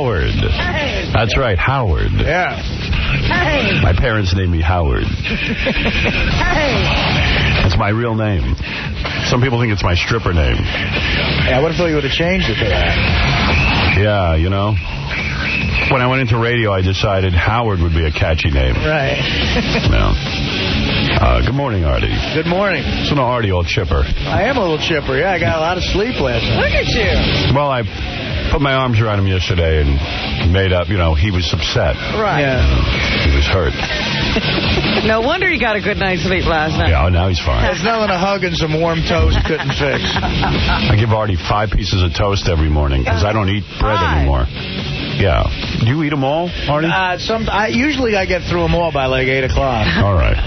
Howard. Hey. That's right, Howard. Yeah. Hey. My parents named me Howard. Hey. That's my real name. Some people think it's my stripper name. Yeah, I would have thought you would have changed it to that. Yeah, you know. When I went into radio, I decided Howard would be a catchy name. Right. No. Good morning, Artie. Good morning. So, no, Artie, all chipper. I am a little chipper. Yeah, I got a lot of sleep last night. Look at you. Well, I put my arms around him yesterday and made up, you know, he was upset. Right. Yeah. He was hurt. No wonder he got a good night's sleep last night. Yeah, now he's fine. There's nothing a hug and some warm toast couldn't fix. I give Artie 5 pieces of toast every morning because I don't eat bread anymore. Yeah. Do you eat them all, Artie? Usually I get through them all by like 8 o'clock. All right.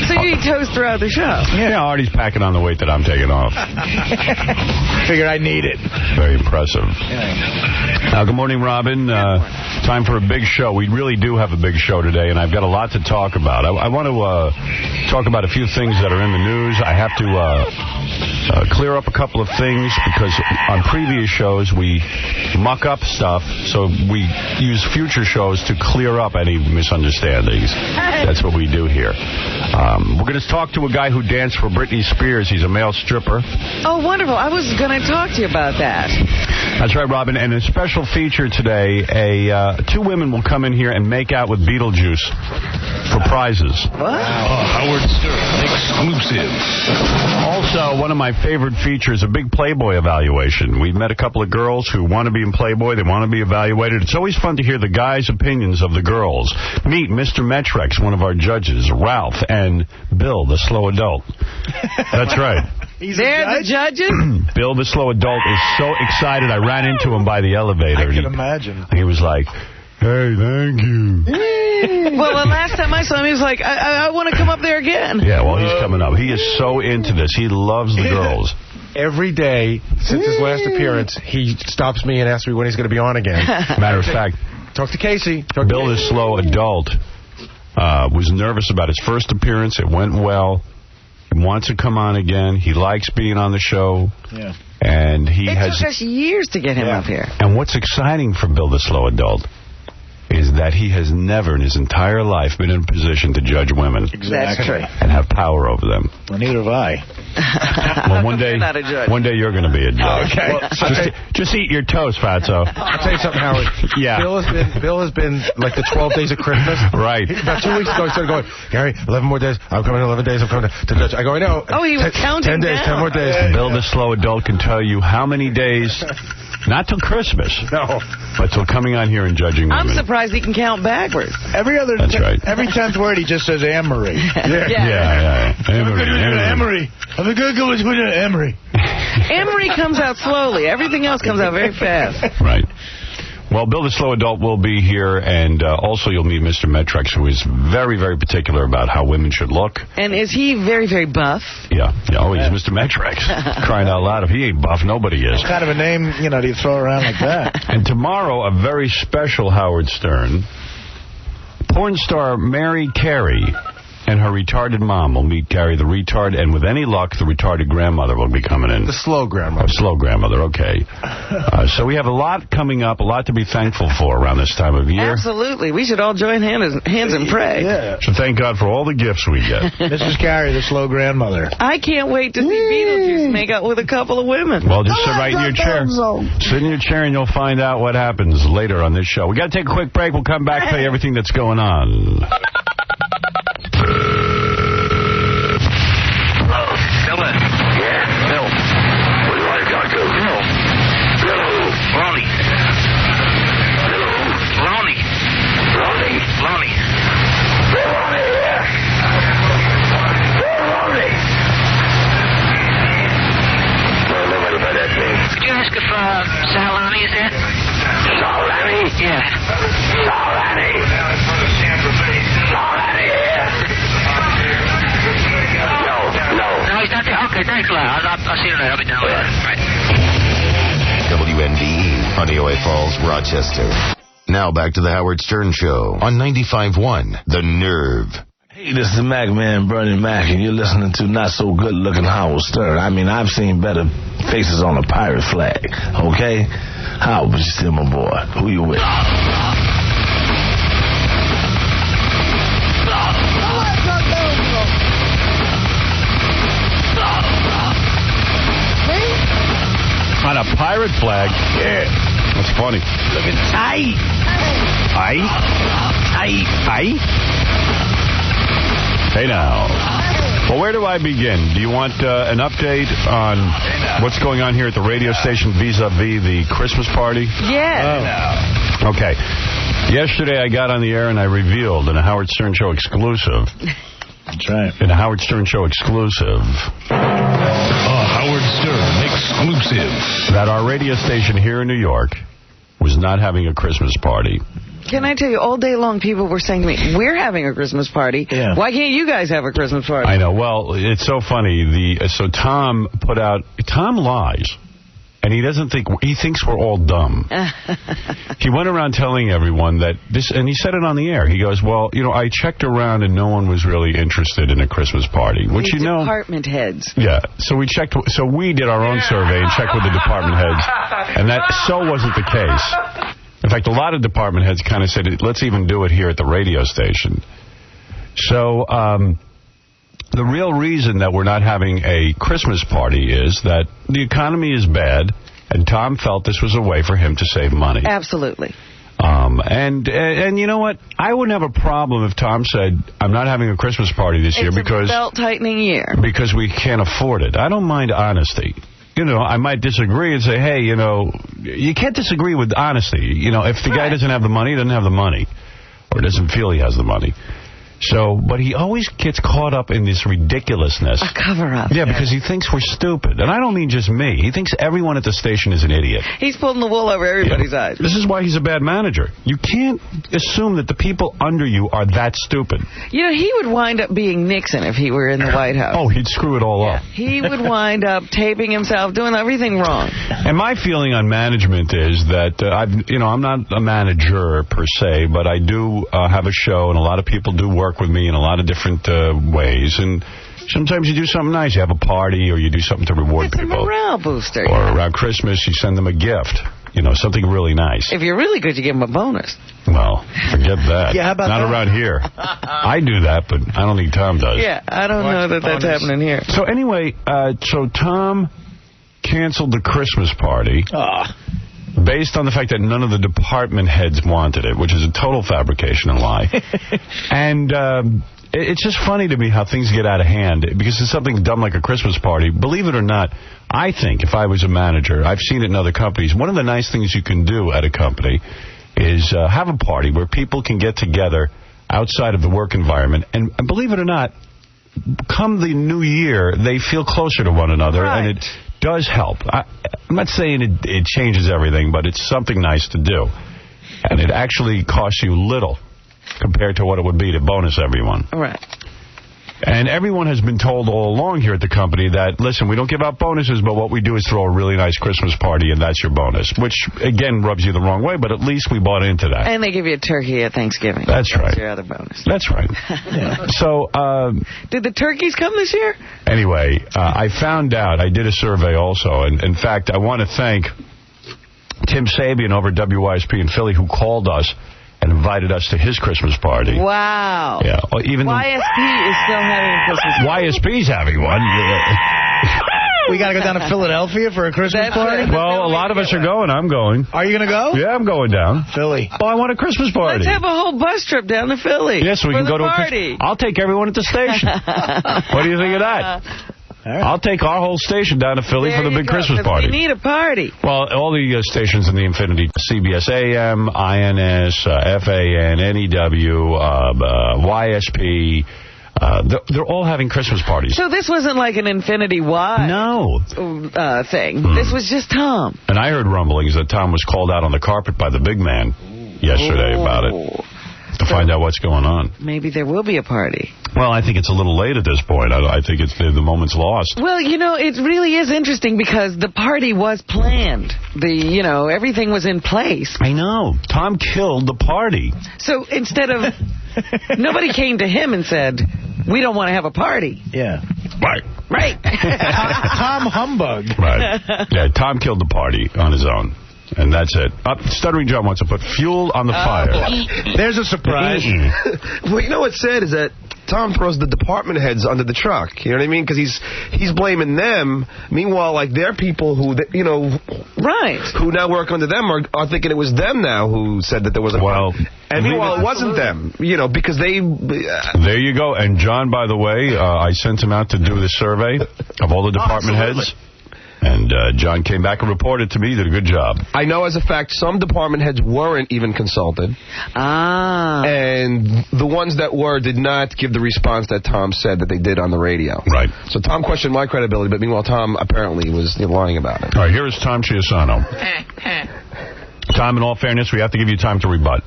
So you eat toast throughout the show? Yeah, Artie's packing on the weight that I'm taking off. Figured I need it. Very impressive. Yeah. Good morning, Robin. Time for a big show. We really do have a big show today, and I've got a lot to talk about. I want to talk about a few things that are in the news. I have to clear up a couple of things because on previous shows we muck up stuff, so we use future shows to clear up any misunderstandings. That's what we do here. We're going to talk to a guy who danced for Britney Spears. He's a male stripper. Oh, wonderful. I was going to talk to you about that. That's right, Robin. And a special feature today, 2 women will come in here and make out with Beetlejuice for prizes. What? Howard Stern exclusive. Also, one of my favorite features, a big Playboy evaluation. We've met a couple of girls who want to be in Playboy. They want to be evaluated. It's always fun to hear the guys' opinions of the girls. Meet Mr. Metrex, one of our judges, Ralph, and Bill, the slow adult. That's right. They're the judges? Bill, the slow adult, is so excited. I ran into him by the elevator. I can imagine. He was like, hey, thank you. Well, the last time I saw him, he was like, I want to come up there again. Yeah, well, he's coming up. He is so into this. He loves the girls. Every day since his last appearance, he stops me and asks me when he's going to be on again. Matter of fact, talk to Casey. Bill, the slow adult, was nervous about his first appearance. It went well. He wants to come on again. He likes being on the show. Yeah. And it took us years to get him up here. And what's exciting for Bill, the slow adult, is that he has never in his entire life been in a position to judge women. Exactly. That's true. And have power over them. Well, neither have I. Well, one day you're going to be a judge. Okay. Well, just eat your toast, Fatso. I'll tell you something, Howard. Yeah. Bill has been like the 12 days of Christmas. Right. About 2 weeks ago, he started going, Gary, 11 more days. I'm coming in 11 days. I'm coming to judge. I go, I know. Oh, he was counting 10 days, down. 10 more days. Bill, the slow adult, can tell you how many days, not till Christmas, no, but till coming on here and judging women. I'm surprised he can count backwards. That's right. Every 10th word, he just says Anne-Marie. Yeah. Anne-Marie. I'm going to go with Anne-Marie. Anne-Marie comes out slowly. Everything else comes out very fast. Right. Well, Bill, the slow adult, will be here, and also you'll meet Mr. Metrex, who is very, very particular about how women should look. And is he very, very buff? Yeah. Oh, he's Mr. Metrex. Crying out loud. If he ain't buff, nobody is. What kind of a name, do you throw around like that? And tomorrow, a very special Howard Stern. Porn star Mary Carey and her retarded mom will meet Gary the retard, and with any luck, the retarded grandmother will be coming in. The slow grandmother. Slow grandmother, okay. So we have a lot coming up, a lot to be thankful for around this time of year. Absolutely. We should all join hands and pray. Yeah. So thank God for all the gifts we get. Mrs. Carey, the slow grandmother. I can't wait to see Beetlejuice make out with a couple of women. Well, just sit right in your chair. Sit in your chair and you'll find out what happens later on this show. We got to take a quick break. We'll come back, tell you everything that's going on. Could you ask if Salani is there? Salani? Yeah. Salani. Salani here. No, he's not there. Okay, thanks a lot. I'll see you later. I'll be down there. Right. WNDE, Honeoye Falls, Rochester. Now back to the Howard Stern Show on 95.1 The Nerve. Hey, this is Mac Man, Bernie Mac, and you're listening to not-so-good-looking Howard Stern. I mean, I've seen better faces on a pirate flag, okay? Howard, but you still my boy. Who you with? flag. Yeah. That's funny. Looking tight. Aye? Aye? Hey, now. Well, where do I begin? Do you want an update on what's going on here at the radio station vis-a-vis the Christmas party? Yeah. Okay. Yesterday I got on the air and I revealed in a Howard Stern Show exclusive. That's right. In a Howard Stern Show exclusive. Howard Stern exclusive. That our radio station here in New York was not having a Christmas party. Can I tell you, all day long people were saying to me, we're having a Christmas party. Yeah. Why can't you guys have a Christmas party? I know. Well, it's so funny. So Tom lies. And he thinks we're all dumb. He went around telling everyone that this, and he said it on the air. He goes, well, I checked around and no one was really interested in a Christmas party. Which, department heads. Yeah. So we did our own survey and checked with the department heads. And that so wasn't the case. In fact, a lot of department heads kind of said, let's even do it here at the radio station. So, the real reason that we're not having a Christmas party is that the economy is bad, and Tom felt this was a way for him to save money. Absolutely. And you know what? I wouldn't have a problem if Tom said, I'm not having a Christmas party this year because it's a belt-tightening year. Because we can't afford it. I don't mind honesty. I might disagree and say, hey, you can't disagree with honesty. If the guy doesn't have the money, he doesn't have the money. Or doesn't feel he has the money. So, but he always gets caught up in this ridiculousness. A cover-up. Yeah, because he thinks we're stupid. And I don't mean just me. He thinks everyone at the station is an idiot. He's pulling the wool over everybody's eyes. This is why he's a bad manager. You can't assume that the people under you are that stupid. He would wind up being Nixon if he were in the White House. Oh, he'd screw it all up. He would wind up taping himself, doing everything wrong. And my feeling on management is that, I'm not a manager per se, but I do have a show, and a lot of people do work with me in a lot of different ways. And sometimes you do something nice. You have a party, or you do something to reward people. It's a morale booster. Or around Christmas, you send them a gift. Something really nice. If you're really good, you give them a bonus. Well, forget that. Yeah, how about Not that? Around here. I do that, but I don't think Tom does. Yeah, I don't know that that's happening here. So anyway, so Tom canceled the Christmas party. Based on the fact that none of the department heads wanted it, which is a total fabrication and lie. And it's just funny to me how things get out of hand, because it's something dumb like a Christmas party. Believe it or not, I think if I was a manager, I've seen it in other companies, one of the nice things you can do at a company is have a party where people can get together outside of the work environment. And believe it or not, come the new year, they feel closer to one another. Right. And it does help. I'm not saying it changes everything, but it's something nice to do. And it actually costs you little compared to what it would be to bonus everyone. Right. And everyone has been told all along here at the company that, listen, we don't give out bonuses, but what we do is throw a really nice Christmas party, and that's your bonus. Which, again, rubs you the wrong way, but at least we bought into that. And they give you a turkey at Thanksgiving. That's right. That's your other bonus. That's right. Yeah. So, did the turkeys come this year? Anyway, I found out, I did a survey also, and in fact, I want to thank Tim Sabian over at WYSP in Philly, who called us and invited us to his Christmas party. Wow. Yeah. Even YSP is still having a Christmas party. YSP's having one. We got to go down to Philadelphia for a Christmas party? Well, a lot of us are going. I'm going. Are you going to go? Yeah, I'm going down. Philly. Oh, I want a Christmas party. Let's have a whole bus trip down to Philly. Yes, we can go to a party. I'll take everyone at the station. What do you think of that? Right. I'll take our whole station down to Philly for the big Christmas party. We need a party. Well, all the stations in the Infinity, CBS AM, INS, FAN, NEW, YSP, they're all having Christmas parties. So this wasn't like an Infinity-wide thing. This was just Tom. And I heard rumblings that Tom was called out on the carpet by the big man yesterday about it. To find out what's going on. Maybe there will be a party. Well, I think it's a little late at this point. I think it's the moment's lost. Well, it really is interesting because the party was planned. Everything was in place. I know. Tom killed the party. So instead of... nobody came to him and said, we don't want to have a party. Yeah. Right. Tom Humbug. Right. Yeah, Tom killed the party on his own. And that's it. Stuttering John wants to put fuel on the fire. There's a surprise. Well, what's sad is that Tom throws the department heads under the truck. You know what I mean? Because he's blaming them. Meanwhile, like, they're people who, who now work under them are thinking it was them now who said that there was a problem. And meanwhile, it wasn't them, because they... There you go. And John, by the way, I sent him out to do the survey of all the department heads. And John came back and reported to me he did a good job. I know as a fact some department heads weren't even consulted. And the ones that were did not give the response that Tom said that they did on the radio. Right. So Tom questioned my credibility, but meanwhile Tom apparently was lying about it. All right, here is Tom Chiusano. Tom, in all fairness, we have to give you time to rebut.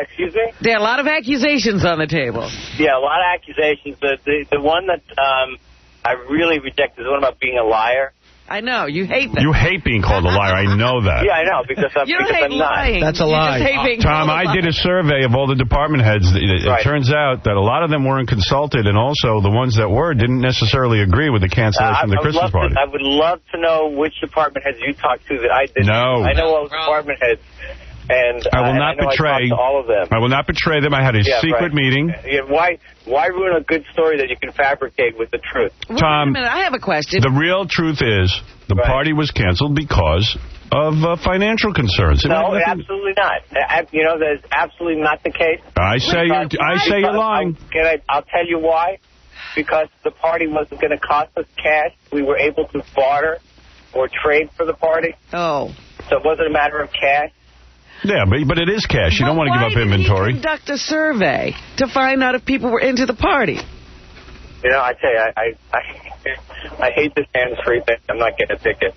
Excuse me? There are a lot of accusations on the table. Yeah, a lot of accusations. The one that I really reject is the one about being a liar. I know. You hate that. You hate being called a liar. I know that. Yeah, I know, because I'm lying. not. That's a lie. Tom, I did a survey of all the department heads. It turns out that a lot of them weren't consulted, and also the ones that were didn't necessarily agree with the cancellation of the Christmas party. I would love to know which department heads you talked to that I didn't. No. I know all the department heads. And I will not betray all of them. I will not betray them. I had a secret meeting. Yeah, why ruin a good story that you can fabricate with the truth? Tom, wait a minute, I have a question. The real truth is the party was canceled because of financial concerns. No, absolutely not. That is absolutely not the case. I say you're lying. I'll tell you why. Because the party wasn't going to cost us cash. We were able to barter or trade for the party. Oh. So it wasn't a matter of cash. Yeah, but it is cash. You don't want to give up inventory. Why did he conduct a survey to find out if people were into the party? I tell you, I hate this hands-free thing. I'm not getting a ticket.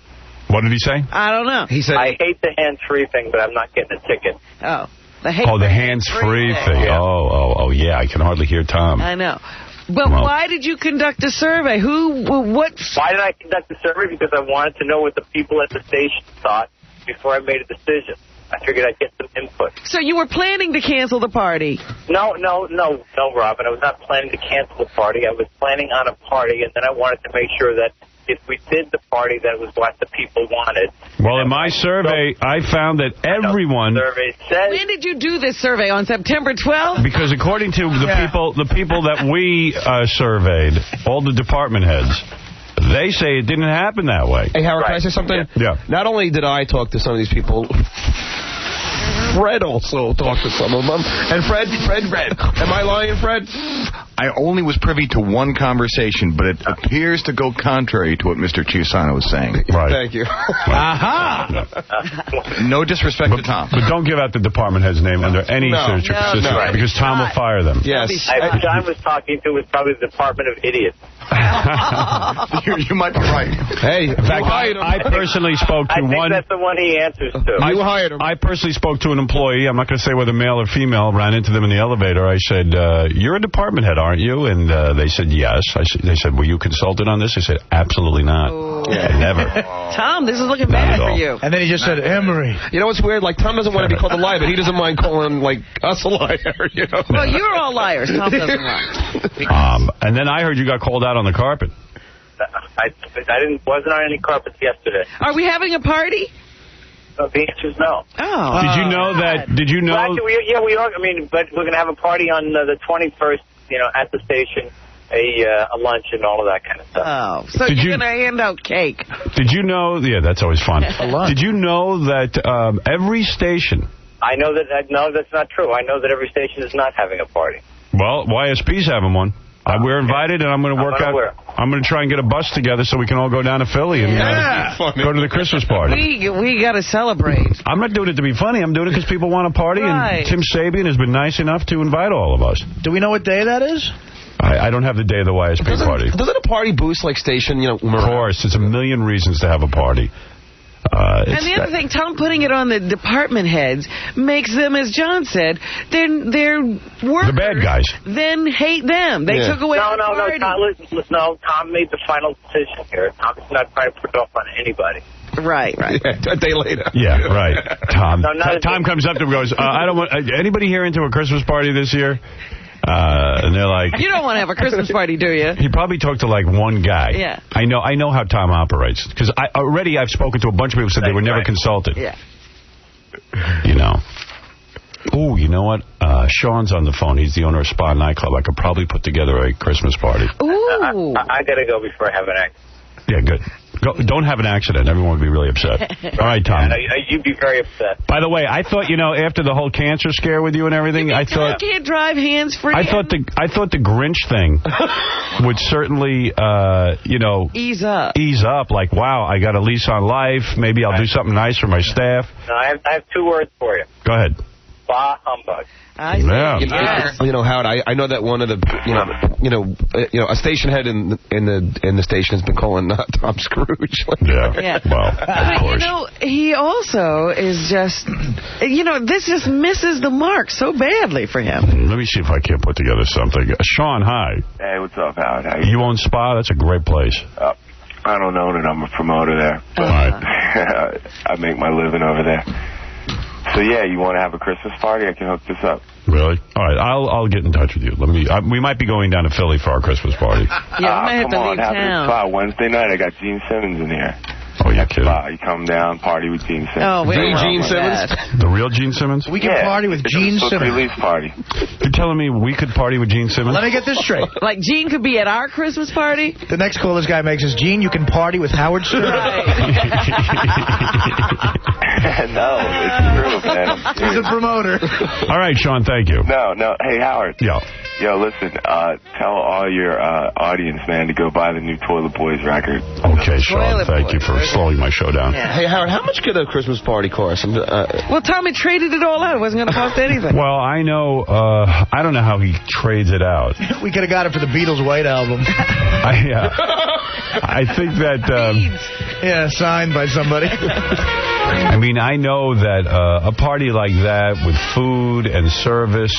What did he say? I don't know. He said, I hate the hands-free thing, but I'm not getting a ticket. Oh. The hands-free thing. Yeah. Oh, yeah. I can hardly hear Tom. I know. But why did you conduct a survey? What? Why did I conduct a survey? Because I wanted to know what the people at the station thought before I made a decision. I figured I'd get some input. So you were planning to cancel the party? No, Robin. I was not planning to cancel the party. I was planning on a party, and then I wanted to make sure that if we did the party, that was what the people wanted. Well, in my survey, I found that everyone... When did you do this survey? On September 12th? Because according to the people that we surveyed, all the department heads... They say it didn't happen that way. Hey, Howard, can I say something? Yeah. Not only did I talk to some of these people, Fred also talked to some of them. And Fred, am I lying, Fred? I only was privy to one conversation, but it appears to go contrary to what Mr. Chiusano was saying. Right. Thank you. Aha! No disrespect to Tom. But don't give out the department head's name under any situation, because Tom will fire them. Yes. John was talking to was probably the Department of Idiots. You might be right. Hey, in fact, I personally spoke to one... I think that's the one he answers to. You hired him. I personally spoke to an employee. I'm not going to say whether male or female. Ran into them in the elevator. I said, you're a department head, aren't you? And they said, yes. They said, were you consulted on this? I said, absolutely not. Never. Tom, this is looking bad for you. And then he just said, Emery. You know what's weird? Like, Tom doesn't want to be called a liar, but he doesn't mind calling, us a liar, Well, you're all liars. Tom doesn't lie. And then I heard you got called out on the carpet. I wasn't on any carpets yesterday. Are we having a party? The answer is no. Oh. Did you know that? Did you know? Well, actually, we are. I mean, but we're going to have a party on the 21st. At the station, a lunch and all of that kind of stuff. Oh, so you're going to hand out cake? Did you know? Yeah, that's always fun. Did you know that every station? I know that. No, that's not true. I know that every station is not having a party. Well, YSP's having one. We're invited, and I'm going to work out. I'm going to try and get a bus together so we can all go down to Philly and go to the Christmas party. We got to celebrate. I'm not doing it to be funny. I'm doing it because people want a party, right. And Tim Sabian has been nice enough to invite all of us. Do we know what day that is? I don't have the day of the YSP party. Doesn't a party boost station? Of course, it's a million reasons to have a party. And the other thing, Tom putting it on the department heads makes them, as John said, they're workers. The bad guys. Then hate them. They took away the party. Tom made the final decision here. Tom's not trying to put it off on anybody. Right. A day later. Yeah, right. Tom. Tom comes up to him and goes, I don't want anybody here into a Christmas party this year? And they're like... You don't want to have a Christmas party, do you? He probably talked to, one guy. Yeah. I know how Tom operates. Because I've spoken to a bunch of people who said they were never consulted. Yeah. oh, you know what? Sean's on the phone. He's the owner of Spa Nightclub. I could probably put together a Christmas party. Ooh. I got to go before I have an accident. Yeah, good. Don't have an accident. Everyone would be really upset. All right, Tom. You'd be very upset. By the way, I thought, after the whole cancer scare with you and everything, I thought... You can't drive hands-free. I thought the Grinch thing would certainly, ease up. Ease up. Like, wow, I got a lease on life. Maybe I'll do something nice for my staff. No, I have 2 words for you. Go ahead. Bah humbug. I see. Yeah. Howard, I know that one of the, a station head in the station has been calling Tom Scrooge. Yeah. Well, of course. He also is just, this just misses the mark so badly for him. Let me see if I can't put together something. Sean, hi. Hey, what's up, Howard? How you own Spa? That's a great place. I don't own it. I'm a promoter there. But I make my living over there. So, yeah, you want to have a Christmas party? I can hook this up. Really? All right, I'll get in touch with you. We might be going down to Philly for our Christmas party. Yeah, we might have to leave town. Wednesday night, I got Gene Simmons in here. Oh, you're kidding. You come down, party with Gene Simmons. Oh, Gene Simmons? The real Gene Simmons? We can party with Gene Simmons. Release party. You're telling me we could party with Gene Simmons? Let me get this straight. Like Gene could be at our Christmas party? The next call this guy makes is, Gene, you can party with Howard Stern. No, it's true, man. He's a promoter. All right, Sean, thank you. No. Hey, Howard. Yo, listen, tell all your audience, man, to go buy the new Toilet Boys record. Okay, Sean, thank you for slowing my show down. Yeah. Hey, Howard, how much could a Christmas party cost? Well, Tommy traded it all out. It wasn't going to cost anything. Well, I know, I don't know how he trades it out. We could have got it for the Beatles' White Album. I think that... signed by somebody. I mean, I know that a party like that with food and service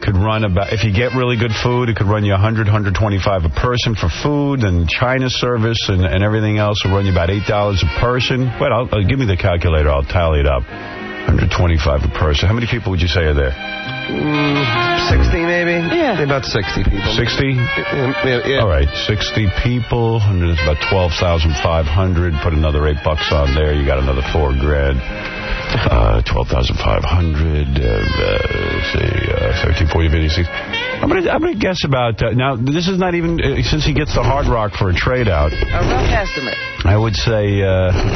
could run about, if you get really good food, it could run you $100, $125 a person for food, and China service and everything else will run you about $8 a person. Wait, I'll give me the calculator. I'll tally it up. $125 a person. How many people would you say are there? 60, maybe? Yeah. About 60 people. 60? Yeah. All right, 60 people. That's about 12,500. Put another $8 on there. You got another $4,000. 12,500. Let's see, 13, 40, 56. I'm gonna guess about, now, this is not even, since he gets the Hard Rock for a trade-out. A rough estimate. I would say,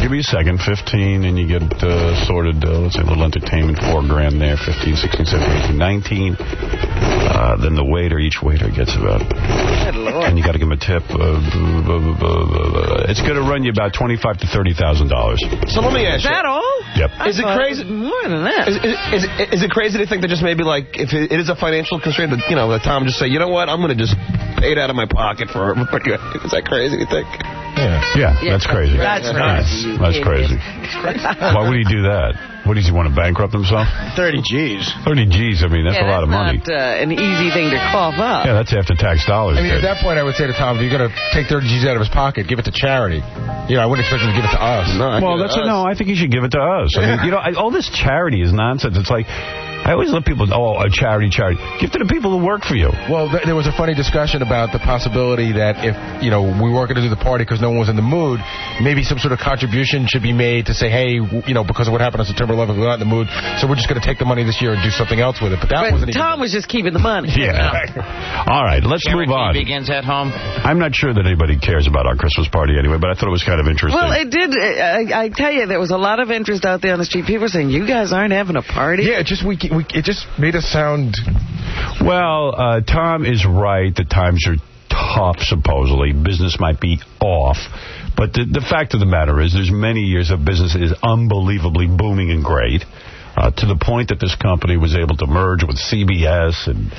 give me a second, 15, and you get sorted, let's say a little entertainment, $4,000 there, 15, 16, 17, 18, 19. Then the waiter, each waiter gets about, and you got to give him a tip. It's going to run you about $25,000 to $30,000. So let me ask you. Is that all? Yep. Is it crazy? More than that. Is it crazy to think that just maybe like if it is a financial constraint, that that Tom just say, you know what, I'm going to just pay it out of my pocket for. Is that crazy? You think? Yeah, that's crazy. That's crazy. That's crazy. Why would he do that? What, does he want to bankrupt himself? 30 G's. 30 G's, I mean, that's a lot of money. That's not an easy thing to cough up. Yeah, that's after-tax dollars. I mean, at that point, I would say to Tom, if you're going to take 30 G's out of his pocket, give it to charity. I wouldn't expect him to give it to us. No, I think he should give it to us. I mean, all this charity is nonsense. It's like, I always let people, a charity. Give to the people who work for you. Well, there was a funny discussion about the possibility that if, we weren't going to do the party because no one was in the mood, maybe some sort of contribution should be made to say, hey, because of what happened on September 11th, we're not in the mood, so we're just going to take the money this year and do something else with it. But wasn't Tom was just keeping the money. Yeah. All right, let's move on. Begins at home. I'm not sure that anybody cares about our Christmas party anyway, but I thought it was kind of interesting. Well, it did. I tell you, there was a lot of interest out there on the street. People were saying, you guys aren't having a party? Yeah, it just made us sound... Well, Tom is right. The times are tough, supposedly. Business might be off. But the fact of the matter is there's many years of business is unbelievably booming and great, to the point that this company was able to merge with CBS, and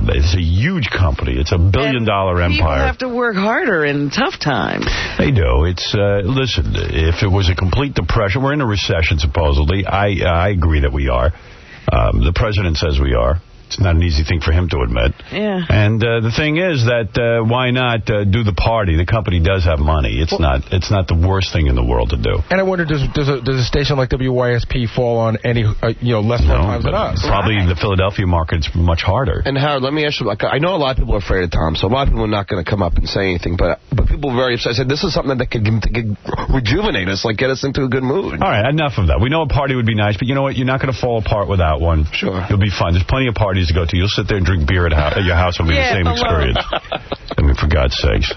it's a huge company. It's $1 billion empire. People have to work harder in tough times. They do. It's listen, if it was a complete depression, we're in a recession, supposedly. I agree that we are. The president says we are. It's not an easy thing for him to admit. Yeah. And the thing is that why not do the party? The company does have money. It's not the worst thing in the world to do. And I wonder, does a station like WYSP fall on any less times than us? Probably the Philadelphia market's much harder. And Howard, let me ask you, I know a lot of people are afraid of Tom, so a lot of people are not going to come up and say anything, but people are very upset. I said, this is something that could rejuvenate us, get us into a good mood. All right, enough of that. We know a party would be nice, but you know what? You're not going to fall apart without one. Sure. You'll be fine. There's plenty of parties to go to. You'll sit there and drink beer at your house. It'll be the same experience. I mean, for God's sakes.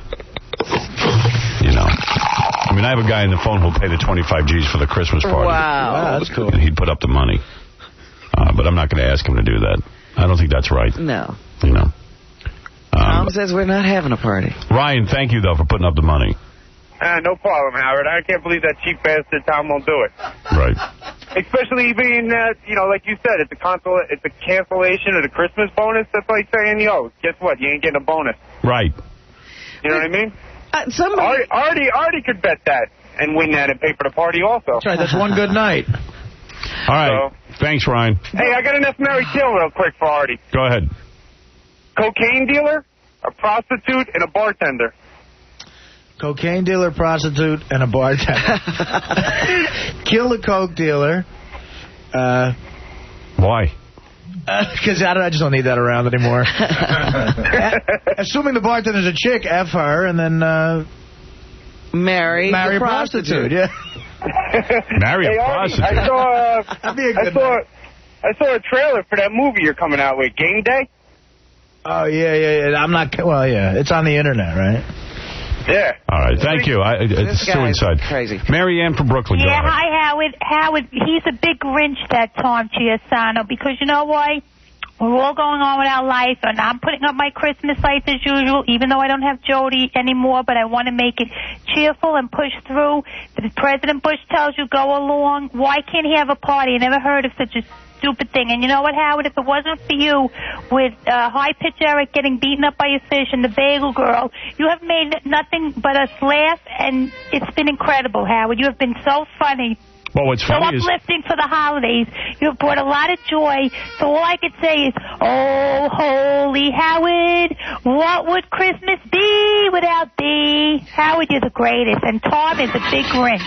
I mean, I have a guy on the phone who'll pay the 25 G's for the Christmas party. Wow. That's cool. And he'd put up the money. But I'm not going to ask him to do that. I don't think that's right. No. Tom says we're not having a party. Ryan, thank you, though, for putting up the money. No problem, Howard. I can't believe that cheap bastard Tom won't do it. Right. Especially being that, like you said, it's a cancellation of the Christmas bonus. That's like saying, guess what? You ain't getting a bonus. Right. You know what I mean? Somebody... Artie could bet that and win that and pay for the party also. That's right. That's one good night. All right. Thanks, Ryan. Hey, I got an estimated kill real quick for Artie. Go ahead. Cocaine dealer, a prostitute, and a bartender. Cocaine dealer, prostitute, and a bartender. Kill the coke dealer. Why? Because I just don't need that around anymore. Assuming the bartender's a chick, F her, and then marry a prostitute. Yeah. Marry a prostitute. That'd be a good I saw a trailer for that movie you're coming out with, Game Day. Oh, yeah. I'm not... Well, yeah. It's on the internet, right? Yeah. All right. Thank you. It's too inside. Crazy. Mary Ann from Brooklyn. Yeah, hi, Howard. Howard, he's a big Grinch, that Tom Chiasano, because you know why? We're all going on with our life, and I'm putting up my Christmas lights as usual, even though I don't have Jody anymore, but I want to make it cheerful and push through. If President Bush tells you go along, why can't he have a party? I never heard of such a stupid thing. And you know what, Howard? If it wasn't for you with High Pitch Eric getting beaten up by your fish and the Bagel Girl, you have made nothing but us laugh, and it's been incredible, Howard. You have been so funny. Well, what's funny so uplifting for the holidays. You have brought a lot of joy. So all I could say is, oh, holy Howard, what would Christmas be without thee? Howard, you're the greatest. And Tom is a big Grinch.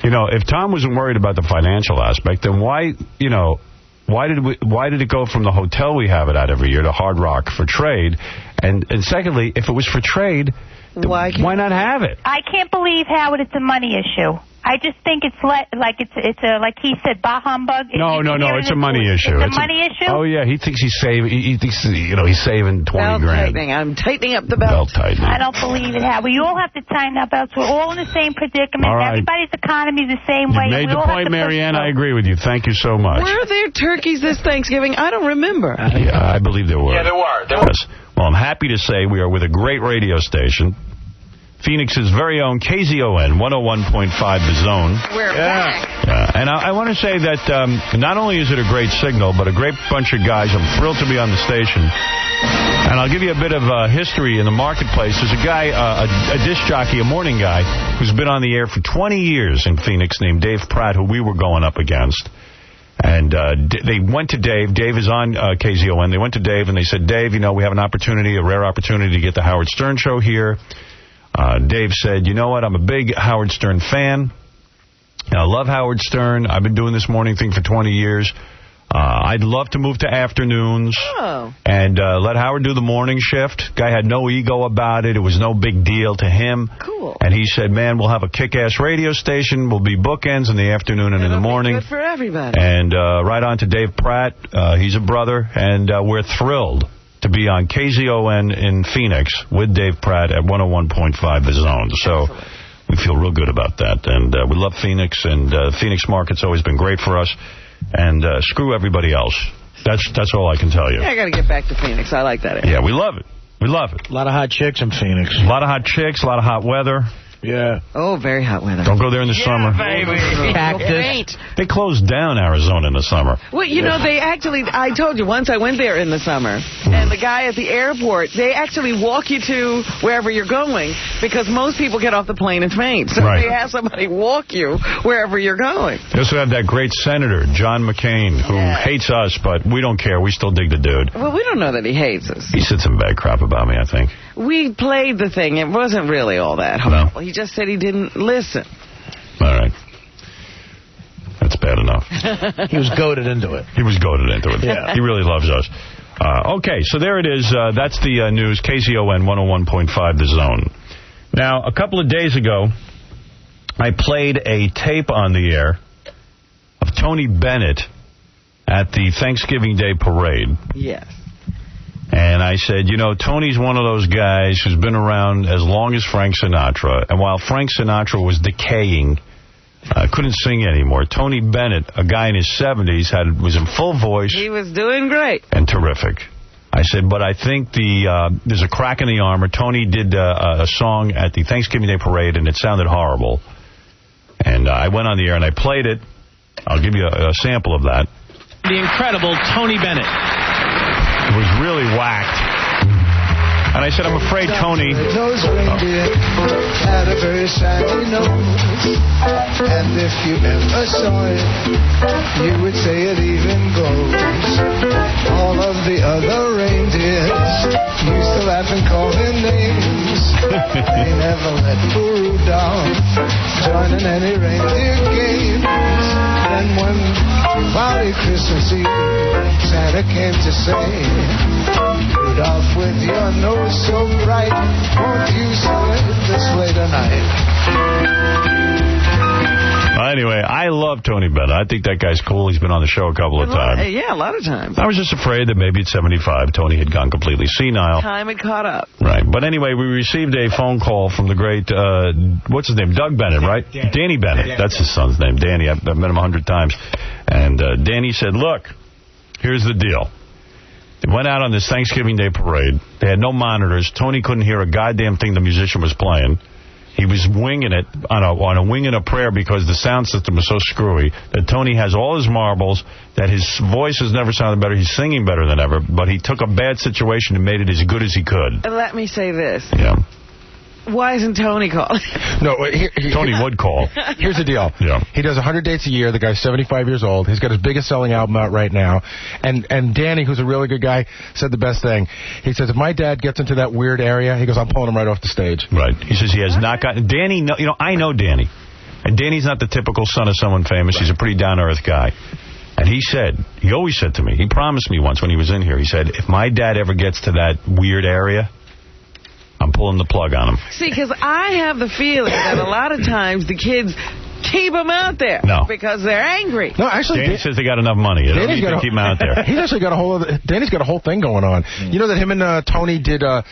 If Tom wasn't worried about the financial aspect, then why did it go from the hotel we have it at every year to Hard Rock for trade? And secondly, if it was for trade, why not have it? I can't believe, Howard, it's a money issue. I just think it's like he said, bah humbug. No, it's a money issue. It's a money issue? Oh, yeah, he thinks he's saving. He thinks, he's saving 20 grand. Tightening. I'm tightening up the belt. Tightening. I don't believe it, Howard. You all have to tighten up belts. We're all in the same predicament. All right. Everybody's economy is the same way. You made the point, Marianne. I agree with you. Thank you so much. Were there turkeys this Thanksgiving? I don't remember. I believe there were. Yeah, there were. Yes. Well, I'm happy to say we are with a great radio station. Phoenix's very own KZON 101.5 The Zone. We're back. And I want to say that not only is it a great signal, but a great bunch of guys. I'm thrilled to be on the station. And I'll give you a bit of history in the marketplace. There's a guy, a disc jockey, a morning guy, who's been on the air for 20 years in Phoenix named Dave Pratt, who we were going up against. And they went to Dave. Dave is on KZON. They went to Dave and they said, Dave, we have an opportunity, a rare opportunity to get the Howard Stern Show here. Dave said, you know what, I'm a big Howard Stern fan. I love Howard Stern. I've been doing this morning thing for 20 years. I'd love to move to afternoons and let Howard do the morning shift. Guy had no ego about it. It was no big deal to him. Cool. And he said, man, we'll have a kick-ass radio station. We'll be bookends in the afternoon and in the morning. Good for everybody. And right on to Dave Pratt. He's a brother, and we're thrilled to be on KZON in Phoenix with Dave Pratt at 101.5 The Zone. So we feel real good about that. And we love Phoenix, and Phoenix market's always been great for us. And screw everybody else. That's all I can tell you. Yeah, I got to get back to Phoenix. I like that area. Yeah, we love it. We love it. A lot of hot chicks in Phoenix. A lot of hot chicks, a lot of hot weather. Yeah. Oh, very hot weather. Don't go there in the summer. Baby. Cactus. They closed down Arizona in the summer. Well, you know, they actually, I told you once I went there in the summer, and the guy at the airport, they actually walk you to wherever you're going, because most people get off the plane and faint. So Right. they have somebody walk you wherever you're going. They also have that great senator, John McCain, who hates us, but we don't care. We still dig the dude. Well, we don't know that he hates us. He said some bad crap about me, I think. We played the thing. It wasn't really all that horrible. He just said he didn't listen. All right. That's bad enough. He was goaded into it. He was goaded into it. Yeah. He really loves us. Okay, so there it is. That's the news. KZON 101.5, The Zone. Now, a couple of days ago, I played a tape on the air of Tony Bennett at the Thanksgiving Day Parade. Yes. And I said, you know, Tony's one of those guys who's been around as long as Frank Sinatra. And while Frank Sinatra was decaying, couldn't sing anymore, Tony Bennett, a guy in his 70s, was in full voice. He was doing great. And terrific. I said, but I think there's a crack in the armor. Tony did a song at the Thanksgiving Day Parade, and it sounded horrible. And I went on the air and I played it. I'll give you a sample of that. The incredible Tony Bennett. It was really whacked. And I said, I'm afraid Tony... Those reindeer had a very shiny nose, and if you ever saw it, you would say it even glows. All of the other reindeers used to laugh and call their names. They never let poor Rudolph join in any reindeer games. Then one cloudy Christmas Eve, Santa came to say, Rudolph, with your nose so bright, won't you slide this way tonight? Anyway, I love Tony Bennett. I think that guy's cool. He's been on the show a couple of times. Yeah, a lot of times. I was just afraid that maybe at 75, Tony had gone completely senile. Time had caught up. Right. But anyway, we received a phone call from the great, what's his name? Doug Bennett, right? Danny Bennett. That's his son's name, Danny. I've met him 100 times. And Danny said, look, here's the deal. They went out on this Thanksgiving Day parade. They had no monitors. Tony couldn't hear a goddamn thing the musician was playing. He was winging it on a wing and a prayer because the sound system was so screwy that Tony has all his marbles, that his voice has never sounded better. He's singing better than ever, but he took a bad situation and made it as good as he could. Let me say this. Yeah. Why isn't Tony calling? No, Tony would call. Here's the deal. Yeah. He does 100 dates a year. The guy's 75 years old. He's got his biggest selling album out right now. And Danny, who's a really good guy, said the best thing. He says, if my dad gets into that weird area, he goes, I'm pulling him right off the stage. Right. He says he has not gotten... Danny, I know Danny. And Danny's not the typical son of someone famous. Right. He's a pretty down-to-earth guy. And he always said to me, he promised me once when he was in here, he said, if my dad ever gets to that weird area, I'm pulling the plug on him. See, because I have the feeling that a lot of times the kids keep them out there because they're angry. No, actually, Danny says they got enough money. They don't need to keep them out there. He's actually got Danny's got a whole thing going on. You know that him and Tony did, I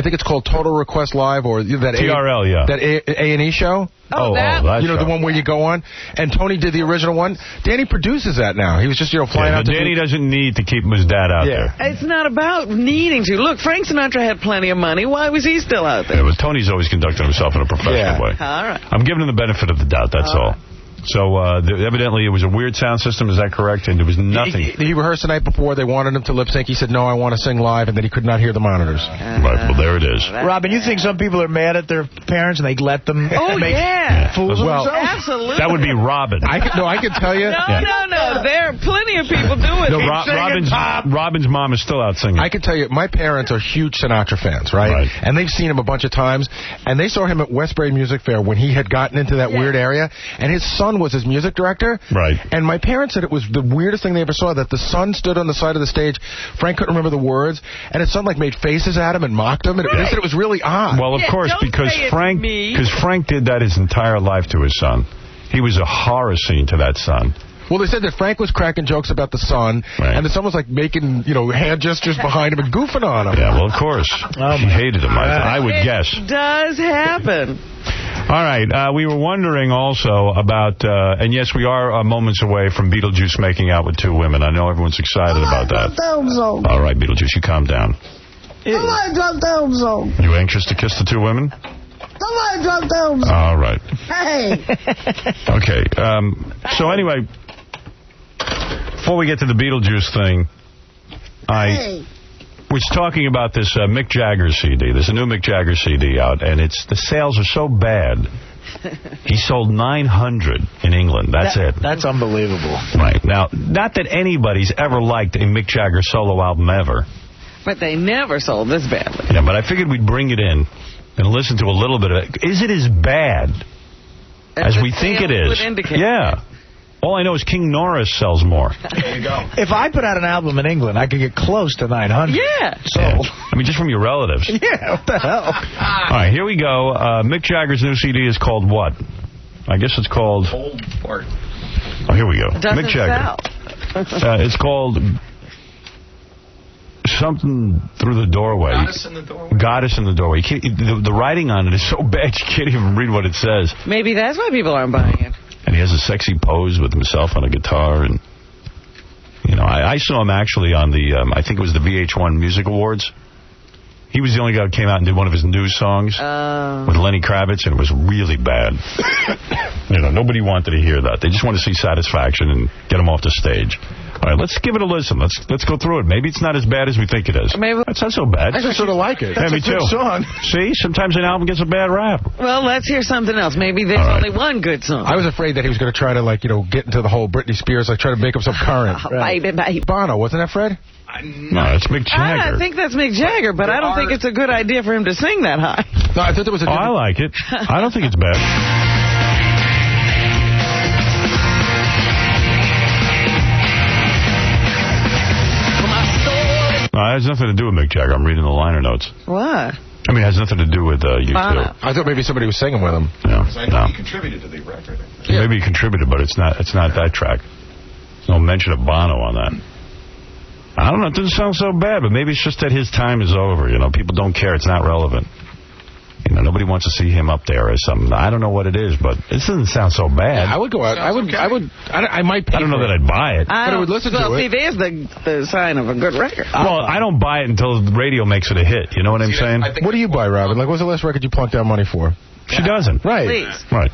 think it's called Total Request Live, or that TRL, that A&E show. That you know, show. the one where you go on, and Tony did the original one. Danny produces that now. He was just, flying out to Danny doesn't need to keep his dad out there. It's not about needing to. Look, Frank Sinatra had plenty of money. Why was he still out there? Yeah, but Tony's always conducted himself in a professional way. All right. I'm giving him the benefit of the doubt, that's all. So, evidently, it was a weird sound system. Is that correct? And there was nothing. He rehearsed the night before. They wanted him to lip sync. He said, no, I want to sing live, and then he could not hear the monitors. Right, well, there it is. Robin, you think some people are mad at their parents and they let them make fools of themselves? Absolutely. That would be Robin. I can tell you. No. There are plenty of people doing it. Robin's mom is still out singing. I can tell you, my parents are huge Sinatra fans, right? And they've seen him a bunch of times. And they saw him at Westbury Music Fair when he had gotten into that weird area. And his son was his music director. Right. And my parents said it was the weirdest thing they ever saw, that the son stood on the side of the stage. Frank couldn't remember the words. And his son, made faces at him and mocked him. And they said it was really odd. Well, of course, because Frank did that his entire life to his son. He was a horror scene to that son. Well, they said that Frank was cracking jokes about the son, and the son was making, hand gestures behind him and goofing on him. Yeah, well, of course. She hated him, I would guess. It does happen. All right, we were wondering also about, and yes, we are moments away from Beetlejuice making out with two women. I know everyone's excited about that. All right, Beetlejuice, you calm down. I like that down zone. You anxious to kiss the two women? Somebody drunk down. All right. Hey. Okay. So anyway, before we get to the Beetlejuice thing, I was talking about this Mick Jagger CD. There's a new Mick Jagger CD out, and the sales are so bad. He sold 900 in England. That's it. That's unbelievable. Right. Now, not that anybody's ever liked a Mick Jagger solo album ever. But they never sold this badly. Yeah, but I figured we'd bring it in and listen to a little bit of it. Is it as bad as we think it is? Yeah. All I know is King Norris sells more. There you go. If I put out an album in England, I could get close to 900. Yeah. Sold. I mean, just from your relatives. Yeah, what the hell? All right, here we go. Mick Jagger's new CD is called what? I guess it's called... Old Fart. Oh, here we go. Doesn't Mick Jagger. It's called... Something Through the Doorway. Goddess in the Doorway. Goddess in the Doorway. The writing on it is so bad you can't even read what it says. Maybe that's why people aren't buying it. And he has a sexy pose with himself on a guitar. And you know, I saw him actually on the, I think it was the VH1 Music Awards. He was the only guy who came out and did one of his new songs with Lenny Kravitz, and it was really bad. You know, nobody wanted to hear that. They just want to see Satisfaction and get him off the stage. All right, let's give it a listen. Let's go through it. Maybe it's not as bad as we think it is. That's not so bad. I just sort of like it. Yeah, That's me a good too. song. See, sometimes an album gets a bad rap. Well, let's hear something else. Maybe there's only one good song. I was afraid that he was going to try to, like, you know, get into the whole Britney Spears, like, try to make himself current. Baby. Bono, wasn't that Fred? No, it's Mick Jagger. I think that's Mick Jagger, but I don't think it's a good idea for him to sing that high. No, I thought there was a I like it. I don't think it's bad. No, it has nothing to do with Mick Jagger. I'm reading the liner notes. What? I mean, it has nothing to do with you two. I thought maybe somebody was singing with him. Yeah. I know he contributed to the record. Yeah. Maybe he contributed, but it's not that track. There's no mention of Bono on that. I don't know. It doesn't sound so bad, but maybe it's just that his time is over. You know, people don't care. It's not relevant. You know, nobody wants to see him up there or something. I don't know what it is, but it doesn't sound so bad. Yeah, I would go out. I might pay I don't know for that I'd buy it. But I would listen to it. See, there's the sign of a good record. Well, I don't buy it until the radio makes it a hit. You know what I'm saying? What do you buy, Robin? Like, what's the last record you plunked down money for? She doesn't. Right. Please. Right.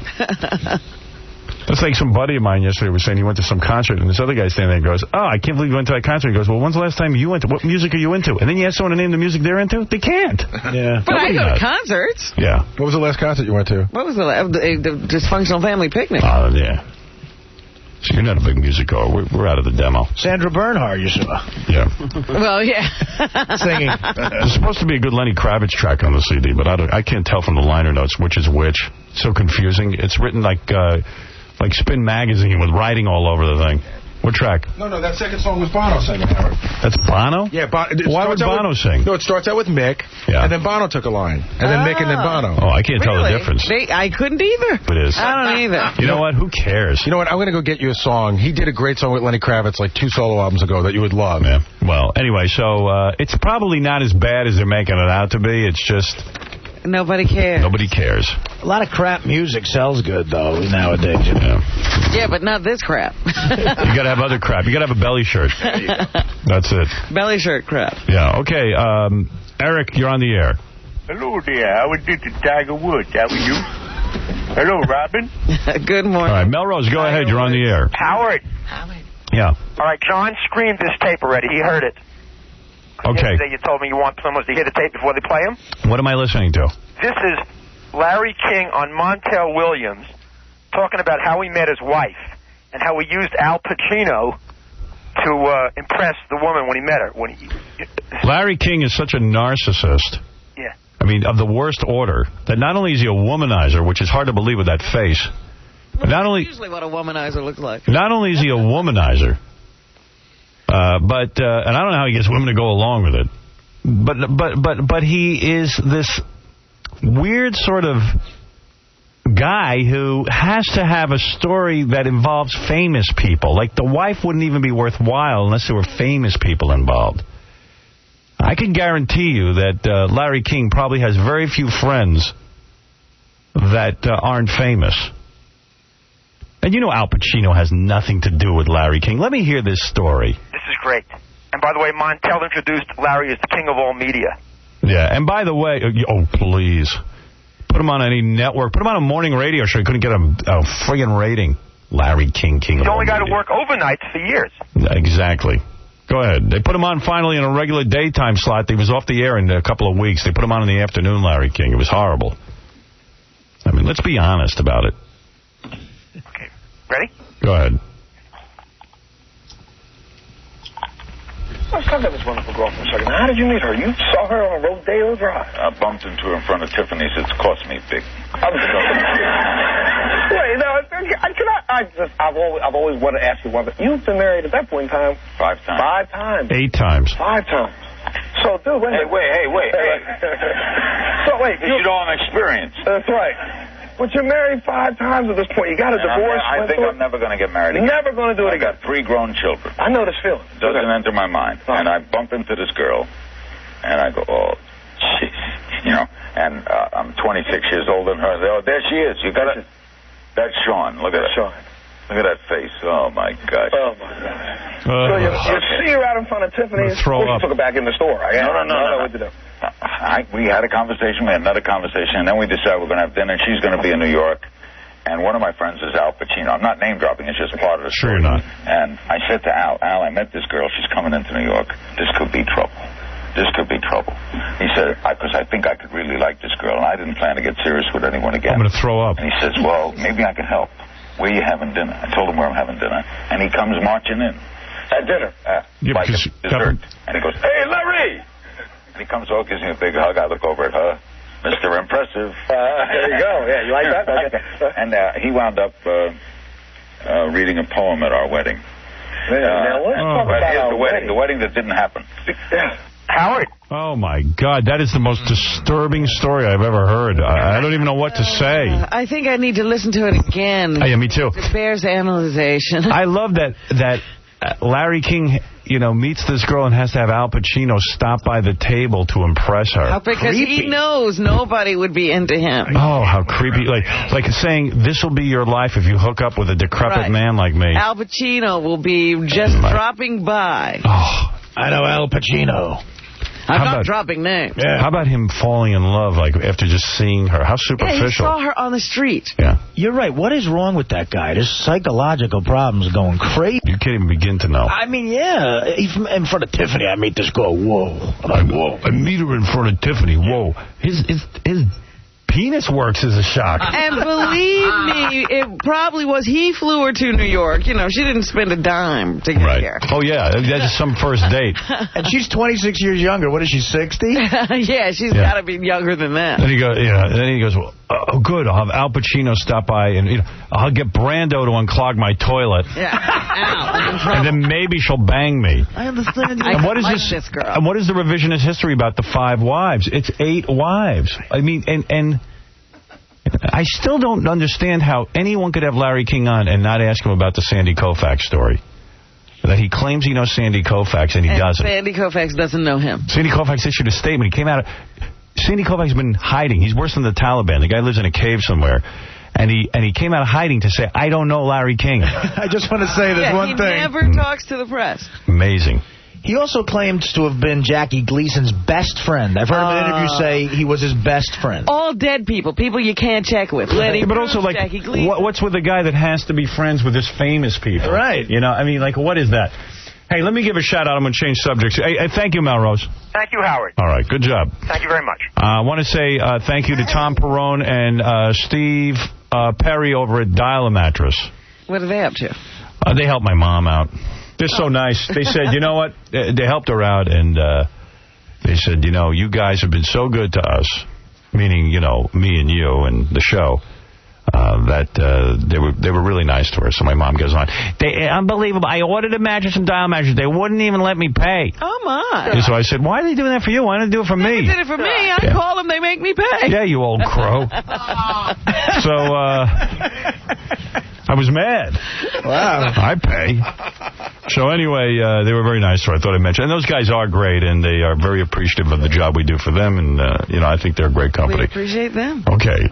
That's like some buddy of mine yesterday was saying he went to some concert, and this other guy standing there and goes, oh, I can't believe you went to that concert. He goes, well, when's the last time you went to? What music are you into? And then you ask someone to name the music they're into? They can't. Yeah. But I go to concerts. Yeah. What was the last concert you went to? What was the Dysfunctional Family Picnic? Oh, yeah. So you're not a big music goer. We're out of the demo. Sandra Bernhard, you saw. Yeah. Well, yeah. Singing. There's supposed to be a good Lenny Kravitz track on the CD, but I can't tell from the liner notes which is which. It's so confusing. It's written like Spin Magazine with writing all over the thing. What track? No, that second song was Bono singing, Howard. That's Bono? Yeah, Why would Bono sing? No, it starts out with Mick, and then Bono took a line, and then Mick, and then Bono. Oh, I can't tell the difference. I couldn't either. It is. I don't either. You know what? Who cares? You know what? I'm going to go get you a song. He did a great song with Lenny Kravitz like 2 solo albums ago that you would love. Yeah. Well, anyway, so it's probably not as bad as they're making it out to be. It's just... Nobody cares. Nobody cares. A lot of crap music sells good, though, nowadays. You know? Yeah, but not this crap. You got to have other crap. You got to have a belly shirt. That's it. Belly shirt crap. Yeah, okay. Eric, you're on the air. Hello there. How is it, Tiger Woods? How are you? Hello, Robin. Good morning. All right, Melrose, go ahead. You're on the air. Howard. Yeah. All right, John screamed this tape already. He heard it. Okay. Yesterday you told me you want someone to hear the tape before they play him. What am I listening to? This is Larry King on Montel Williams talking about how he met his wife and how he used Al Pacino to impress the woman when he met her. Larry King is such a narcissist. Yeah. I mean, of the worst order. That not only is he a womanizer, which is hard to believe with that face. Well, not only usually what a womanizer looks like. Not only is he a womanizer, but and I don't know how he gets women to go along with it. But he is this weird sort of guy who has to have a story that involves famous people. Like, the wife wouldn't even be worthwhile unless there were famous people involved. I can guarantee you that Larry King probably has very few friends that aren't famous. And you know Al Pacino has nothing to do with Larry King. Let me hear this story. This is great. And by the way, Montel introduced Larry as the king of all media. Yeah, and by the way, oh, please. Put him on any network. Put him on a morning radio show. He couldn't get a friggin' rating. Larry King He's of the only guy to radio. work overnights for years. Exactly. Go ahead. They put him on finally in a regular daytime slot. He was off the air in a couple of weeks. They put him on in the afternoon, Larry King. It was horrible. I mean, let's be honest about it. Okay. Ready? Go ahead. Let's talk about this wonderful girl for a second. How did you meet her? You saw her on a Rodeo Drive. I bumped into her in front of Tiffany's. It's cost me big. Wait, no, I've always wanted to ask you one thing. You've been married at that point in time 5 times. 5 times. 8 times. 5 times. So, dude, wait. Hey. So, wait. You know I'm experienced. That's right. But you're married 5 times at this point. You got a divorce. I think I'm never going to get married again. Never going to do it again. I've got 3 grown children. I know this feeling. Doesn't enter my mind. And I bump into this girl, and I go, oh, jeez. You know, and I'm 26 years older than her. Oh, there she is. You got it? That's Sean. Look at that. Sean. Look at that face. Oh, my gosh. Oh, my gosh. So you see her out in front of Tiffany's. Throw up. You took her back in the store. No. What'd you do? We had a conversation. We had another conversation. And then we decided we're going to have dinner. She's going to be in New York. And one of my friends is Al Pacino. I'm not name dropping. It's just part of the story. Sure you're not. And I said to Al, I met this girl. She's coming into New York. This could be trouble. This could be trouble. He said, because I think I could really like this girl. And I didn't plan to get serious with anyone again. I'm going to throw up. And he says, well, maybe I can help. Where are you having dinner? I told him where I'm having dinner. And he comes marching in. At dinner? Like a dessert. And he goes, hey, Larry! And he comes over, gives me a big hug. I look over at her. Mr. Impressive. There you go. Yeah, you like that? Okay. And he wound up reading a poem at our wedding. Now, let's talk about here's the wedding. The wedding that didn't happen. Howard. Oh, my God. That is the most disturbing story I've ever heard. I don't even know what to say. I think I need to listen to it again. Yeah, me too. It bears analyzation. I love that Larry King, meets this girl and has to have Al Pacino stop by the table to impress her. Because he knows nobody would be into him. Oh, how creepy. Like saying, this will be your life if you hook up with a decrepit man like me. Al Pacino will be just dropping by. Oh, I know Al Pacino. I'm not dropping names. Yeah. How about him falling in love, after just seeing her? How superficial. Yeah, he saw her on the street. Yeah. You're right. What is wrong with that guy? There's psychological problems going crazy. You can't even begin to know. I mean, yeah. In front of Tiffany, I meet this girl. Whoa. Whoa. I meet her in front of Tiffany. Whoa. His penis works as a shock. And believe me, it probably was he flew her to New York. She didn't spend a dime to get here. Oh, yeah. That's some first date. And she's 26 years younger. What is she, 60? Yeah, she's got to be younger than that. Then he goes, well, oh, good. I'll have Al Pacino stop by, and I'll get Brando to unclog my toilet. Yeah. Al. And then maybe she'll bang me. I understand. And what is this girl? And what is the revisionist history about the 5 wives? It's 8 wives. I mean, and I still don't understand how anyone could have Larry King on and not ask him about the Sandy Koufax story. That he claims he knows Sandy Koufax, and he doesn't. Sandy Koufax doesn't know him. Sandy Koufax issued a statement. He came out. Sandy Koufax has been hiding. He's worse than the Taliban. The guy lives in a cave somewhere. And he came out of hiding to say, I don't know Larry King. I just want to say this one thing. He never talks to the press. Amazing. He also claims to have been Jackie Gleason's best friend. I've heard him in interviews say he was his best friend. All dead people you can't check with. Letty but also, Jackie Gleason. What's with a guy that has to be friends with his famous people? Right. What is that? Hey, let me give a shout-out. I'm going to change subjects. Hey, thank you, Melrose. Thank you, Howard. All right, good job. Thank you very much. I want to say thank you to Tom Perrone and Steve Perry over at Dial-A-Mattress. What are they up to? They helped my mom out. They're so nice. They said, you know what? They helped her out, and they said, you guys have been so good to us, meaning, me and you and the show, that they were really nice to her. So my mom goes on. Unbelievable. I ordered a mattress from Dial Mattress. They wouldn't even let me pay. Oh, my. And so I said, why are they doing that for you? Why don't they do it for me? They did it for me. I call them. They make me pay. Yeah, you old crow. So, I was mad. Wow. I pay. So anyway, they were very nice to her. I thought I'd mention. And those guys are great, and they are very appreciative of the job we do for them. And, I think they're a great company. We appreciate them. Okay.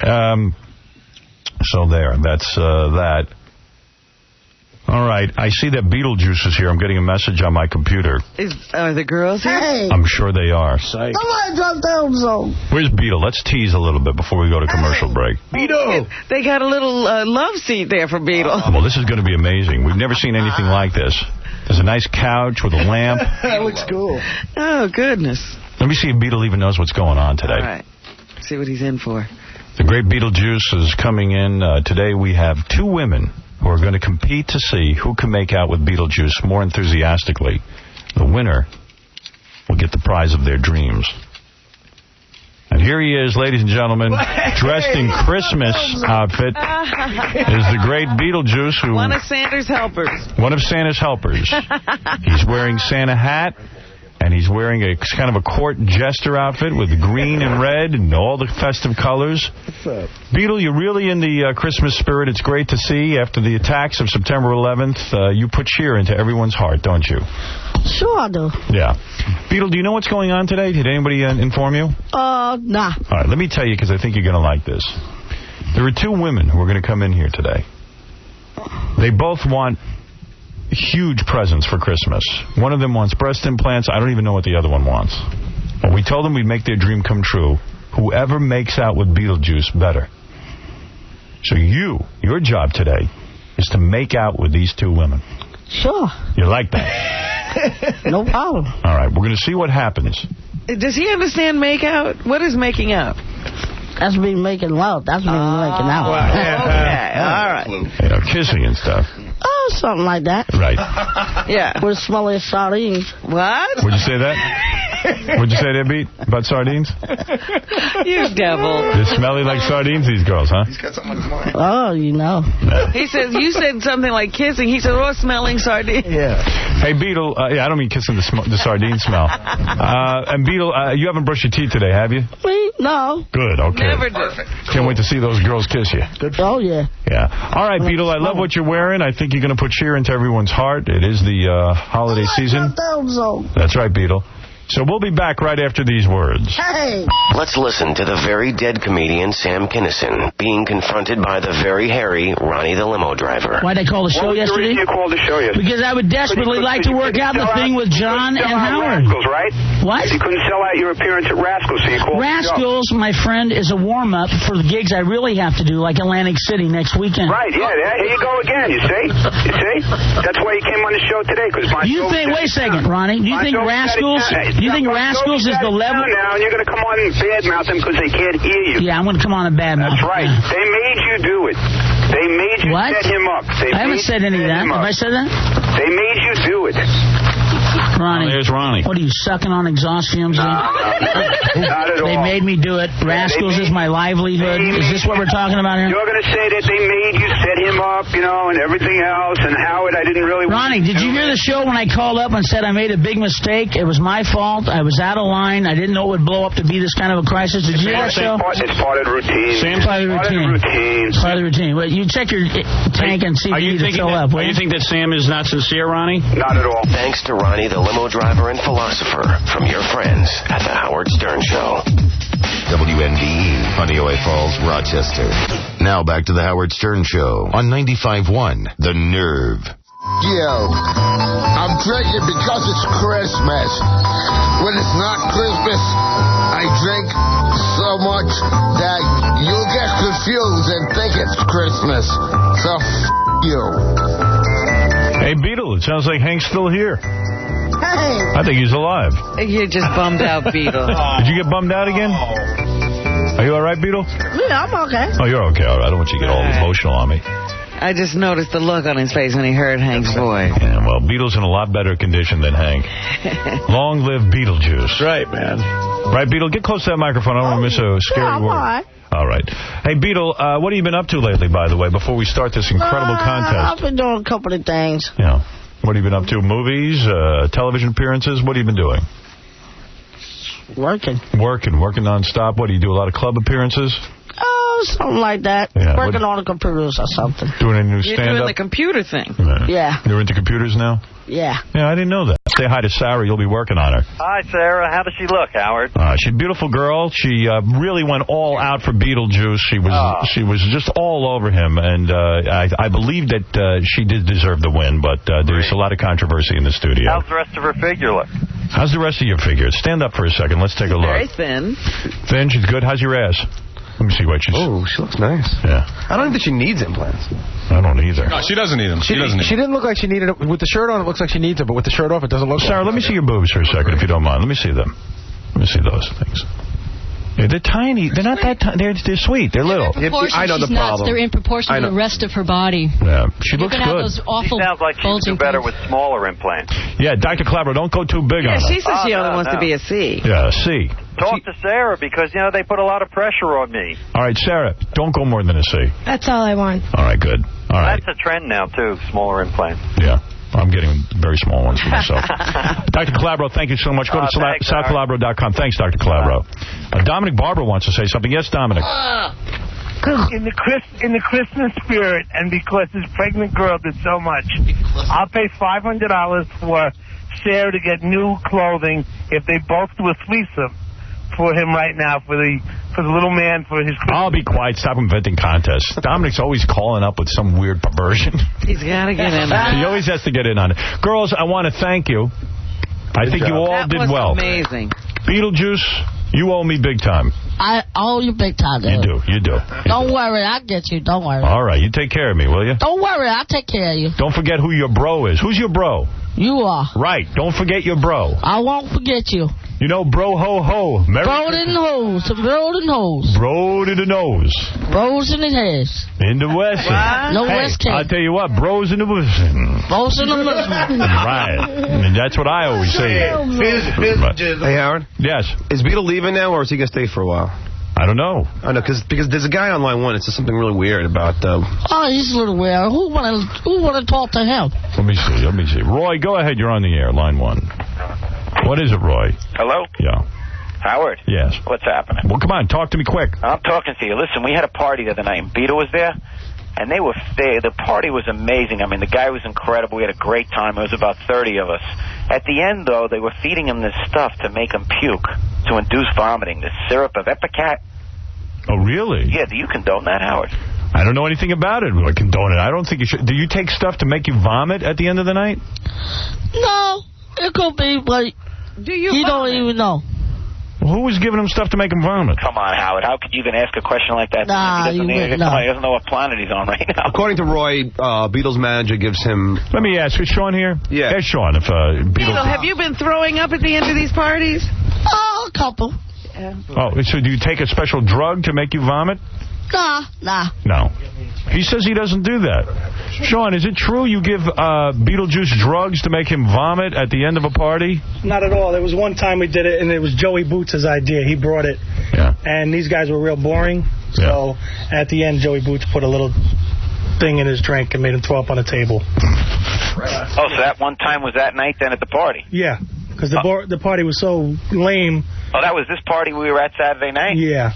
So there. That's that. All right. I see that Beetlejuice is here. I'm getting a message on my computer. Are the girls here? Hey. I'm sure they are. Somebody drop down zone. Where's Beetle? Let's tease a little bit before we go to commercial break. Beetle. They got a little love seat there for Beetle. Well, this is going to be amazing. We've never seen anything like this. There's a nice couch with a lamp. That looks cool. Oh, goodness. Let me see if Beetle even knows what's going on today. All right. See what he's in for. The great Beetlejuice is coming in. Today we have two women who are going to compete to see who can make out with Beetlejuice more enthusiastically. The winner will get the prize of their dreams. And here he is, ladies and gentlemen, dressed in Christmas outfit, is the great Beetlejuice. One of Santa's helpers. One of Santa's helpers. He's wearing Santa hat. And he's wearing a kind of a court jester outfit with green and red and all the festive colors. What's up? Beetle, you're really in the Christmas spirit. It's great to see. After the attacks of September 11th, you put cheer into everyone's heart, don't you? Sure I do. Yeah. Beetle, do you know what's going on today? Did anybody inform you? Nah. All right, let me tell you because I think you're going to like this. There are two women who are going to come in here today. They both want huge presents for Christmas. One of them wants breast implants. I don't even know what the other one wants. But we told them we'd make their dream come true. Whoever makes out with Beetlejuice better. So your job today is to make out with these two women. Sure. You like that? No problem. All right, we're going to see what happens. Does he understand make out? What is making out? That's me making love. That's me making out. Okay, all right. You know, kissing and stuff. Oh, something like that. Right. Yeah. We're smelling sardines. What? Would you say that? Would you say that, Beat? About sardines? You devil. They're smelly like sardines, these girls, huh? He's got something on his mind. Oh, you know. He says, you said something like kissing. He said, oh, smelling sardines. Yeah. Hey, Beetle, I don't mean kissing the sardine smell. And Beetle, you haven't brushed your teeth today, have you? Me? No. Good, okay. Never do. Can't wait to see those girls kiss you. Good. Oh, yeah. Yeah. All right, Beetle, I love what you're wearing. I think you're going to put cheer into everyone's heart. It is the holiday season. That's right, Beetle. So we'll be back right after these words. Hey! Let's listen to the very dead comedian Sam Kinison being confronted by the very hairy Ronnie the limo driver. Why'd I call the show yesterday? You called the show yesterday? Because I would desperately like to work out the thing with John and Howard. Rascals, right? What? You couldn't sell out your appearance at Rascals, so you called Rascals, my friend, is a warm-up for the gigs I really have to do, like Atlantic City next weekend. Right, yeah, here you go again, you see? You see? That's why you came on the show today, because my You think, wait a second, Ronnie, do you think Rascals is the level? Now, and you're going to come on and badmouth them because they can't hear you. Yeah, I'm going to come on and badmouth. That's right. They made you do it. They made you set him up. I haven't said any of that. Have I said that? They made you do it. Ronnie. There's Ronnie. What are you, sucking on exhaust fumes? Not at all. They made me do it. Rascals is my livelihood. Is this what we're talking about here? You're going to say that they made you set him up, you know, and everything else, and Howard, I didn't really... Ronnie, did you hear the show when I called up and said I made a big mistake? It was my fault. I was out of line. I didn't know it would blow up to be this kind of a crisis. Did you hear that show? It's part of the routine. Part of the routine. Part of the routine. Well, you check your tank and see if you need to fill up. You think that Sam is not sincere, Ronnie? Not at all. Thanks to Ronnie, the limo driver and philosopher, from your friends at the Howard Stern Show. WNDE, Honeoye Falls, Rochester. Now back to the Howard Stern Show on 95.1 The Nerve. Yo, I'm drinking because it's Christmas. When it's not Christmas, I drink so much that you'll get confused and think it's Christmas. So, you. Hey, Beetle, it sounds like Hank's still here. Hey! I think he's alive. You're just bummed out, Beetle. Did you get bummed out again? Are you all right, Beetle? Yeah, I'm okay. Oh, you're okay. All right. I don't want you to get all emotional on me. I just noticed the look on his face when he heard Hank's voice. Yeah, well, Beetle's in a lot better condition than Hank. Long live Beetlejuice. Right, man. Right, Beetle? Get close to that microphone. I don't want to miss a scary word. All right. All right. Hey, Beetle, what have you been up to lately, by the way, before we start this incredible contest? I've been doing a couple of things. Yeah. What have you been up to? Movies, television appearances? What have you been doing? Working nonstop. What do you do? A lot of club appearances? Oh, something like that. Yeah, working on the computers or something. Doing a new You're stand-up? doing the computer thing. Yeah. You're into computers now? Yeah. Yeah, I didn't know that. Say hi to Sarah. You'll be working on her. Hi, Sarah. How does she look, Howard? She's a beautiful girl. She really went all out for Beetlejuice. She was just all over him, and I believe that she did deserve the win, but there's a lot of controversy in the studio. How's the rest of her figure look? How's the rest of your figure? Stand up for a second. Let's take a look. Very thin. Thin? She's good? How's your ass? Let me see what she's... Oh, she looks nice. Yeah. I don't think that she needs implants. I don't either. No, she doesn't need them. She didn't look like she needed it. With the shirt on, it looks like she needs it, but with the shirt off, it doesn't look Sarah, let me see your boobs for a second, if you don't mind. Let me see them. Let me see those things. Yeah, they're tiny. They're not that tiny. They're sweet. They're little. I know the problem. They're in proportion to the rest of her body. Yeah, she looks good. Have those awful she sounds like she'd do better with smaller implants. Yeah, Dr. Clabber, don't go too big on her. Yeah, she says she only wants to be a C. Yeah, a C. Talk to Sarah because, they put a lot of pressure on me. All right, Sarah, don't go more than a C. That's all I want. All right, good. All right. That's a trend now, too, smaller implants. Yeah. I'm getting very small ones for myself. Dr. Calabro, thank you so much. Go to southcalabro.com. Thanks, Dr. Calabro. Dominic Barber wants to say something. Yes, Dominic. In the Christmas spirit, and because this pregnant girl did so much, I'll pay $500 for Sarah to get new clothing if they both do a threesome for him right now, for the little man, for his Christmas. I'll be quiet. Stop inventing contests. Dominic's always calling up with some weird perversion. He's got to get in on it. He always has to get in on it. Girls, I want to thank you. I think you all did well. That was amazing. Beetlejuice, you owe me big time. I owe you big time, dude. You do. Don't worry, I'll get you. Don't worry. All right, you take care of me, will you? Don't worry, I'll take care of you. Don't forget who your bro is. Who's your bro? You are. Right, don't forget your bro. I won't forget you. You know, bro ho ho. Bro in the hose. Bro in the hose. Bro to the nose. Bros in the heads. In the West. No West King. I'll tell you what, bros in the West. Bros in the West. Right. And that's what I always say. Hey, Howard? Yes. Is Beetle leaving now, or is he going to stay for a while? I don't know. I know, because there's a guy on line one. It says something really weird about... Oh, he's a little weird. Who want to talk to him? Let me see. Roy, go ahead. You're on the air, line one. What is it, Roy? Hello? Yeah. Howard? Yes. What's happening? Well, come on. Talk to me quick. I'm talking to you. Listen, we had a party the other night, and Beetle was there, and the party was amazing. I mean, the guy was incredible. We had a great time. It was about 30 of us. At the end, though, they were feeding him this stuff to make him puke, to induce vomiting, this syrup of Epicat. Oh, really? Yeah, do you condone that, Howard? I don't know anything about it. I condone it. I don't think you should. Do you take stuff to make you vomit at the end of the night? No, it could be, but you don't even know. Well, who was giving him stuff to make him vomit? Come on, Howard. How could you even ask a question like that? Nah, he doesn't know what planet he's on right now. According to Roy, Beetle's manager gives him... Let me ask, is Sean here? Yeah. Ask Sean if Beetle, have you been throwing up at the end of these parties? Oh, a couple. Yeah. Oh, so do you take a special drug to make you vomit? Nah. No. He says he doesn't do that. Sean, is it true you give Beetlejuice drugs to make him vomit at the end of a party? Not at all. There was one time we did it, and it was Joey Boots' idea. He brought it. Yeah. And these guys were real boring. So at the end, Joey Boots put a little thing in his drink and made him throw up on a table. Oh, so that one time was that night then at the party? Yeah. Because the party was so lame. Oh, that was this party we were at Saturday night? Yeah.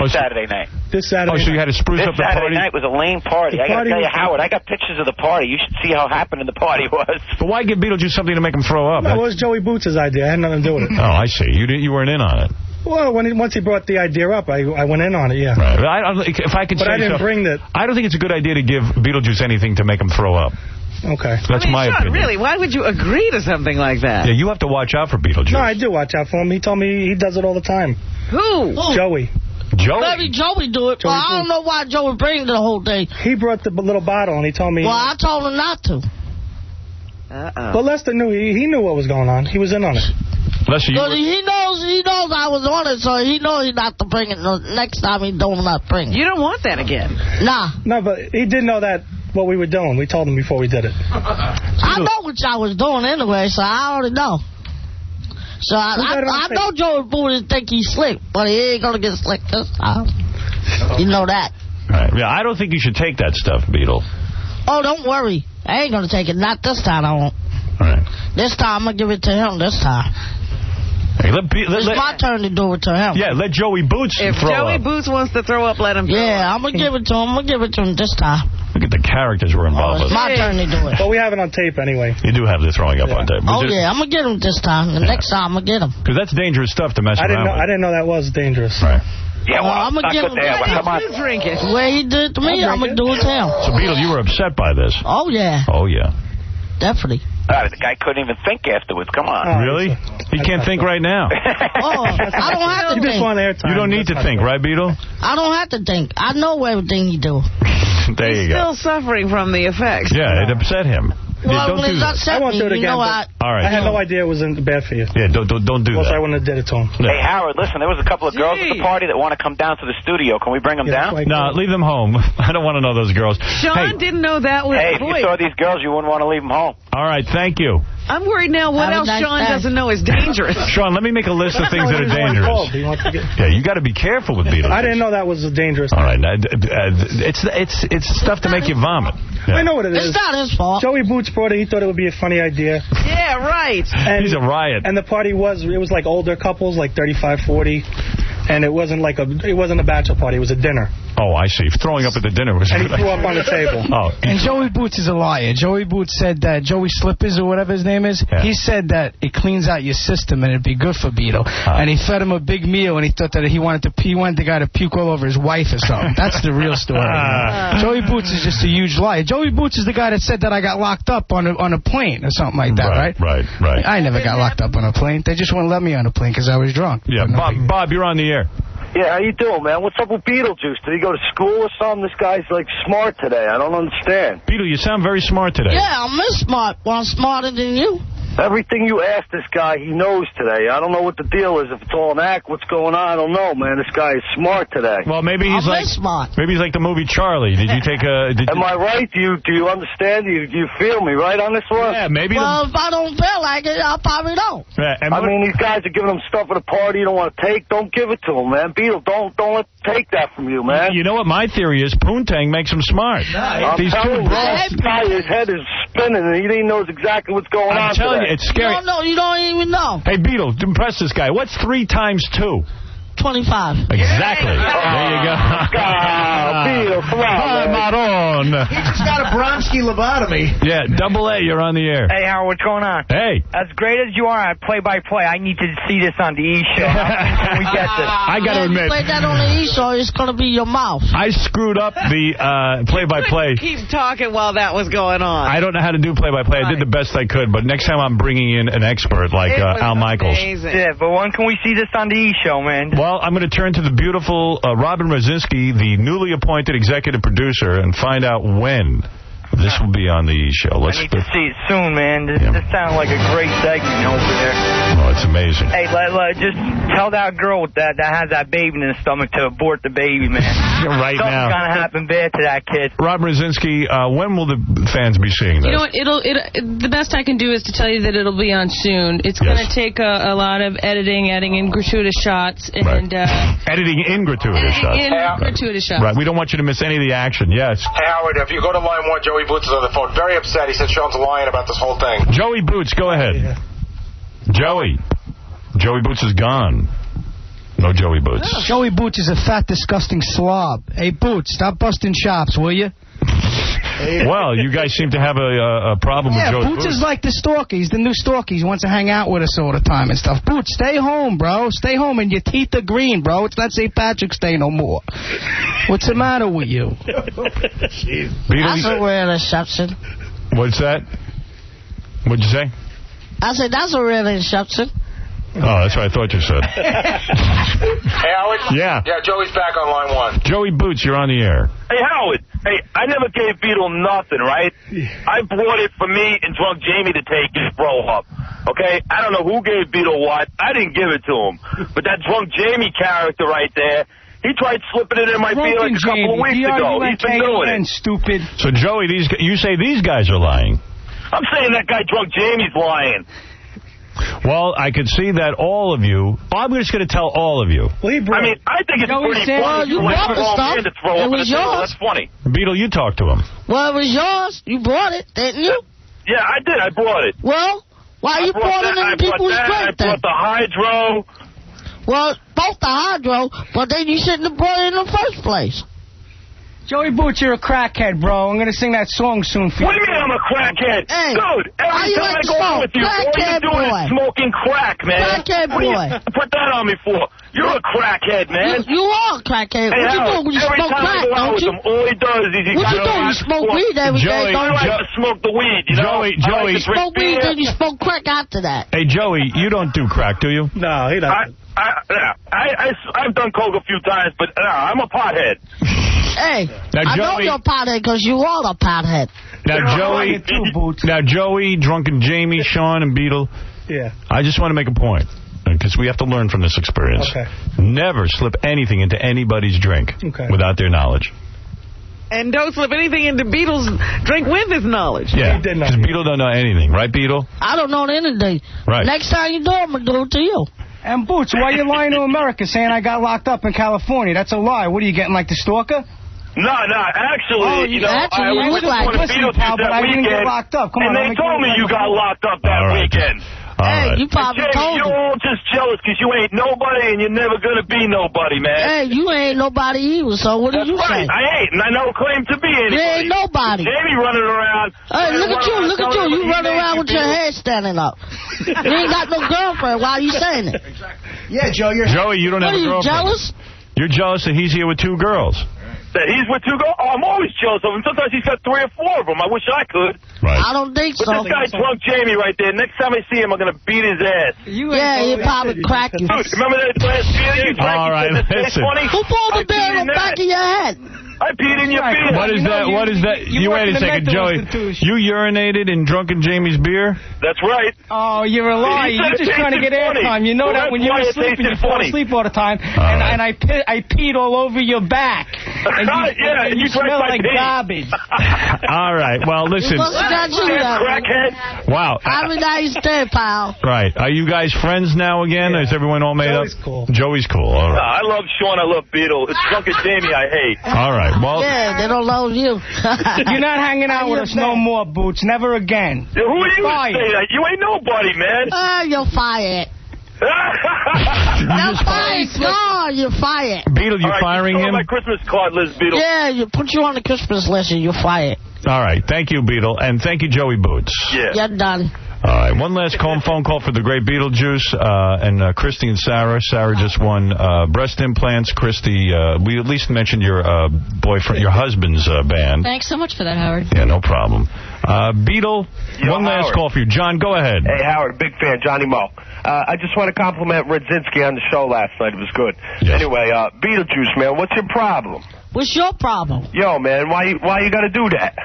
Saturday night. This Saturday night. Oh, so you had to spruce up the party? This Saturday night was a lame party. I got to tell you, Howard, I got pictures of the party. You should see how happening the party was. But why give Beetlejuice something to make him throw up? No, it was Joey Boots' idea. I had nothing to do with it. Oh, I see. You weren't in on it. Well, once he brought the idea up, I went in on it, yeah. Right. If I could say I didn't bring that. I don't think it's a good idea to give Beetlejuice anything to make him throw up. Okay. That's my opinion. Really, why would you agree to something like that? Yeah, you have to watch out for Beetlejuice. No, I do watch out for him. He told me he does it all the time. Who? Joey. Maybe Joey do it, but I don't know why Joey brings the whole thing. He brought the little bottle, and he told me... Well, I told him not to. But Lester knew. He knew what was going on. He was in on it. Lester, he knows I was on it, so he knows not to bring it. Next time he don't not bring it. You don't want that again. Nah. No, but he did know that what we were doing. We told him before we did it. I know what y'all was doing anyway, so I already know. So I know Joey Booty think he's slick, but he ain't going to get slick this time. You know that. Right. Yeah, I don't think you should take that stuff, Beetle. Oh, don't worry. I ain't going to take it. Not this time, I won't. All right. This time, I'm going to give it to him this time. I It's my turn to do it to him. Yeah, let Joey Boots If throw Joey up. Boots wants to throw up, let him throw up. Yeah, I'm going to give it to him. I'm going to give it to him this time. Look at the characters we're involved with. It's my turn to do it. But we have it on tape anyway. You do have the throwing up on tape. Oh, yeah, I'm going to get him this time. The next time, I'm going to get him. Because that's dangerous stuff to mess around with. I didn't know that was dangerous. Right. Yeah, well, I'm going to give him this time. Drink it. The way he did it to me, I'm going to do it to him. So, Beetle, you were upset by this. Oh, yeah. Oh, yeah. Definitely. The guy couldn't even think afterwards. Come on. Really? He can't think right now. Oh, I don't have to think. You don't need to think, right, Beetle? I don't have to think. I know everything he do. There you go. Still suffering from the effects. Yeah, it upset him. Well, don't do that. I won't do it again. All right. I had no idea it was bad for you. Yeah, don't do Plus, that. I wouldn't have did it to him. Hey, Howard, listen, there was a couple of girls at the party that want to come down to the studio. Can we bring them down? No, leave them home. I don't want to know those girls. Sean didn't know that was Hey, if you saw these girls, you wouldn't want to leave them home. All right, thank you. I'm worried now what else Sean doesn't know is dangerous. Sean, let me make a list of things that are dangerous. Yeah, you got to be careful with Beetle. I didn't know that was dangerous. All right, it's stuff to make you vomit. Yeah. I know what it is. It's not his fault. Joey Boots brought it. He thought it would be a funny idea. Yeah, right. And, he's a riot. And the party was like older couples, like 35, 40. And it wasn't a bachelor party. It was a dinner. Oh, I see. Throwing up at the dinner was. And he threw up on the table. Oh, and Joey Boots is a liar. Joey Boots said that Joey Slippers or whatever his name is. Yeah. He said that it cleans out your system and it'd be good for Beetle. And he fed him a big meal and he thought that he wanted the guy to puke all over his wife or something. That's the real story. Joey Boots is just a huge liar. Joey Boots is the guy that said that I got locked up on a plane or something like that, right? Right. I never got locked up on a plane. They just wouldn't let me on a plane because I was drunk. Yeah, Bob, you're on the air. Yeah, how you doing, man? What's up with Beetlejuice? Did he go to school or something? This guy's, like, smart today. I don't understand. Beetle, you sound very smart today. Yeah, I'm smart. Well, I'm smarter than you. Everything you ask this guy, he knows today. I don't know what the deal is. If it's all an act, what's going on? I don't know, man. This guy is smart today. Well, maybe he's smart. Maybe he's like the movie Charlie. Did you take a? Am I right? Do you understand? Do you feel me right on this one? Yeah, maybe. Well, if I don't feel like it, I probably don't. Yeah, I mean, these guys are giving him stuff at a party you don't want to take. Don't give it to him, man. Beetle, don't let take that from you, man. You know what my theory is? Poontang makes him smart. These two bros, his head is spinning, and he knows exactly what's going on. I'm telling you, it's scary. You don't even know. Hey, Beetle, impress this guy. What's 3 times 2? 25. Exactly. There you go. Beetle, come on, Maron. He just got a Bronsky lobotomy. Yeah, Double A, you're on the air. Hey, Howard, what's going on? Hey. As great as you are at play-by-play, I need to see this on the E! Show. How can we get this? I got to admit. If you play that on the E! Show, it's going to be your mouth. I screwed up the play-by-play. Keep talking while that was going on. I don't know how to do play-by-play. I did the best I could, but next time I'm bringing in an expert like Al Michaels. Amazing. Yeah, but when can we see this on the E! Show, man? Well, I'm going to turn to the beautiful Robin Rosinski, the newly appointed executive producer, and find out when this will be on the E! Show. I need to see it soon, man. This sounds like a great segment over there. Oh, it's amazing. Hey, just tell that girl that has that baby in the stomach to abort the baby, man. Right now. Something's going to happen bad to that kid. Robin Rosinski, when will the fans be seeing this? You know what? The best I can do is to tell you that it'll be on soon. It's going to take a lot of editing, adding in gratuitous shots. And editing in gratuitous shots. Gratuitous shots. Right. We don't want you to miss any of the action. Yes. Hey, Howard, if you go to line 1, Joey Boots is on the phone. Very upset. He said Sean's lying about this whole thing. Joey Boots, go ahead. Joey. Joey Boots is gone. No Joey Boots. Oh. Joey Boots is a fat, disgusting slob. Hey, Boots, stop busting chops, will you? Well, you guys seem to have a problem with Joey Boots. Boots is like the stalker. He's the new stalker. He wants to hang out with us all the time and stuff. Boots, stay home, bro. Stay home, and your teeth are green, bro. It's not St. Patrick's Day no more. What's the matter with you? That's a real exception. What's that? What'd you say? I said, that's a real exception. Oh, that's what I thought you said. Hey, Howard? Yeah. Yeah, Joey's back on line 1. Joey Boots, you're on the air. Hey, Howard. Hey, I never gave Beetle nothing, right? I bought it for me and Drunk Jamie to take and throw up. Okay? I don't know who gave Beetle what. I didn't give it to him. But that Drunk Jamie character right there, he tried slipping it in my beer like a couple of weeks ago. He's been doing it. Stupid. So, Joey, you say these guys are lying. I'm saying that guy Drunk Jamie's lying. Well, I could see that all of you... I'm just going to tell all of you. I mean, I think it's pretty funny. You brought the stuff. It was yours. That's funny. Beetle, you talk to him. Well, it was yours. You brought it, didn't you? Yeah, I did. I brought it. Well, Why you pouring it in people's drink then? I brought the hydro. Well, both the hydro, but then you shouldn't have brought it in the first place. Joey Boots, you're a crackhead, bro. I'm going to sing that song soon for you. What do you mean I'm a crackhead? Hey, dude, every time I go out with you, all you're doing is smoking crack, man. Crackhead boy. What do you put that on me for? You're a crackhead, man. You are a crackhead. Hey, what you do when you smoke crack, don't you? All he does is he what you do? You smoke weed every day, don't you? I like to smoke the weed, you know? Joey. You smoke weed, then you smoke crack after that. Hey, Joey, you don't do crack, do you? No, he doesn't. I've done coke a few times, but I'm a pothead. Hey, now, I know you're a pothead because you are a pothead. Now, Joey, Drunken Jamie, Sean, and Beetle. Yeah. I just want to make a point, because we have to learn from this experience. Okay. Never slip anything into anybody's drink without their knowledge. And don't slip anything into Beetle's drink with his knowledge. Yeah, because Beetle don't know anything. Right, Beetle? I don't know anything. Right. Next time you do it, I'm going to do it to you. And Boots, why are you lying to America saying I got locked up in California? That's a lie. What are you getting, like the stalker? No, actually, I look like Beetlejuice that I didn't get weekend, locked up. Come and on, they told me you got locked up that weekend. Hey, you probably told me. You're all just jealous because you ain't nobody and you're never going to be nobody, man. Hey, you ain't nobody either, so what did you say? I ain't, and I don't claim to be anybody. You ain't nobody. Jamie running around. Hey, look at you. You running around with your hair standing up. You ain't got no girlfriend. Why are you saying it? Yeah, Joey, you don't have a girlfriend. What are you, jealous? You're jealous that he's here with 2 girls. That he's with 2 girls? Oh, I'm always jealous of him. Sometimes he's got 3 or 4 of them. I wish I could. Right. I don't think so. But this guy drunk Jamie right there. Next time I see him, I'm going to beat his ass. He'll probably crack you. Dude, remember that last beer you drank? All right, listen. Who pulled the beer in the back of your head? I peed in your beer. What is that? What is that? You wait a second, Joey. You urinated in Drunken Jamie's beer? That's right. Oh, you're a liar. You're just trying to get airtime. You know that when you were sleeping, you fall asleep all the time. And I peed all over your back. And you smell like garbage. All right. Well, listen. Crackhead. Wow. Have a nice day, pal. Right. Are you guys friends now again? Is everyone all made up? Joey's cool. All right. I love Sean. I love Beetle. It's Drunken Jamie I hate. All right. Well, yeah, they don't love you. You're not hanging out with us no more, Boots. Never again. Who are you to say that? You ain't nobody, man. You're fired. You're fired. No, you're fired. Beetle, you firing him? My Christmas card list, Beetle. Yeah, you put you on the Christmas list and you're fired. All right. Thank you, Beetle. And thank you, Joey Boots. Yeah. You're done. All right, one last phone call for the great Beetlejuice and Christy and Sarah. Sarah just won breast implants. Christy, we at least mentioned your boyfriend, your husband's band. Thanks so much for that, Howard. Yeah, no problem. Beetle, one last call for you. John, go ahead. Hey, Howard, big fan, Johnny Mo. I just want to compliment Radzinski on the show last night. It was good. Yes. Anyway, Beetlejuice, man, what's your problem? What's your problem? Yo, man, why you got to do that?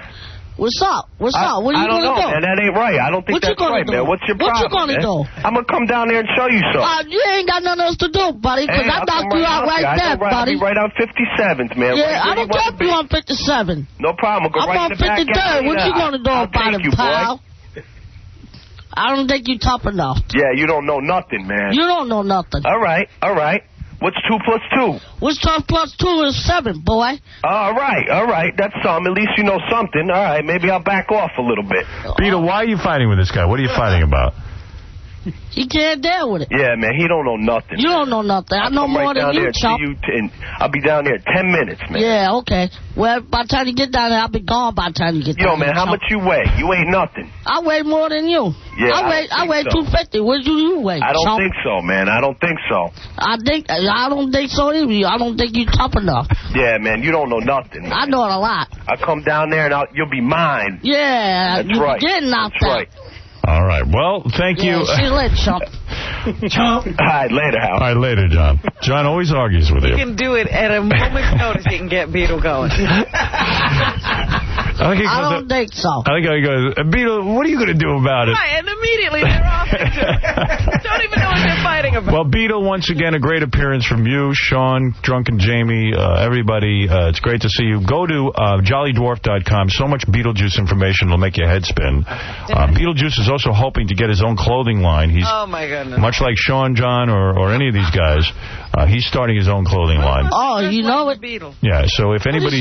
What's up? What's up? What are you going to do? I don't know, man. That ain't right. I don't think that's right, man. What's your problem, What you going to do? I'm going to come down there and show you something. You ain't got nothing else to do, buddy, because I knocked you out right there, buddy. I'll be right on 57th, man. Yeah, I don't care if you're on 57. No problem. I'll go right in the back. I'm on 53rd. What you going to do about it, pal? I don't think you're tough enough. Yeah, you don't know nothing, man. You don't know nothing. All right. What's 2 plus 2? What's 2 plus 2 is 7, boy. All right. That's some. At least you know something. All right, maybe I'll back off a little bit. Beetle, why are you fighting with this guy? What are you fighting about? He can't deal with it. Yeah, man, he don't know nothing. You don't know nothing. I know more than you, chump. I'll be down there in 10 minutes, man. Yeah, okay. Well, by the time you get down there, I'll be gone by the time you get down there. Yo, man, how much you weigh? You ain't nothing. I weigh more than you. Yeah, I weigh 250. What do you weigh, I don't chump? think so, man. I don't think so. I don't think so either. I don't think you're tough enough. Yeah, man, you don't know nothing. Man. I know it a lot. I'll come down there and you'll be mine. Yeah, that's right. You're getting knocked out. Right. All right. Well, thank you. See you later, chump. All right, later, Hal. All right, later, John. John always argues with you. You can do it at a moment's notice. You can get Beetle going. I don't think so. I think he goes, Beetle, what are you going to do about it? Right, and immediately they're off into it. Don't even know what they're fighting about. Well, Beetle, once again, a great appearance from you, Sean, Drunken Jamie, everybody. It's great to see you. Go to jollydwarf.com. So much Beetlejuice information will make your head spin. Beetlejuice is also hoping to get his own clothing line. He's oh, my goodness. Much like Sean, John, or any of these guys, he's starting his own clothing line. Oh, you know it? Yeah, so if anybody's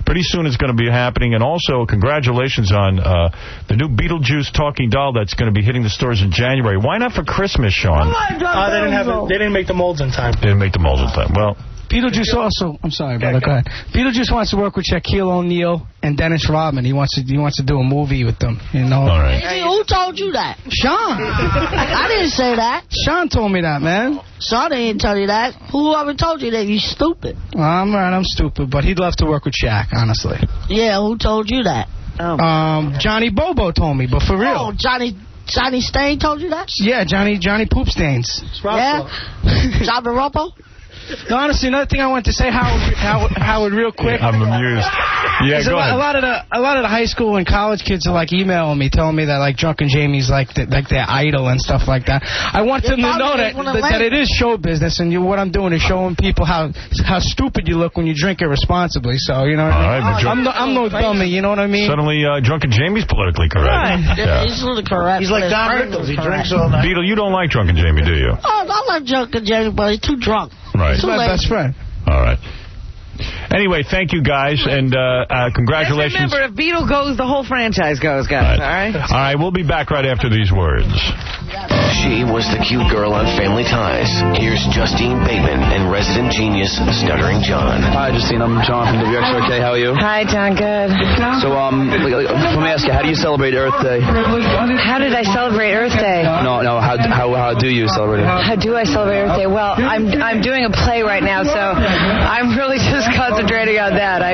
Pretty soon it's going to be happening. And also, congratulations on the new Beetlejuice talking doll that's going to be hitting the stores in January. Why not for Christmas, Sean? They didn't make the molds in time. Didn't make the molds in time. Well, Beetlejuice also. I'm sorry, brother. Go ahead. Beetlejuice wants to work with Shaquille O'Neal and Dennis Rodman. He wants to do a movie with them. You know. All right. Hey, who told you that? Sean. I didn't say that. Sean told me that, man. Sean didn't tell you that. Whoever told you that? You stupid. Well, I'm right. I'm stupid, but he'd love to work with Shaq, honestly. Yeah, who told you that? Johnny Bobo told me, but for real. Oh, Johnny Stain told you that? Yeah, Johnny Poop Stains. Yeah? Johnny Ropo? No, honestly, another thing I wanted to say, Howard, real quick. I'm amused. Yeah, go ahead. A lot of the high school and college kids are like emailing me, telling me that like Drunken Jamie's like their idol and stuff like that. I want them to know that it is show business, and what I'm doing is showing people how stupid you look when you drink irresponsibly. So you know, what I mean? I'm no dummy. You know what I mean? Suddenly, Drunken Jamie's politically correct. Right. Yeah. He's really correct. He's like Don Rickles. He drinks all night. Beetle, you don't like Drunken Jamie, do you? Oh, I like Drunken Jamie, but he's too drunk. Right. He's my best friend. All right. Anyway, thank you guys, and congratulations. Just remember, if Beetle goes, the whole franchise goes, guys. All right? All right, we'll be back right after these words. She was the cute girl on Family Ties. Here's Justine Bateman and resident genius, Stuttering John. Hi, Justine. I'm John from WXRK. How are you? Hi, John. Good. So, let me ask you, how do you celebrate Earth Day? How did I celebrate Earth Day? No, how do you celebrate it? How do I celebrate Earth Day? Well, I'm doing a play right now, so I'm really just concentrating on that.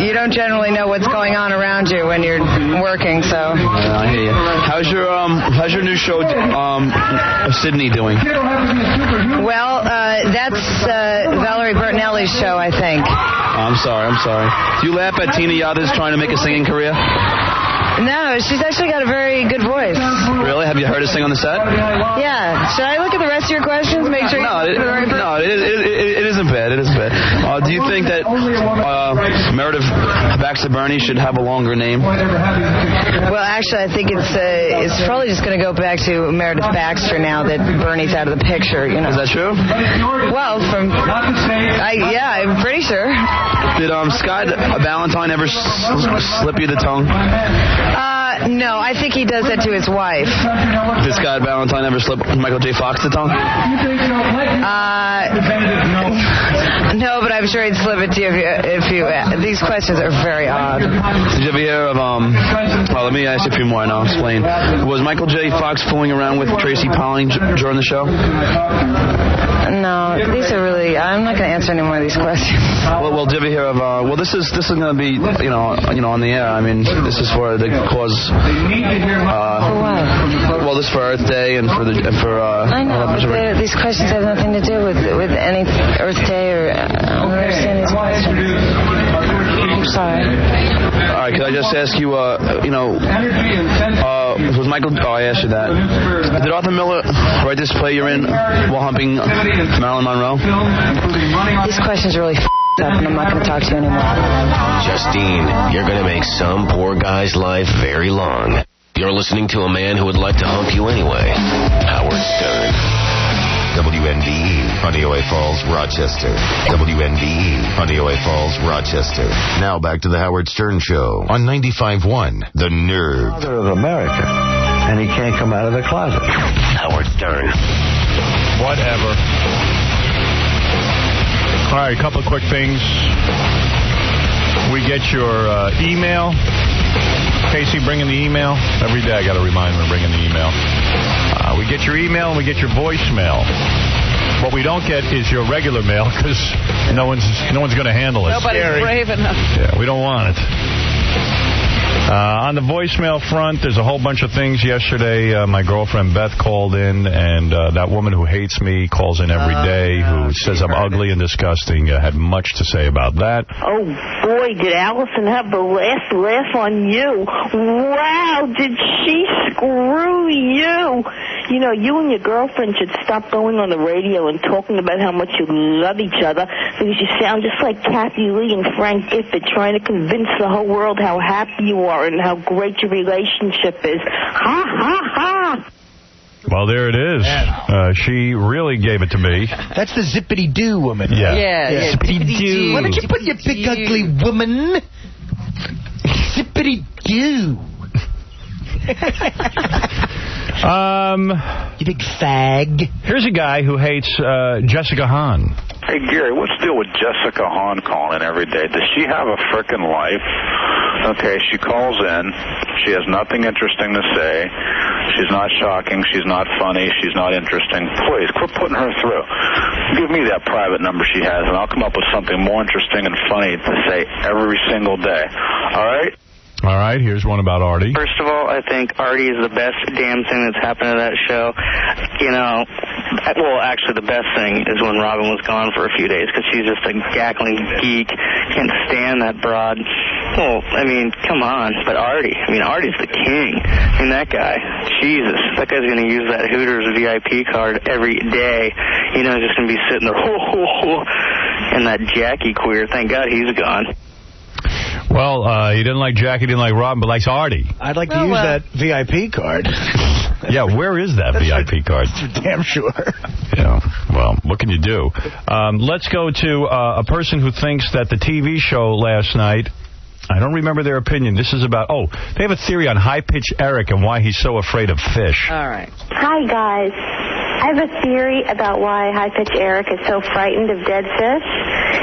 You don't generally know what's going on around you when you're working, so. Yeah, I hear you. How's your new show, Sydney, doing? Well, that's Valerie Bertinelli's show, I think. I'm sorry. Do you laugh at Tina Yada's trying to make a singing career? No, she's actually got a very good voice. Really? Have you heard her sing on the set? Yeah. Should I look at the rest of your questions? Make sure. It isn't bad. It isn't bad. Do you think that Meredith Baxter Burney should have a longer name? Well, actually, I think it's probably just going to go back to Meredith Baxter now that Bernie's out of the picture. You know. Is that true? Well, I'm pretty sure. Did Scott Valentine ever slip you the tongue? No, I think he does that to his wife. Did Scott Valentine ever slip Michael J. Fox the tongue? No, but I'm sure he'd slip it to you if you. These questions are very odd. Did you ever hear of? Well, let me ask you a few more, and I'll explain. Was Michael J. Fox fooling around with Tracy Polling during the show? No, these are really. I'm not going to answer any more of these questions. Well, did you ever hear of? Well, this is going to be on the air. I mean, this is for the cause. For what? Well, this is for Earth Day and for. I know, but these questions have nothing to do with any Earth Day or. I don't understand these questions. I'm sorry. All right, could I just ask you? Was Michael? Oh, I asked you that. Did Arthur Miller write this play you're in while humping Marilyn Monroe? These questions are really up, and I'm not going to talk to you anymore. Justine, you're going to make some poor guy's life very long. You're listening to a man who would like to hump you anyway. Howard Stern. WNDE, Honeoye Falls, Rochester. WNDE, Honeoye Falls, Rochester. Now back to the Howard Stern Show on 95.1, The Nerve. Father of America, and he can't come out of the closet. Howard Stern. Whatever. All right, a couple of quick things. We get your email. Casey, bringing the email. Every day I got to remind him to bring in the email. We get your email and we get your voicemail. What we don't get is your regular mail because no one's going to handle it. Nobody's brave enough. Yeah, we don't want it. On the voicemail front, there's a whole bunch of things. Yesterday, my girlfriend Beth called in, and that woman who hates me calls in every day, who says I'm ugly and disgusting. Had much to say about that. Oh, boy, did Allison have the last laugh on you. Wow, did she screw you? You know, you and your girlfriend should stop going on the radio and talking about how much you love each other, because you sound just like Kathy Lee and Frank Gifford trying to convince the whole world how happy you are and how great your relationship is. Ha, ha, ha. Well, there it is. She really gave it to me. That's the zippity-doo woman. Yeah. Yeah. Zippity-doo. Why don't you put your big ugly woman? Zippity-doo. You big fag. Here's a guy who hates Jessica Hahn. Hey, Gary, what's the deal with Jessica Hahn calling in every day? Does she have a frickin' life? Okay, she calls in. She has nothing interesting to say. She's not shocking. She's not funny. She's not interesting. Please, quit putting her through. Give me that private number she has, and I'll come up with something more interesting and funny to say every single day. All right? All right, here's one about Artie. First of all, I think Artie is the best damn thing that's happened to that show. You know, well, actually, the best thing is when Robin was gone for a few days, because she's just a cackling geek. Can't stand that broad. Well, I mean, come on. But Artie, Artie's the king. I mean, that guy, Jesus, that guy's going to use that Hooters VIP card every day. You know, he's just going to be sitting there, and that Jackie queer. Thank God he's gone. Well, he didn't like Jackie, didn't like Robin, but likes Artie. I'd like to use that VIP card. Yeah, where is that VIP card? Damn sure. Yeah, well, what can you do? Let's go to a person who thinks that the TV show last night, I don't remember their opinion. This is about, they have a theory on High Pitch Eric and why he's so afraid of fish. All right. Hi, guys. I have a theory about why High Pitch Eric is so frightened of dead fish.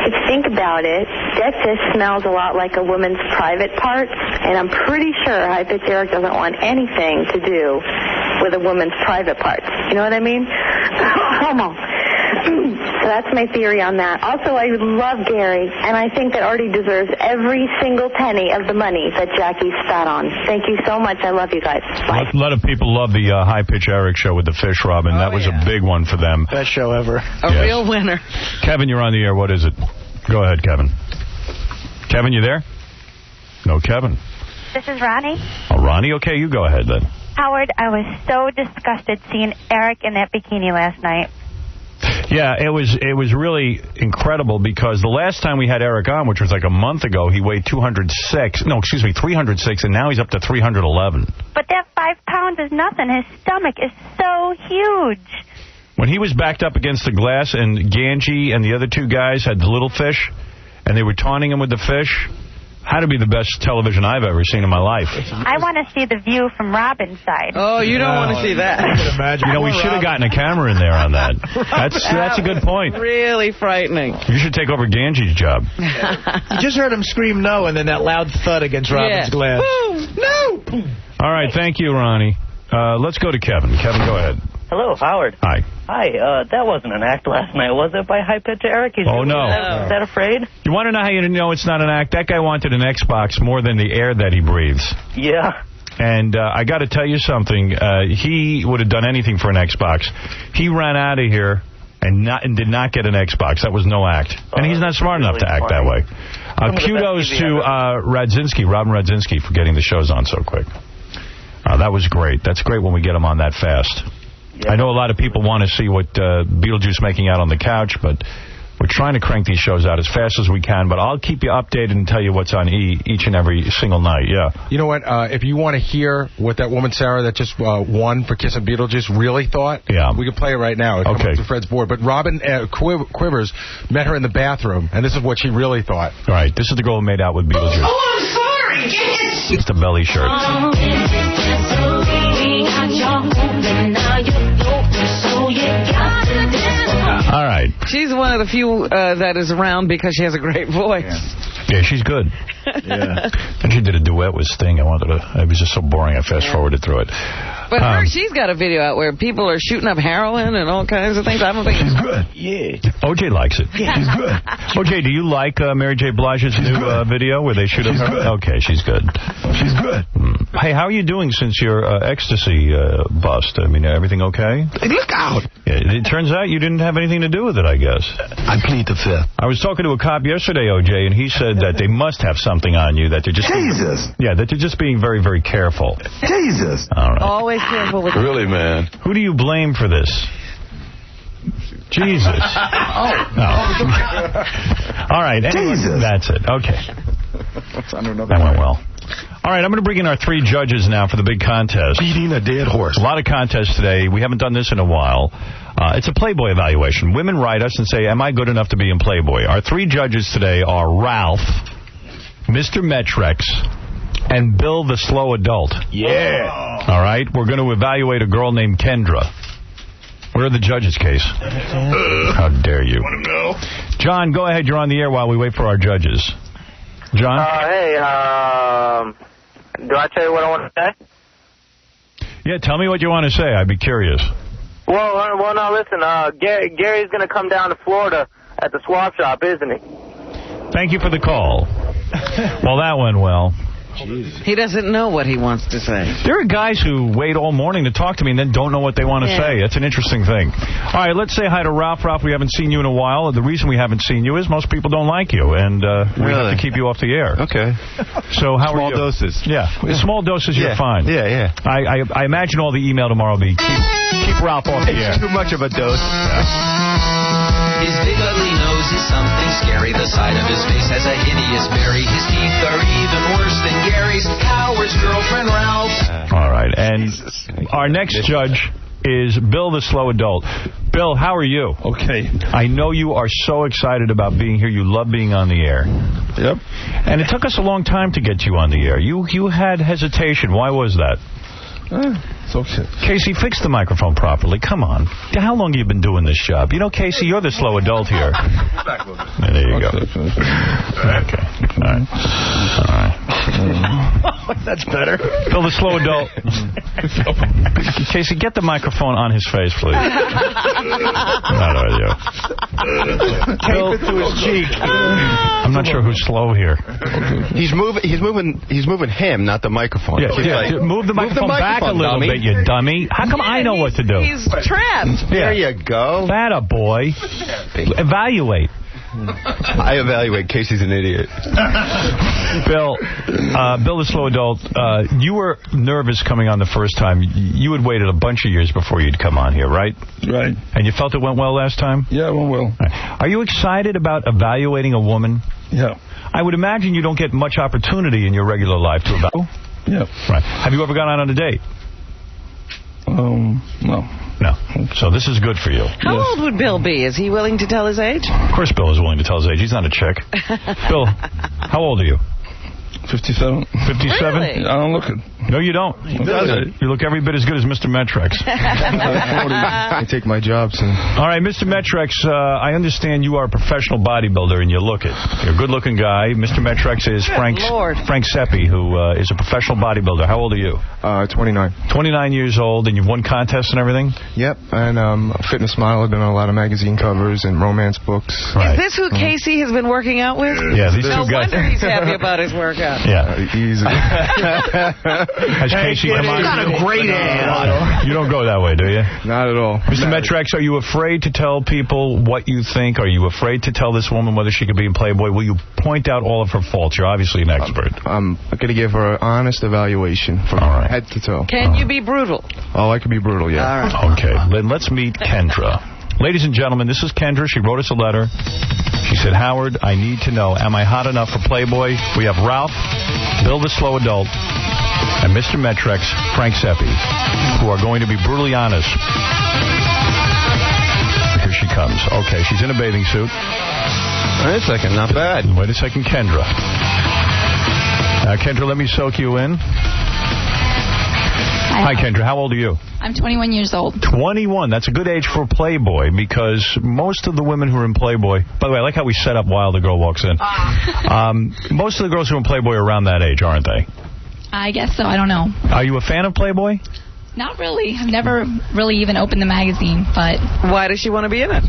If you think about it, dead fish smells a lot like a woman's private parts, and I'm pretty sure High Pitch Eric doesn't want anything to do with a woman's private parts. You know what I mean? Come on. So that's my theory on that. Also, I love Gary, and I think that Artie deserves every single penny of the money that Jackie's sat on. Thank you so much. I love you guys. Bye. A lot of people love the High Pitch Eric show with the fish, Robin. That was a big one for them. Best show ever. A real winner. Kevin, you're on the air. What is it? Go ahead, Kevin. Kevin, you there? No, Kevin. This is Ronnie. Oh, Ronnie? Okay, you go ahead then. Howard, I was so disgusted seeing Eric in that bikini last night. Yeah, it was really incredible because the last time we had Eric on, which was like a month ago, he weighed 306, and now he's up to 311. But that 5 pounds is nothing. His stomach is so huge. When he was backed up against the glass and Ganji and the other two guys had the little fish, and they were taunting him with the fish, had to be the best television I've ever seen in my life. I want to see the view from Robin's side. Oh, you don't want to see that. I can imagine. We should have gotten a camera in there on that. That's a good point. Really frightening. You should take over Ganji's job. You just heard him scream no, and then that loud thud against Robin's glass. No! All right, thank you, Ronnie. Let's go to Kevin. Kevin, go ahead. Hello, Howard. Hi. Hi, that wasn't an act last night, was it, by High Pitch Eric? Oh, no. Is that afraid? You want to know how you know it's not an act? That guy wanted an Xbox more than the air that he breathes. Yeah. And I got to tell you something. He would have done anything for an Xbox. He ran out of here and did not get an Xbox. That was no act. And he's not smart enough to act that way. Kudos to Robin Radzinski, for getting the shows on so quick. That was great. That's great when we get them on that fast. Yeah. I know a lot of people want to see what Beetlejuice making out on the couch, but we're trying to crank these shows out as fast as we can. But I'll keep you updated and tell you what's on each and every single night. Yeah. You know what? If you want to hear what that woman, Sarah, that just won for Kissing Beetlejuice really thought, we can play it right now. It comes up to Fred's board. But Robin Quivers met her in the bathroom, and this is what she really thought. All right. This is the girl who made out with Beetlejuice. Oh, I'm sorry. Yes. It's the belly shirt. All right. She's one of the few that is around because she has a great voice. Yeah, she's good. Yeah. And she did a duet with Sting. It was just so boring. I fast-forwarded through it. But she's got a video out where people are shooting up heroin and all kinds of things. I don't think she's good. Yeah. OJ likes it. Yeah, she's good. OJ, do you like Mary J. Blige's new video where they shoot up heroin? Okay, she's good. She's good. Hey, how are you doing since your ecstasy bust? I mean, everything okay? Look out! Yeah, it turns out you didn't have anything to do with it, I guess. I plead the fifth. I was talking to a cop yesterday, OJ, and he said that they must have something on you, that they're just... Jesus! That they're just being very, very careful. Jesus! All right. Always careful with... Really, man? Who do you blame for this? Jesus. All right. Anyway, Jesus. That's it. Okay. That went well. All right, I'm going to bring in our 3 judges now for the big contest. Beating a dead horse. A lot of contests today. We haven't done this in a while. It's a Playboy evaluation. Women write us and say, am I good enough to be in Playboy? Our 3 judges today are Ralph, Mr. Metrex, and Bill the Slow Adult. Yeah. All right, we're going to evaluate a girl named Kendra. Where are the judges, Case? How dare you? Want to know? John, go ahead. You're on the air while we wait for our judges. John? Hey, do I tell you what I want to say? Yeah, tell me what you want to say. I'd be curious. Well, no, listen. Gary's going to come down to Florida at the swap shop, isn't he? Thank you for the call. Well, that went well. Jeez. He doesn't know what he wants to say. There are guys who wait all morning to talk to me and then don't know what they want to say. That's an interesting thing. All right, let's say hi to Ralph. Ralph, we haven't seen you in a while. The reason we haven't seen you is most people don't like you, and we have to keep you off the air. Okay. So how small are you? doses. Yeah. With small doses, you're fine. Yeah. I imagine all the email tomorrow will be keep Ralph off the air. Too much of a dose. His big ugly nose is something scary. The side of his face has a hideous berry. His teeth are even worse than Gary's. Howard's girlfriend, Ralph. All right, and our next judge is Bill the Slow Adult. Bill, how are you? Okay. I know you are so excited about being here. You love being on the air. Yep. And it took us a long time to get you on the air. You had hesitation. Why was that? It's okay. Casey, fix the microphone properly. Come on. How long have you been doing this job? You know, Casey, you're the slow adult here. There you go. Okay. All right. That's better. Bill, the slow adult. Casey, get the microphone on his face, please. Not on you. Tape it to his cheek. I'm not sure who's slow here. He's moving him, not the microphone. Yeah. Move the microphone back a little bit, you dummy. How come I know what to do? He's trapped. There you go. That a boy. Evaluate. I evaluate. Casey's an idiot. Bill the Slow Adult, you were nervous coming on the first time. You had waited a bunch of years before you'd come on here, right? Right. And you felt it went well last time? Yeah, it went well. Right. Are you excited about evaluating a woman? Yeah. I would imagine you don't get much opportunity in your regular life to evaluate. Yeah. Right. Have you ever gone out on a date? No. No. So this is good for you. How old would Bill be? Is he willing to tell his age? Of course Bill is willing to tell his age. He's not a chick. Bill, how old are you? 57. 57? Really? I don't look it. No, you don't. He doesn't. You look every bit as good as Mr. Metrex. I take my job soon. All right, Mr. Metrex, I understand you are a professional bodybuilder and you look it. You're a good-looking guy. Mr. Metrex is Frank Seppi, who is a professional bodybuilder. How old are you? 29. 29 years old, and you've won contests and everything? Yep, and a fitness model. I've been on a lot of magazine covers and romance books. Is this who Casey has been working out with? Yeah, these no two guys. wonder he's happy about his workout. Yeah. Easy. Has Casey come on? He's got a great ass. You don't go that way, do you? Not at all. Mr. Metrex, are you afraid to tell people what you think? Are you afraid to tell this woman whether she could be in Playboy? Will you point out all of her faults? You're obviously an expert. I'm going to give her an honest evaluation from head to toe. Can you be brutal? Oh, I can be brutal, yeah. All right. Okay, then let's meet Kendra. Ladies and gentlemen, this is Kendra. She wrote us a letter. She said, Howard, I need to know, am I hot enough for Playboy? We have Ralph, Bill the Slow Adult, and Mr. Metrex, Frank Seppi, who are going to be brutally honest. Here she comes. Okay, she's in a bathing suit. Wait a second, not bad. Wait a second, Kendra. Kendra, let me soak you in. Hi, Kendra. How old are you? I'm 21 years old. 21. That's a good age for Playboy because most of the women who are in Playboy... By the way, I like how we set up while the girl walks in. Most of the girls who are in Playboy are around that age, aren't they? I guess so. I don't know. Are you a fan of Playboy? Not really. I've never really even opened the magazine, but... Why does she want to be in it?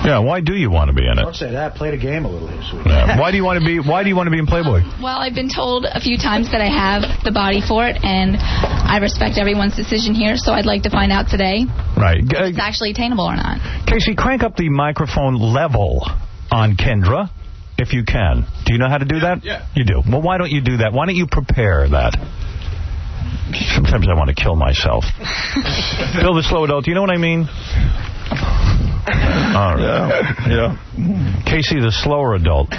Yeah, why do you want to be in it? Don't say that. Play the game a little here, sweetie. Yeah. Why do you want to be in Playboy? Well, I've been told a few times that I have the body for it, and I respect everyone's decision here, so I'd like to find out today if it's actually attainable or not. Casey, crank up the microphone level on Kendra, if you can. Do you know how to do that? Yeah. You do. Well, why don't you do that? Why don't you prepare that? Sometimes I want to kill myself. Bill the Slow Adult, do you know what I mean? All right. Yeah. Casey, the slower adult.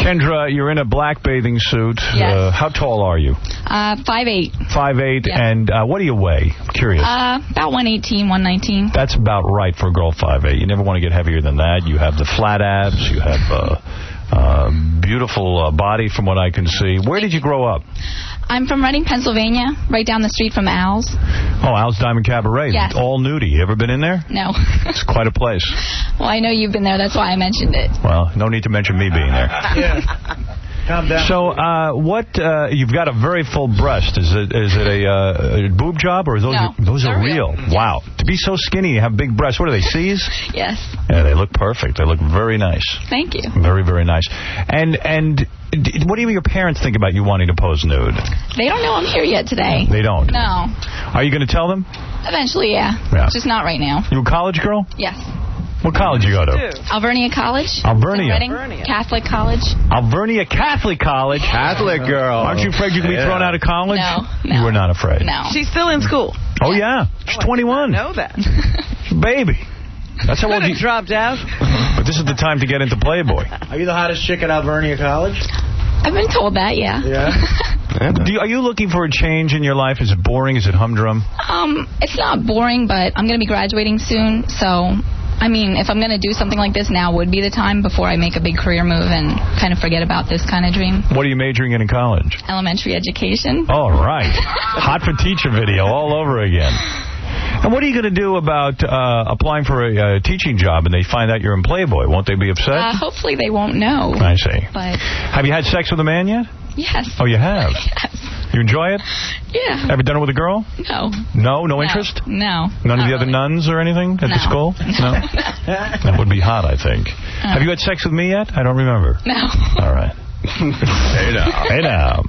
Kendra, you're in a black bathing suit. Yes. How tall are you? 5'8". 5'8", Yeah. and what do you weigh? I'm curious. About 118, 119. That's about right for a girl 5'8". You never want to get heavier than that. You have the flat abs. You have beautiful body from what I can see. Where did you grow up? I'm from Reading, Pennsylvania, right down the street from Al's. Oh, Al's Diamond Cabaret. Yes. All nudie. You ever been in there? No. It's quite a place. Well, I know you've been there. That's why I mentioned it. Well, no need to mention me being there. Yeah. Calm down. So, you've got a very full breast. Is it a boob job, or are those No, those are they're real? real. Wow. To be so skinny, you have big breasts. What are they, C's? Yes. Yeah, they look perfect. They look very nice. Thank you. Very, very nice. And what do your parents think about you wanting to pose nude? They don't know I'm here yet today. They don't? No. Are you going to tell them? Eventually, yeah. Yeah. Just not right now. You a college girl? Yes. What college you go to? Alvernia College. Alvernia. Reading. Catholic College. Alvernia Catholic College. Catholic girl. Aren't you afraid you could be thrown out of college? No. You were not afraid. No. She's still in school. Oh, yeah. She's 21. I know that. Baby. That's how old you... dropped out. But this is the time to get into Playboy. Are you the hottest chick at Alvernia College? I've been told that, yeah. Yeah. Are you looking for a change in your life? Is it boring? Is it humdrum? It's not boring, but I'm going to be graduating soon, so... I mean, if I'm going to do something like this, now would be the time before I make a big career move and kind of forget about this kind of dream. What are you majoring in college? Elementary education. All right. Hot for teacher video all over again. And what are you going to do about applying for a teaching job and they find out you're in Playboy? Won't they be upset? Hopefully they won't know. I see. But Have you had sex with a man yet? yes. Oh, you have? Yes. You enjoy it? Yeah. Ever done it with a girl? No. No interest? No. None of the Not other really. nuns or anything at the school? No. That would be hot, I think. Have you had sex with me yet? I don't remember. No. All right. Hey now. Hey now.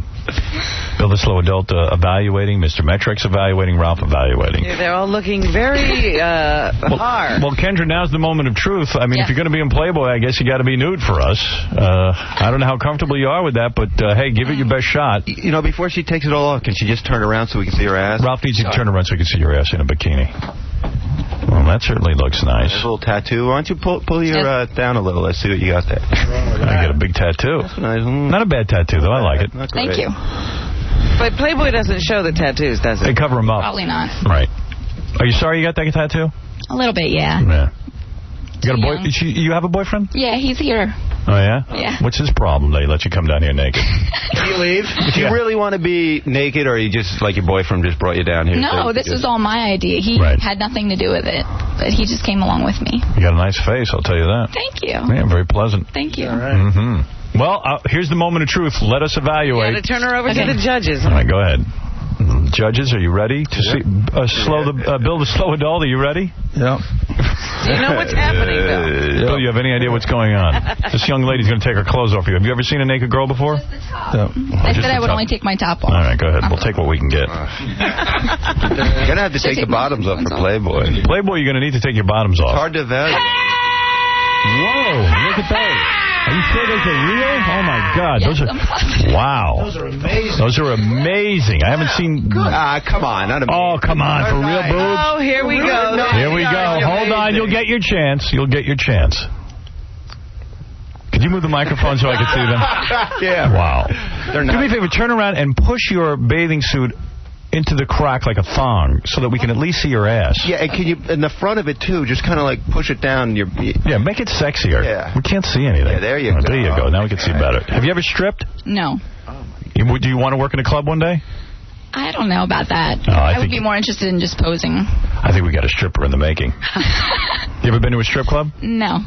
Bill the Slow Adult evaluating, Mr. Metric's evaluating, Ralph evaluating. Yeah, they're all looking very hard. Well, Kendra, now's the moment of truth. I mean, if you're going to be in Playboy, I guess you got to be nude for us. I don't know how comfortable you are with that, but hey, give it your best shot. You know, before she takes it all off, can she just turn around so we can see her ass? Ralph needs you to turn around so we can see your ass in a bikini. Well, that certainly looks nice. There's a little tattoo. Why don't you pull your down a little? Let's see what you got there. I got a big tattoo. That's nice. Not a bad tattoo, though. I like it. Thank you. But Playboy doesn't show the tattoos, does it? They cover them up. Probably not. Right. Are you sorry you got that tattoo? A little bit, yeah. Yeah. You got a boy? You have a boyfriend? Yeah, he's here. Oh, yeah? Yeah. What's his problem? They let you come down here naked. Do you leave? Do you really want to be naked, or you just, like your boyfriend just brought you down here? No, this was all my idea. He had nothing to do with it, but he just came along with me. You got a nice face, I'll tell you that. Thank you. Yeah, very pleasant. Thank you. Mm-hmm. Well, here's the moment of truth. Let us evaluate. You got to turn her over to the judges. All right, go ahead. Judges, are you ready to see Bill the Slow Adult? Are you ready? Yeah. Do you know what's happening, Bill? Bill, you have any idea what's going on? This young lady's going to take her clothes off you. Have you ever seen a naked girl before? Yeah. I said I would only take my top off. All right, go ahead. We'll take what we can get. You're going to have to take the bottoms off for Playboy. Playboy, you're going to need to take your bottoms off. It's hard to evaluate. Whoa, look at those. Are you sure those are real? Oh, my God. Yes, Wow. Those are amazing. Those are amazing. I haven't seen... come on. Not oh, come on. For real boobs? Oh, here we go. Here we go. Hold on. You'll get your chance. You'll get your chance. Could you move the microphone so I can see them? Yeah. Wow. They're not. Do me a favor. Turn around and push your bathing suit into the crack like a thong so that we can at least see your ass. Yeah, and can you, in the front of it, too, just kind of like push it down. Yeah, make it sexier. Yeah. We can't see anything. Yeah, there you go. There you go. Now we can see better. Have you ever stripped? No. Do you want to work in a club one day? I don't know about that. Oh, I would be more interested in just posing. I think we got a stripper in the making. You ever been to a strip club? No.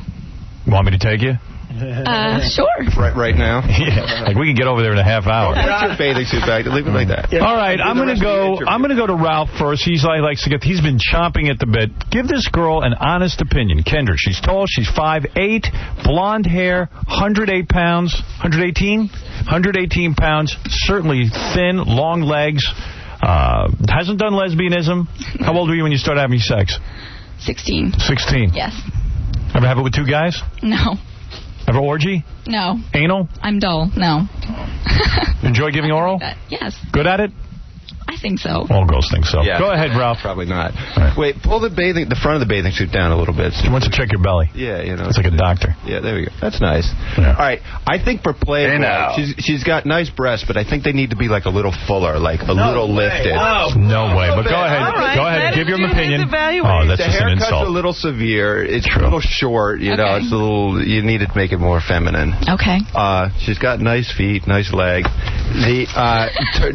Want me to take you? Sure. Right now? Yeah. Like we can get over there in a half hour. Put your bathing suit back. Leave it like that. All right, I'm going to go to Ralph first. He's he's been chomping at the bit. Give this girl an honest opinion. Kendra, she's tall, she's 5'8", blonde hair, 108 pounds, 118? 118 pounds, certainly thin, long legs, hasn't done lesbianism. How old were you when you started having sex? 16. 16? Yes. Ever have it with two guys? No. Ever orgy? No. Anal? I'm dull. No. Enjoy giving oral? Yes. Good at it? I think so. All girls think so. Yeah. Go ahead, Ralph. Probably not. Right. Wait, pull the front of the bathing suit down a little bit. She wants to check your belly. Yeah, you know. It's like a doctor. Yeah, there we go. That's nice. Yeah. All right, I think for Playboy, she's got nice breasts, but I think they need to be like a little fuller, like a little lifted. Oh. No way. But go ahead. Right, go ahead. Give your opinion. Oh, that's the just an haircut's insult. a little severe. It's a little short. You know, it's a little. You need to make it more feminine. Okay. She's got nice feet, nice leg.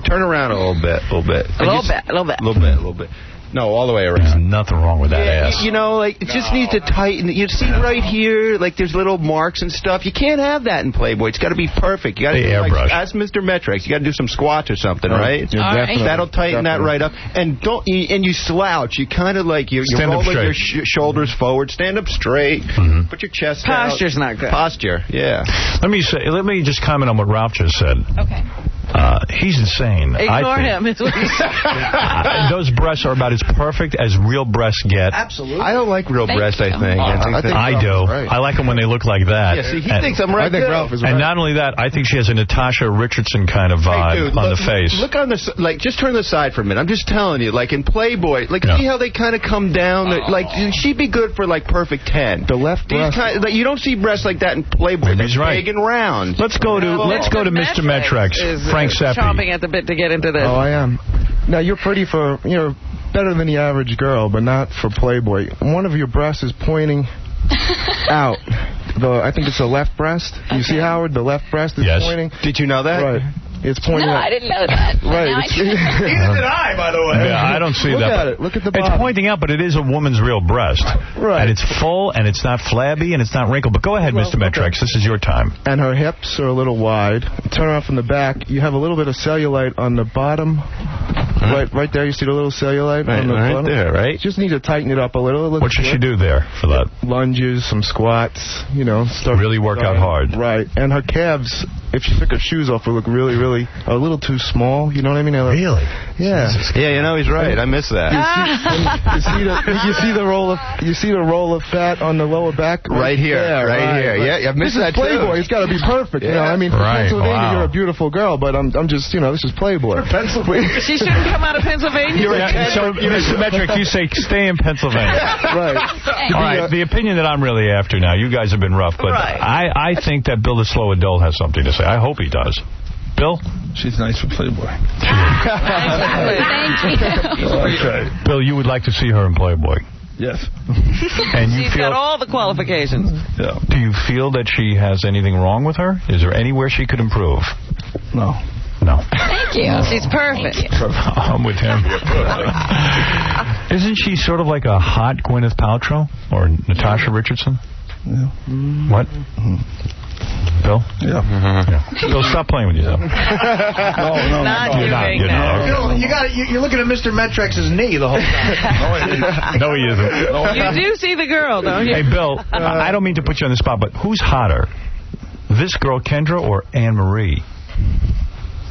Turn around a little bit. A little bit. No, all the way around. There's nothing wrong with that ass. You know, like, it just needs to tighten. You see right here, like, there's little marks and stuff. You can't have that in Playboy. It's got to be perfect. You got to do airbrush. As Mr. Metrex, you got to do some squats or something, right? That'll tighten that right up. And you slouch. You kind of like, you're rolling your shoulders forward. Stand up straight. Mm-hmm. Put your chest out. Posture's not good. Posture, yeah. Let me just comment on what Ralph just said. Okay. He's insane. Ignore him. Those breasts are about as perfect as real breasts get. Absolutely. I don't like real breasts, I think. I do. Right. I like them when they look like that. Yeah, see, he thinks I'm right. I think Ralph is right. And not only that, I think she has a Natasha Richardson kind of vibe on the face. Look on the just turn the side for a minute. I'm just telling you, like in Playboy, see how they kind of come down. Like she'd be good for like perfect 10. The left breast. You don't see breasts like that in Playboy. He's right. Big and round. Let's go to Mr. Metrex. Frank Seppi. Chomping at the bit to get into this. Oh, I am. Now, you're pretty for, better than the average girl, but not for Playboy. One of your breasts is pointing out. I think it's the left breast. You see, Howard? The left breast is pointing. Did you know that? Right. It's pointing out. I didn't know that. Right. Neither did I, by the way. Yeah, I don't see that. Look at it. Look at the bottom. It's pointing out, but it is a woman's real breast. Right. And it's full, and it's not flabby, and it's not wrinkled. But go ahead, Mr. Metrex. This is your time. And her hips are a little wide. Turn around from the back. You have a little bit of cellulite on the bottom. Right there. You see the little cellulite on the bottom? Right there, right? Just need to tighten it up a little. What should she do there for that? Lunges, some squats, start really work out hard. Right. And her calves, if she took her shoes off, would look really, really a little too small. You know what I mean? Really? Yeah. Yeah, he's right. I miss that. You see the roll of fat on the lower back? Right here. Here. Yeah, I miss that too. Playboy. It's got to be perfect. Yeah. I mean, for Pennsylvania, you're a beautiful girl, but I'm just, this is Playboy. Pennsylvania. She shouldn't come out of Pennsylvania. So, Mr. Metrex, you say stay in Pennsylvania. Right. All right, the opinion that I'm really after now, you guys have been rough, but I think that Bill the Slow Adult has something to say. I hope he does. Bill? She's nice for Playboy. Thank you. Okay. Bill, you would like to see her in Playboy? Yes. And you She's got all the qualifications. Yeah. Do you feel that she has anything wrong with her? Is there anywhere she could improve? No. Thank you. She's perfect. I'm with him. Isn't she sort of like a hot Gwyneth Paltrow or Natasha Richardson? Yeah. What? Bill? Yeah. Bill, stop playing with yourself. No. You're not. Bill, you're looking at Mr. Metrex's knee the whole time. No, he isn't. You do see the girl, don't you? Hey, Bill, I don't mean to put you on the spot, but who's hotter? This girl, Kendra, or Anne-Marie?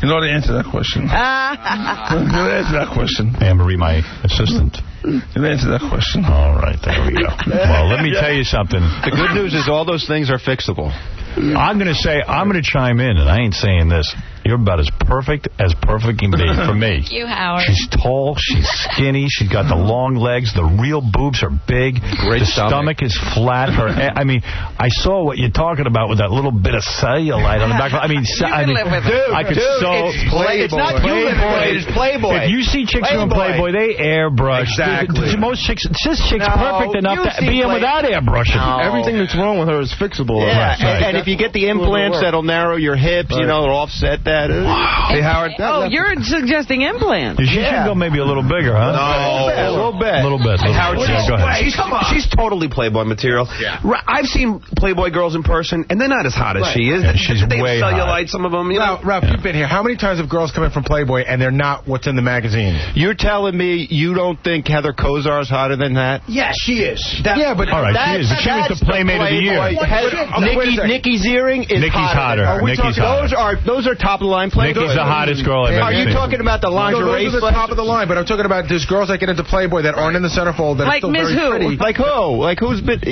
You know the answer to that question. You know the answer to that question. Anne-Marie, my assistant. You know the answer to that question. All right, there we go. Well, let me tell you something. The good news is all those things are fixable. I'm going to chime in, and I ain't saying this. You're about as perfect can be for me. Thank you, Howard. She's tall, she's skinny, she's got the long legs, the real boobs are big, the stomach is flat. I saw what you're talking about with that little bit of cellulite on the back. I could so. It's not you living with it, it's Playboy. If you see chicks doing Playboy, they airbrush. Exactly. Most chicks, this chick's perfect enough to be in without airbrushing. No. Everything that's wrong with her is fixable. Yeah, and if you get the implants that'll narrow your hips, they'll offset that. Hey, Howard. You're suggesting implants. She should go maybe a little bigger, huh? No, a little bit. Hey, Howard, go ahead. She's totally Playboy material. Yeah. I've seen Playboy girls in person, and they're not as hot as she is. Yeah, she's they way have cellulite, hot. some of them. Ralph, you've been here. How many times have girls come in from Playboy and they're not what's in the magazine? You're telling me you don't think Heather Kozar is hotter than that? Yes, she is. But all right, she is. She was the Playmate of the Year. Nikki Ziering is hotter. Nikki's hotter. Those are top of the line playboys. Nikki's the hottest girl I've ever seen. Are you talking about the lingerie? Those are the top of the line, but I'm talking about there's girls that get into Playboy Playboy that aren't in the centerfold that like are still Miss very Who? pretty. Like who? Like who's been,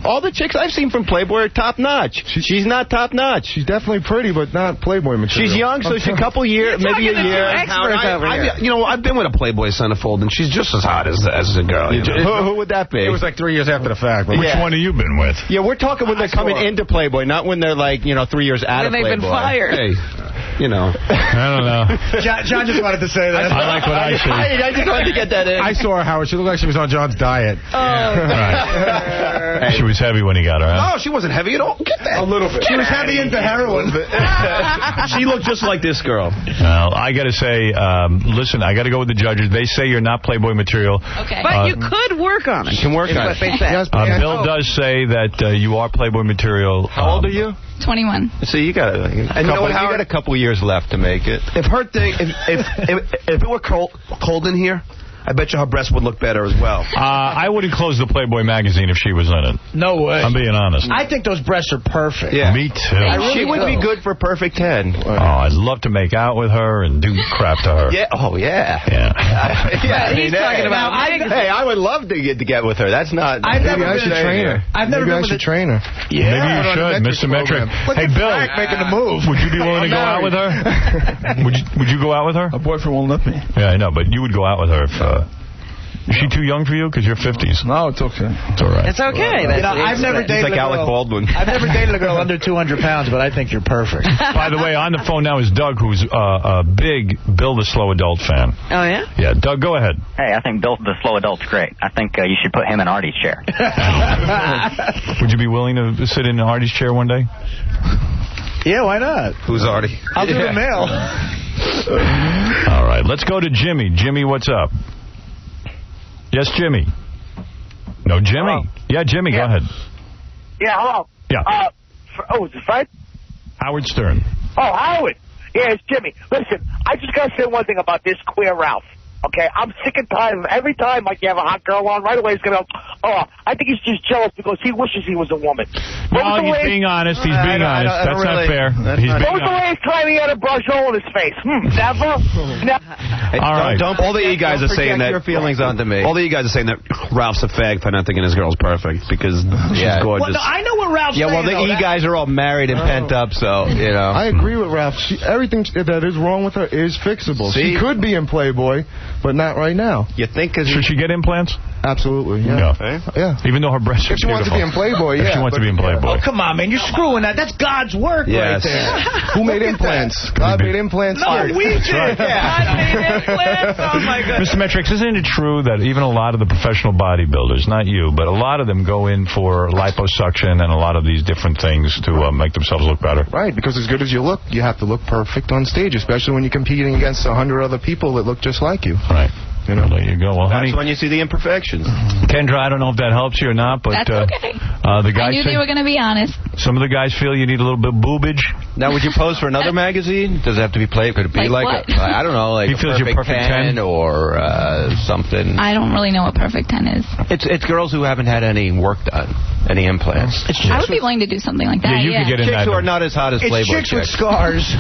all the chicks I've seen from Playboy are top-notch. She's not top-notch. She's definitely pretty, but not Playboy material. She's young, so she's a couple years, maybe a year. I've been with a Playboy centerfold, and she's just as hot as a girl. Who would that be? It was like 3 years after the fact. Which one have you been with? Yeah, we're talking when they're coming into Playboy, not when they're like, 3 years out of Playboy. They've been fired. Hey, I don't know. John just wanted to say that. I like what I see. I just wanted to get that in. I saw her, Howard. She looked like she was on John's diet. Right. She was heavy when he got her, huh? No, she wasn't heavy at all. Get that. A little bit. She was heavy into heroin. She looked just like this girl. Well, I got to say, listen, I got to go with the judges. They say you're not Playboy material. Okay. But you could work on it. You can work on it. Yes, Bill does say that you are Playboy material. How old are you? 21. See, you got a couple years left to make it. If her thing, if it were cold in here, I bet you her breasts would look better as well. I wouldn't close the Playboy magazine if she was in it. No way. I'm being honest. I think those breasts are perfect. Yeah. Me too. She would be good for Perfect 10. Oh, I'd love to make out with her and do crap to her. Yeah. Oh, yeah. Yeah. He's talking about I would love to get with her. That's not... Maybe I should train her. Maybe I should train her. Yeah. Maybe you should, Mr. Metric. Hey, Bill. Making the move. Would you be willing to go out with her? Would you go out with her? My boyfriend won't let me. Yeah, I know, but you would go out with her if... Is she too young for you? Because you're 50s. No, it's okay. It's all right. It's okay. I've never dated like Alec Baldwin. I've never dated a girl under 200 pounds, but I think you're perfect. By the way, on the phone now is Doug, who's a big Bill the Slow Adult fan. Oh, yeah? Yeah, Doug, go ahead. Hey, I think Bill the Slow Adult's great. I think you should put him in Artie's chair. Would you be willing to sit in Artie's chair one day? Yeah, why not? Who's Artie? I'll do the mail. All right, let's go to Jimmy. Jimmy, what's up? Yes, Jimmy. No, Jimmy. Hello? Yeah, Jimmy, go ahead. Yeah, hello. Yeah. Is it Fred? Howard Stern. Oh, Howard. Yeah, it's Jimmy. Listen, I just got to say one thing about this queer Ralph. Okay, I'm sick and tired of every time like you have a hot girl on, right away he's going to go, oh, I think he's just jealous because he wishes he was a woman. No, he's being honest. He's being honest. That's not fair. When was the last time he had a brush hole in his face? Never? All right. All the E guys are saying that. Your feelings onto me. All the E guys are saying that Ralph's a fag for not thinking his girl's perfect because she's gorgeous. Well, no, I know what Ralph's saying. Yeah, well, the E guys are all married and pent up, so, I agree with Ralph. Everything that is wrong with her is fixable. See? She could be in Playboy, but not right now. You think? Should she get implants? Absolutely, Yeah. Yeah. Even though her breasts are If she wants to be in Playboy, If she wants to be in Playboy. Oh, come on, man. You're screwing that. That's God's work right there. Who made implants? God made implants. No, we did. Right. God made implants. Oh, my goodness. Mr. Metrics, isn't it true that even a lot of the professional bodybuilders, not you, but a lot of them go in for liposuction and a lot of these different things to make themselves look better? Right, because as good as you look, you have to look perfect on stage, especially when you're competing against 100 other people that look just like you. Right. There you go. Well, That's honey, when you see the imperfections. Kendra, I don't know if that helps you or not, but That's okay. the guys I knew they were going to be honest. some of the guys feel you need a little bit of boobage. Now, would you pose for another magazine? Does it have to be Playboy? Could it be Like what? I don't know, like He feels you're Perfect 10 or something? I don't really know what Perfect 10 is. It's girls who haven't had any work done, any implants. I would be willing to do something like that. Yeah, you could get in Chicks that. who are not as hot as It's Playboy chicks with scars.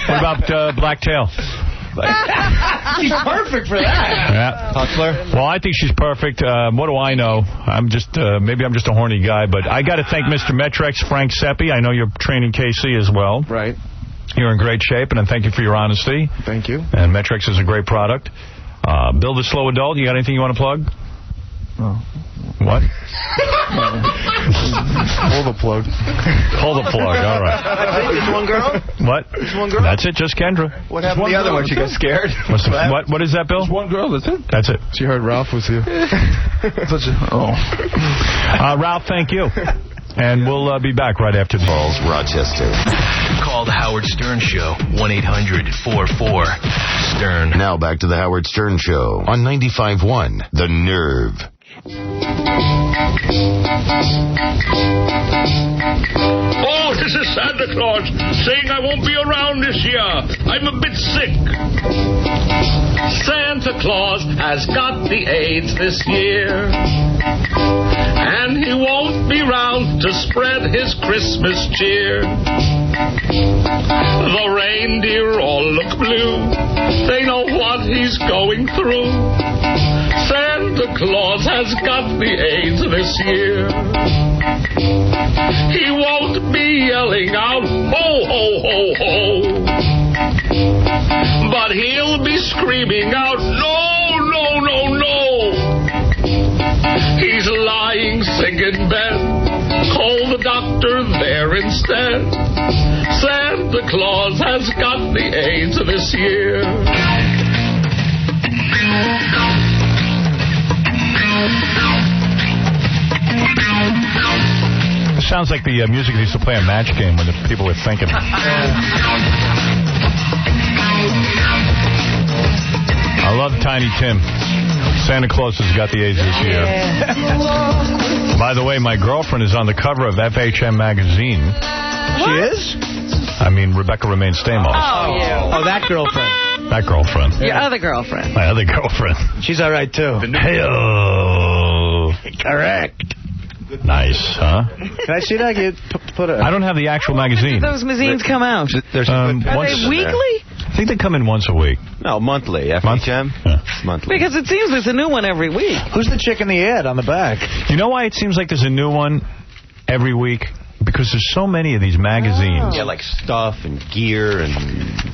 What about Black Tail? She's perfect for that. Yeah. Hustler? Well, I think she's perfect. What do I know? I'm just maybe I'm just a horny guy, but I got to thank Mr. Metrex, Frank Seppi. I know you're training KC as well. Right. You're in great shape, and I thank you for your honesty. Thank you. And Metrex is a great product. Bill the Slow Adult, you got anything you want to plug? No. What? Pull the plug. Pull the plug, all right. That's it? Just one girl? What? Just one girl? That's it, just Kendra. What happened to the other one? She got scared? What is that, Bill? Just one girl, that's it? That's it. She heard Ralph was here. Ralph, thank you. And we'll be back right after the Falls, Rochester. Call the Howard Stern Show, 1-800-44-STERN. Now back to the Howard Stern Show on 95.1 The Nerve. Oh, this is Santa Claus saying I won't be around this year. I'm a bit sick. Santa Claus has got the AIDS this year, and he won't be round to spread his Christmas cheer. The reindeer all look blue. They know what he's going through. Santa Claus has got the AIDS this year. He won't be yelling out, ho, ho, ho, ho. But he'll be screaming out, no, no, no, no. He's lying sick in bed. Call the doctor there instead. Santa Claus has got the AIDS this year. Sounds like the music they used to play on Match Game when the people were thinking. I love Tiny Tim. Santa Claus has got the AIDS this year. By the way, my girlfriend is on the cover of FHM magazine. She is? I mean, Rebecca Romaine Stamos. Oh, yeah. Oh, that girlfriend. That girlfriend. Your other girlfriend. My other girlfriend. She's all right, too. Hey-oh. Correct. Nice, huh? Can I see that? Put it. I don't have the actual magazine. Those magazines come out? There's Are they weekly? I think they come in once a week. No, monthly. FHM? Yeah. Monthly. Because it seems there's a new one every week. Who's the chick in the ad on the back? You know why it seems like there's a new one every week? Because there's so many of these magazines. Yeah, like stuff and gear and...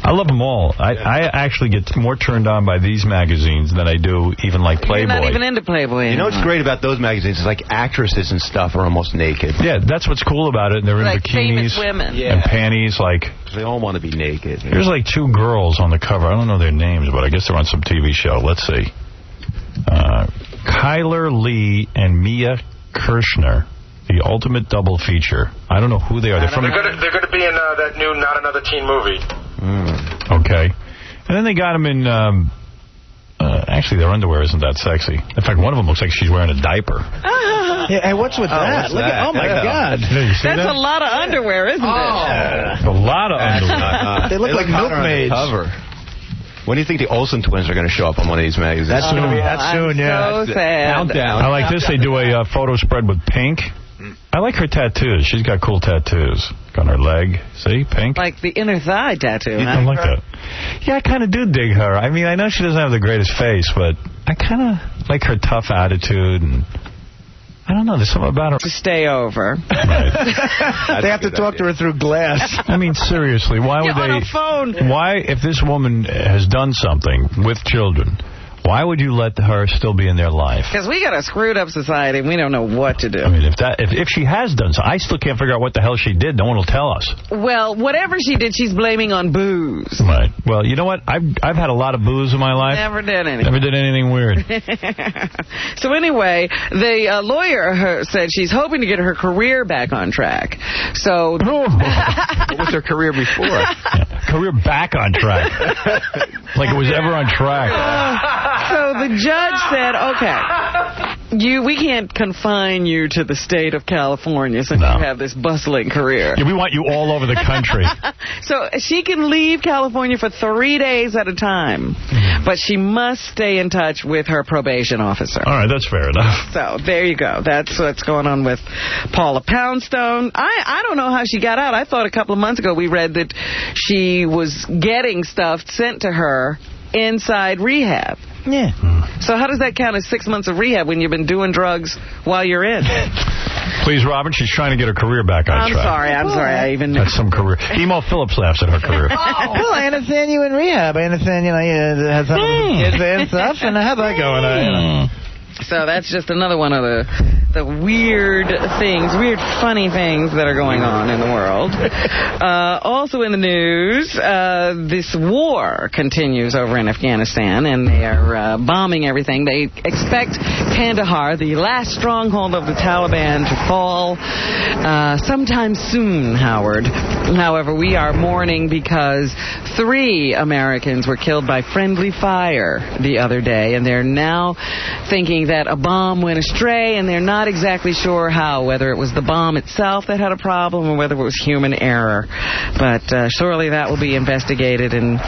I love them all. I actually get more turned on by these magazines than I do even like Playboy. You're not even into Playboy. You know what's great about those magazines is like actresses and stuff are almost naked. Yeah, that's what's cool about it. They're in like bikinis famous women. and panties. Like they all want to be naked. There's like two girls on the cover. I don't know their names, but I guess they're on some TV show. Let's see. Kyler Lee and Mia Kirshner. The ultimate double feature. I don't know who they are. They're going to be in that new Not Another Teen movie. Okay. And then they got them in... actually, their underwear isn't that sexy. In fact, one of them looks like she's wearing a diaper. Yeah, hey, what's with that? Look at, oh, my God. That's a lot of underwear, isn't it? A lot of underwear. They look like milkmaids. Cover. When do you think the Olsen twins are going to show up on one of these magazines? That's soon. That's soon, yeah. So sad. Countdown. I like this. They do a photo spread with Pink. I like her tattoos. She's got cool tattoos. On her leg. See? Pink. Like the inner thigh tattoo. I like that. Yeah, I kind of do dig her. I mean, I know she doesn't have the greatest face, but I kind of like her tough attitude. And I don't know. There's something about her. To stay over. Right. They have to talk to her through glass. I mean, seriously, why would on a phone. Why, if this woman has done something with children, why would you let her still be in their life? Because we got a screwed up society and we don't know what to do. I mean, if she has done so, I still can't figure out what the hell she did. No one will tell us. Well, whatever she did, she's blaming on booze. Right. Well, you know what? I've had a lot of booze in my life. Never did anything. Never did anything weird. So anyway, the lawyer said she's hoping to get her career back on track. So what was her career before? Yeah. Career back on track. Like it was ever on track. So the judge said, okay, we can't confine you to the state of California since you have this bustling career. Yeah, we want you all over the country. So she can leave California for 3 days at a time, but she must stay in touch with her probation officer. All right, that's fair enough. So there you go. That's what's going on with Paula Poundstone. I don't know how she got out. I thought a couple of months ago we read that she was getting stuff sent to her inside rehab. Yeah. So how does that count as 6 months of rehab when you've been doing drugs while you're in? Please, Robin, she's trying to get her career back on track. I'm sorry. I even knew. That's some career. Emo Phillips laughs at her career. Well, I understand you in rehab. I understand, you had some kids and stuff. And how's that going? So that's just another one of the weird things, weird funny things that are going on in the world. Also in the news, this war continues over in Afghanistan, and they are bombing everything. They expect Kandahar, the last stronghold of the Taliban, to fall sometime soon, Howard. However, we are mourning because 3 Americans were killed by friendly fire the other day, and they're now thinking that a bomb went astray, and they're not exactly sure how, whether it was the bomb itself that had a problem or whether it was human error. But surely that will be investigated, and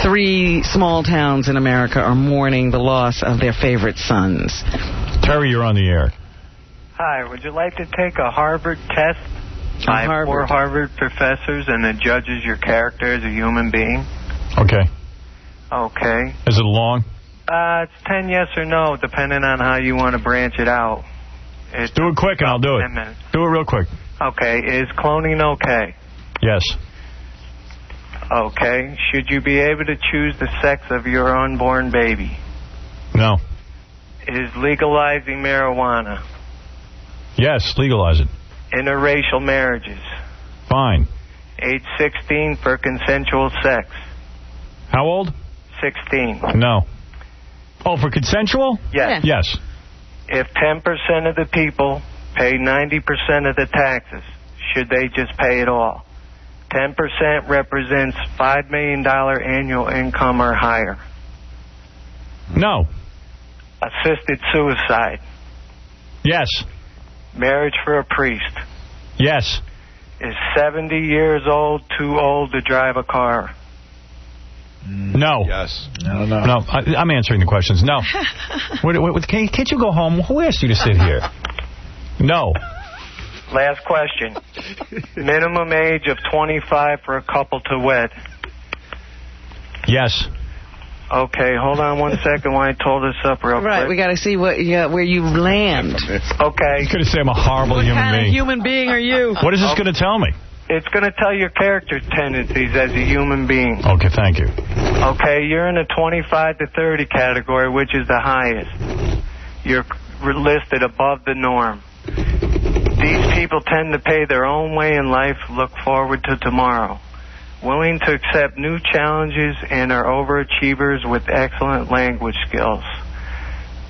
3 small towns in America are mourning the loss of their favorite sons. Terry, you're on the air. Hi, would you like to take a Harvard test by 4 Harvard professors and it judges your character as a human being? Okay. Okay. Is it long? It's 10 yes or no, depending on how you want to branch it out. Do it quick and I'll do it. 10 minutes. Do it real quick. Okay. Is cloning okay? Yes. Okay. Should you be able to choose the sex of your unborn baby? No. Is legalizing marijuana? Yes, legalize it. Interracial marriages? Fine. Age 16 for consensual sex? How old? 16. No. Oh, for consensual? Yes. Yes. If 10% of the people pay 90% of the taxes, should they just pay it all? 10% represents $5 million annual income or higher. No. Assisted suicide? Yes. Marriage for a priest? Yes. Is 70 years old too old to drive a car? No. Yes. No. I'm answering the questions. No. Can't you go home? Who asked you to sit here? No. Last question. Minimum age of 25 for a couple to wed? Yes. Okay, hold on one second while I told this up real quick. Right, we got to see where you land. Okay. You could have said I'm a horrible human What kind being. of human being are you? What is this going to tell me? It's going to tell your character tendencies as a human being. Okay, thank you. Okay, you're in the 25 to 30 category, which is the highest. You're listed above the norm. These people tend to pay their own way in life, look forward to tomorrow. Willing to accept new challenges and are overachievers with excellent language skills.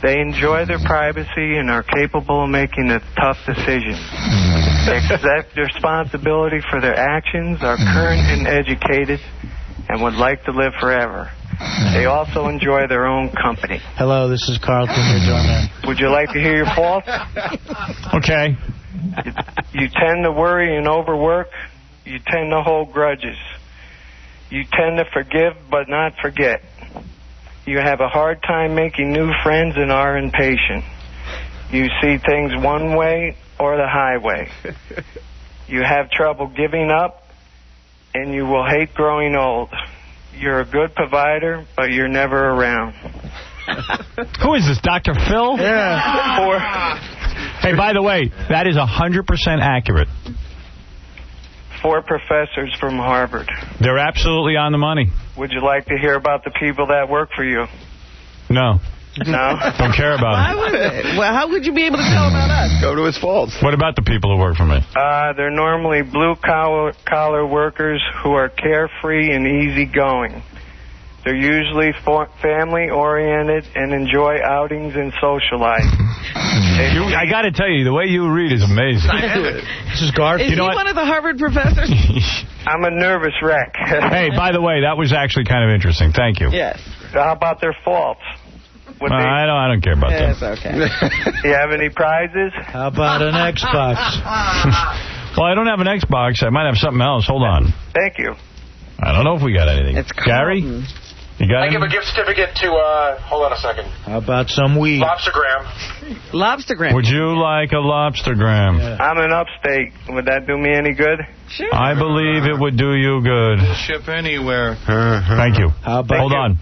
They enjoy their privacy and are capable of making a tough decision. They accept responsibility for their actions, are current and educated, and would like to live forever. They also enjoy their own company. Hello, this is Carlton, your doorman. Would you like to hear your faults? Okay. You tend to worry and overwork. You tend to hold grudges. You tend to forgive but not forget. You have a hard time making new friends and are impatient. You see things one way or the highway. You have trouble giving up, and you will hate growing old. You're a good provider, but you're never around. Who is this, Dr. Phil? Yeah. Hey, by the way, that is 100% accurate. 4 professors from Harvard. They're absolutely on the money. Would you like to hear about the people that work for you? No. No? Don't care about Why it. would it? Well, how would you be able to tell about us? Go to his faults. What about the people who work for me? They're normally blue-collar workers who are carefree and easygoing. They're usually family-oriented and enjoy outings and socialize. I got to tell you, the way you read is amazing. This is Garth. Is he one of the Harvard professors? I'm a nervous wreck. Hey, by the way, that was actually kind of interesting. Thank you. Yes. How about their faults? I don't care about that. It's okay. Do you have any prizes? How about an Xbox? Well, I don't have an Xbox. I might have something else. Hold on. Thank you. I don't know if we got anything. It's Gary? You got I anything? give a gift certificate to, hold on a second. How about some weed? Lobstergram. Lobstergram. Would you like a lobstergram? Yeah. I'm in upstate. Would that do me any good? Sure. I believe it would do you good. Ship anywhere. Thank you. How about Hold on.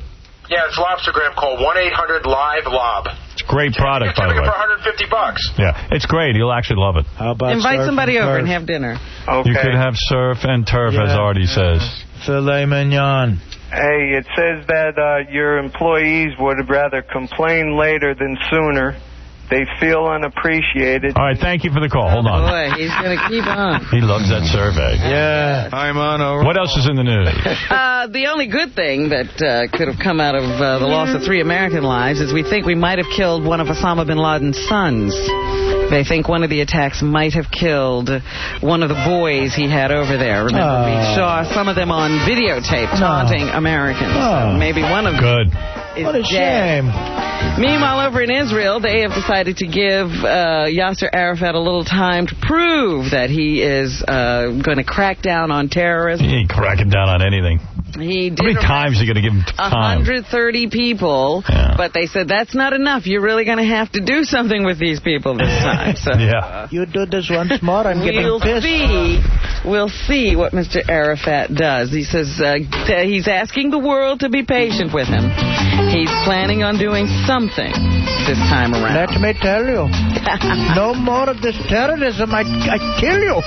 Yeah, it's Lobstergram. Call 1-800-LIVE-LOB. It's a great product, by the way. For $150. Yeah, it's great. You'll actually love it. How about Invite surf somebody and over turf? and have dinner. Okay. You could have surf and turf, as Artie says. Filet mignon. Hey, it says that your employees would rather complain later than sooner. They feel unappreciated. All right, thank you for the call. Hold on. Boy, he's going to keep on. He loves that survey. Yeah. I'm on a... What else is in the news? The only good thing that could have come out of the loss of 3 American lives is we think we might have killed one of Osama bin Laden's sons. They think one of the attacks might have killed one of the boys he had over there. Remember, we saw some of them on videotape taunting Americans. So maybe one of them. Good. is What a dead. shame. Meanwhile, over in Israel, they have decided to give Yasser Arafat a little time to prove that he is going to crack down on terrorism. He ain't cracking down on anything. He did. How many times are you going to give him time? 130 people, but they said that's not enough. You're really going to have to do something with these people this time. So, you do this once more, I'm getting pissed. We'll see what Mr. Arafat does. He says he's asking the world to be patient with him. He's planning on doing something this time around. Let me tell you. No more of this terrorism. I kill you.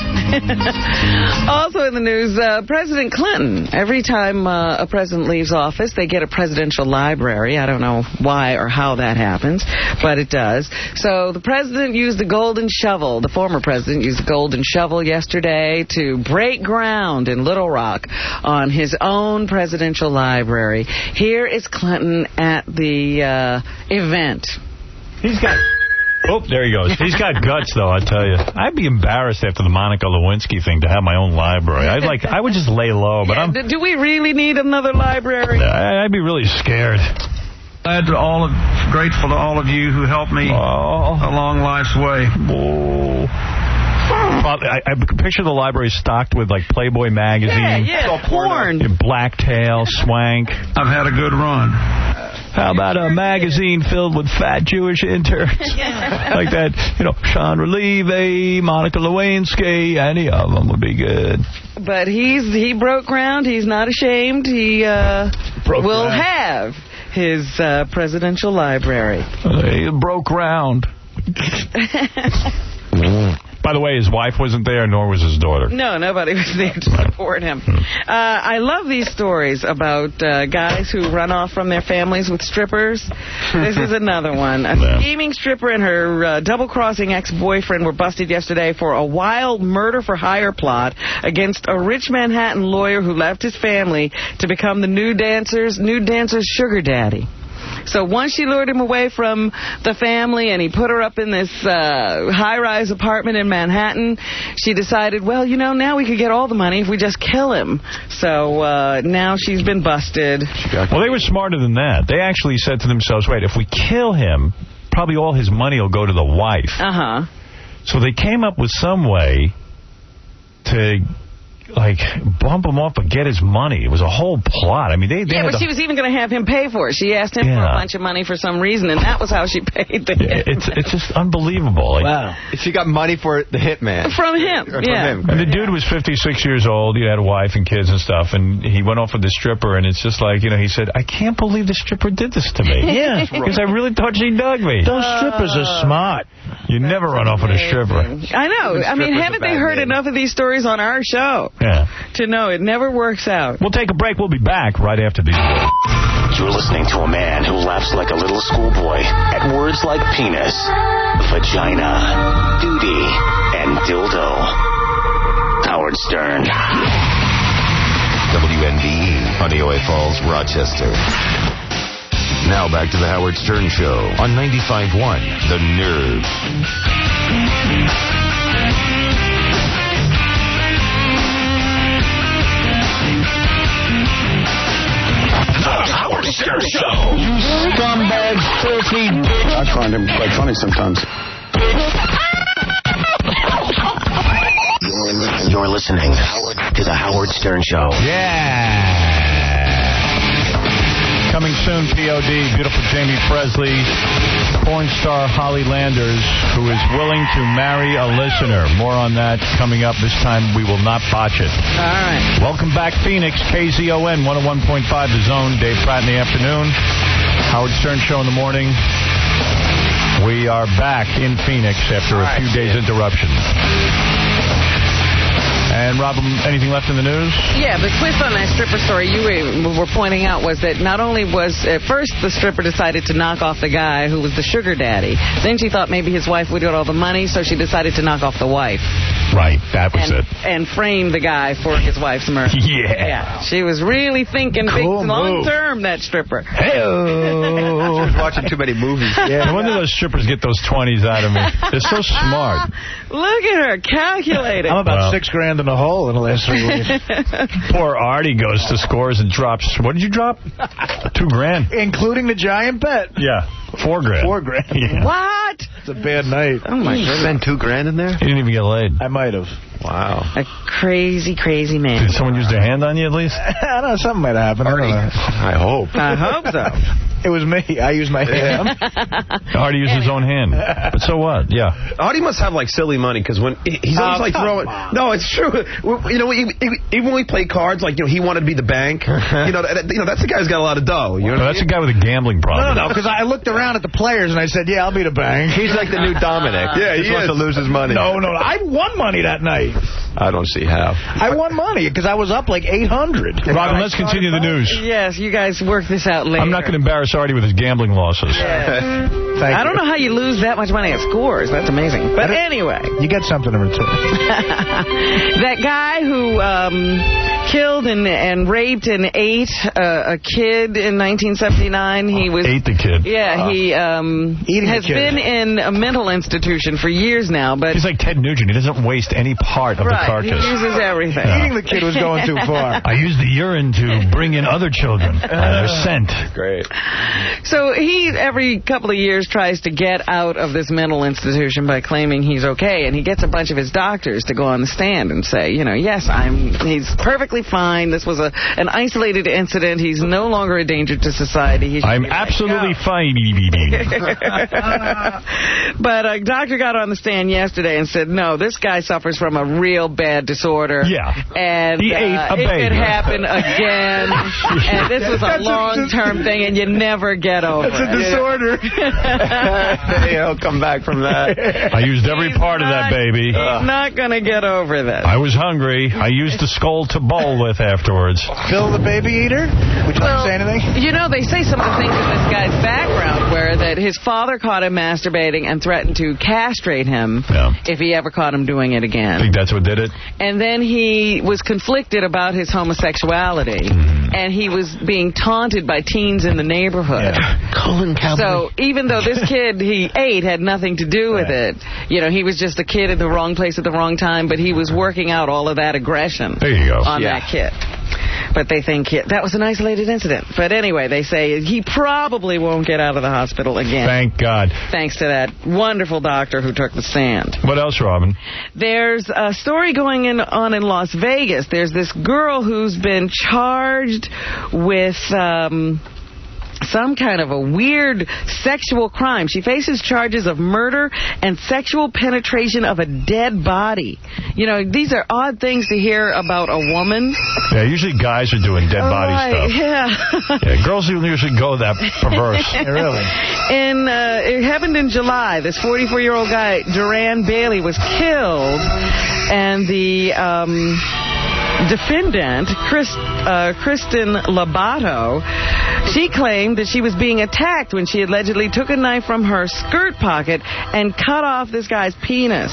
Also in the news, President Clinton. Every time a president leaves office, they get a presidential library. I don't know why or how that happens, but it does. So the president used the golden shovel. The former president used the golden shovel yesterday to break ground in Little Rock on his own presidential library. Here is Clinton at the event. He's got... Oh, there he goes. He's got guts, though, I tell you. I'd be embarrassed after the Monica Lewinsky thing to have my own library. I would just lay low, but do we really need another library? I'd be really scared. Grateful to all of you who helped me along life's way. I picture the library stocked with, like, Playboy magazine. Porn. Blacktail, Swank. I've had a good run. How about a magazine filled with fat Jewish interns? Like that, Sean Relieve, Monica Lewinsky, any of them would be good. But he broke ground. He's not ashamed. He will have his presidential library. He broke ground. By the way, his wife wasn't there, nor was his daughter. No, nobody was there to support him. I love these stories about guys who run off from their families with strippers. This is another one. A scheming stripper and her double-crossing ex-boyfriend were busted yesterday for a wild murder-for-hire plot against a rich Manhattan lawyer who left his family to become the nude dancer's sugar daddy. So once she lured him away from the family and he put her up in this high-rise apartment in Manhattan, she decided, well, now we could get all the money if we just kill him. So now she's been busted. Well, they were smarter than that. They actually said to themselves, wait, if we kill him, probably all his money will go to the wife. Uh-huh. So they came up with some way to... bump him off but get his money. It was a whole plot. I mean, but she was even going to have him pay for it. She asked him for a bunch of money for some reason, and that was how she paid the hitman. It's just unbelievable. Wow. She got money for the hitman. From him, And the dude was 56 years old. He had a wife and kids and stuff, and he went off with the stripper, and it's just like, he said, I can't believe the stripper did this to me. Yeah. Because I really thought she dug me. Those strippers are smart. You never run off with a stripper. I know. I mean, haven't they heard enough of these stories on our show? Yeah. To know it never works out. We'll take a break. We'll be back right after these words. You're listening to a man who laughs like a little schoolboy at words like penis, vagina, duty, and dildo. Howard Stern. WNDE, Honeoye Falls, Rochester. Now back to the Howard Stern Show on 95.1 The Nerve. The Howard Stern Show. You scumbag, filthy bitch. I find him quite funny sometimes. You're listening to the Howard Stern Show. Yeah. Coming soon, POD, beautiful Jamie Presley, porn star Holly Landers, who is willing to marry a listener. More on that coming up. This time we will not botch it. All right. Welcome back, Phoenix, KZON 101.5 The Zone. Dave Pratt in the afternoon. Howard Stern Show in the morning. We are back in Phoenix after a few days' interruption. And, Rob, anything left in the news? Yeah, the twist on that stripper story you were pointing out was that not only was, at first, the stripper decided to knock off the guy who was the sugar daddy. Then she thought maybe his wife would get all the money, so she decided to knock off the wife. Right, that was it. And frame the guy for his wife's murder. Yeah. She was really thinking big long-term, that stripper. Hey-oh. was watching too many movies. No wonder those strippers get those 20s out of me. They're so smart. Look at her calculating. I'm about $6,000 in the hole in the last 3 weeks. Poor Artie goes to Scores and drops. What did you drop? $2,000. Including the giant bet. Yeah. $4,000. $4,000. Yeah. What? It's a bad night. Oh, my goodness. Spend $2,000 in there? You didn't even get laid. I might have. Wow. A crazy, crazy man. Did someone use their hand on you at least? I don't know. Something might have happened. I hope. I hope so. It was me. I used my hand. Artie used his own hand. But so what? Yeah. Artie must have, like, silly money, because when he's always, like, throwing... No, it's true. You know, even when we play cards, like, you know, he wanted to be the bank. That's the guy who's got a lot of dough. You know that's a guy with a gambling problem. No, because I looked around at the players and I said, yeah, I'll be the bank. He's like the new Dominic. Yeah, he wants to lose his money. No, I won money that night. I don't see how. I won money because I was up like 800. Robin, let's continue the news. Yes, you guys work this out later. I'm not going to embarrass Artie with his gambling losses. Yeah. I don't know how you lose that much money at Scores. That's amazing. But anyway. You get something in return. That guy who killed and raped and ate a kid in 1979, he was... Ate the kid. Yeah, he has been in a mental institution for years now, but... He's like Ted Nugent. He doesn't waste any part of the carcass. He uses everything. Yeah. Eating the kid was going too far. I used the urine to bring in other children. They're sent. Great. So he, every couple of years, tries to get out of this mental institution by claiming he's okay, and he gets a bunch of his doctors to go on the stand and say, yes, he's perfectly fine. This was an isolated incident. He's no longer a danger to society. I'm absolutely fine. But a doctor got on the stand yesterday and said, no, this guy suffers from a real bad disorder. Yeah. And he ate a baby. It could happen again. And this was a long-term thing, and you never get over it. It's a disorder. He'll come back from that. I used every part of that baby. He's not going to get over this. I was hungry. I used the skull to bowl with afterwards. Phil the baby eater? Would you like to say anything? They say some of the things in this guy's background were that his father caught him masturbating and threatened to castrate him if he ever caught him doing it again. I think that's what did it. And then he was conflicted about his homosexuality, and he was being taunted by teens in the neighborhood. Colin Cowboy. So even though this kid he ate had nothing to do with it, he was just a kid in the wrong place at the wrong time, but he was working out all of that aggression on that kid. But they think that was an isolated incident. But anyway, they say he probably won't get out of the hospital again. Thank God. Thanks to that wonderful doctor who took the stand. What else, Robin? There's a story going on in Las Vegas. There's this girl who's been charged with... some kind of a weird sexual crime. She faces charges of murder and sexual penetration of a dead body. These are odd things to hear about a woman. Yeah, usually guys are doing dead body stuff. Yeah. Girls don't usually go that perverse. Really? It happened in July. This 44-year-old guy, Duran Bailey, was killed, and the... defendant, Kristen Labato, she claimed that she was being attacked when she allegedly took a knife from her skirt pocket and cut off this guy's penis.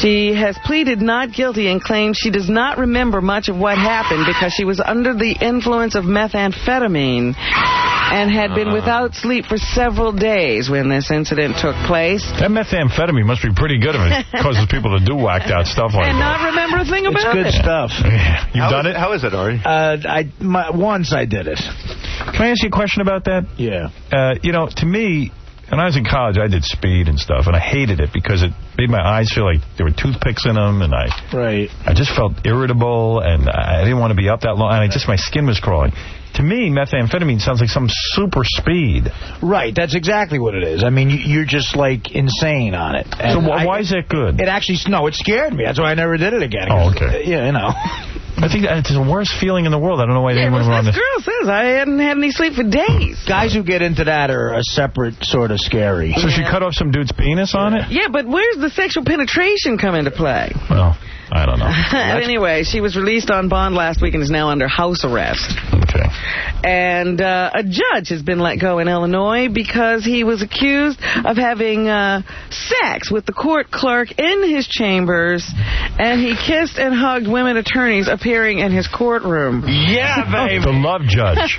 She has pleaded not guilty and claims she does not remember much of what happened because she was under the influence of methamphetamine and had been without sleep for several days when this incident took place. That methamphetamine must be pretty good if it causes people to do whacked out stuff like that. And not remember a thing about it. It's good stuff. Yeah. You've done it? How is it, Ari? Once I did it. Can I ask you a question about that? Yeah. To me... When I was in college, I did speed and stuff, and I hated it because it made my eyes feel like there were toothpicks in them, and I just felt irritable, and I didn't want to be up that long, and my skin was crawling. To me, methamphetamine sounds like some super speed. Right, that's exactly what it is. I mean, you're just, like, insane on it. And so why is that good? It actually, it scared me. That's why I never did it again. Oh, okay. Yeah, I think it's the worst feeling in the world. I don't know why anyone would on this. This girl says I hadn't had any sleep for days. Guys who get into that are a separate sort of scary. So she cut off some dude's penis on it? Yeah, but where's the sexual penetration come into play? Well, I don't know. Anyway, she was released on bond last week and is now under house arrest. Okay. And a judge has been let go in Illinois because he was accused of having sex with the court clerk in his chambers And he kissed and hugged women attorneys appearing in his courtroom. Yeah, baby. The love judge.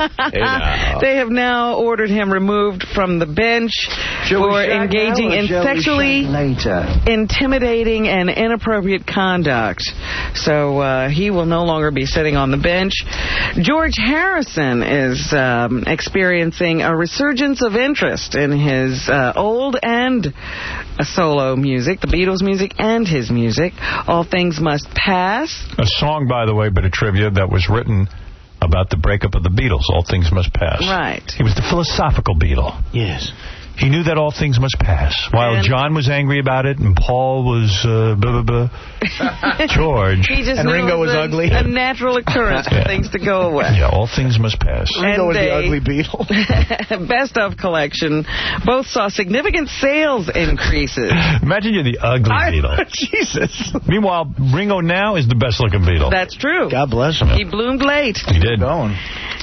They have now ordered him removed from the bench for engaging in sexually intimidating and inappropriate conduct. So he will no longer be sitting on the bench. George Harrison is experiencing a resurgence of interest in his old and solo music, the Beatles music and his music. All Things Must Pass. A song, by the way, bit of trivia, that was written about the breakup of the Beatles. All Things Must Pass. Right. He was the philosophical Beatle. Yes. He knew that all things must pass. While John was angry about it and Paul was George. He just and knew Ringo was ugly. A natural occurrence for things to go away. Yeah, all things must pass. Ringo was the ugly Beatle. Best of collection. Both saw significant sales increases. Imagine you're the ugly Beatle. Jesus. Meanwhile, Ringo now is the best looking Beatle. That's true. God bless him. He bloomed late. He did.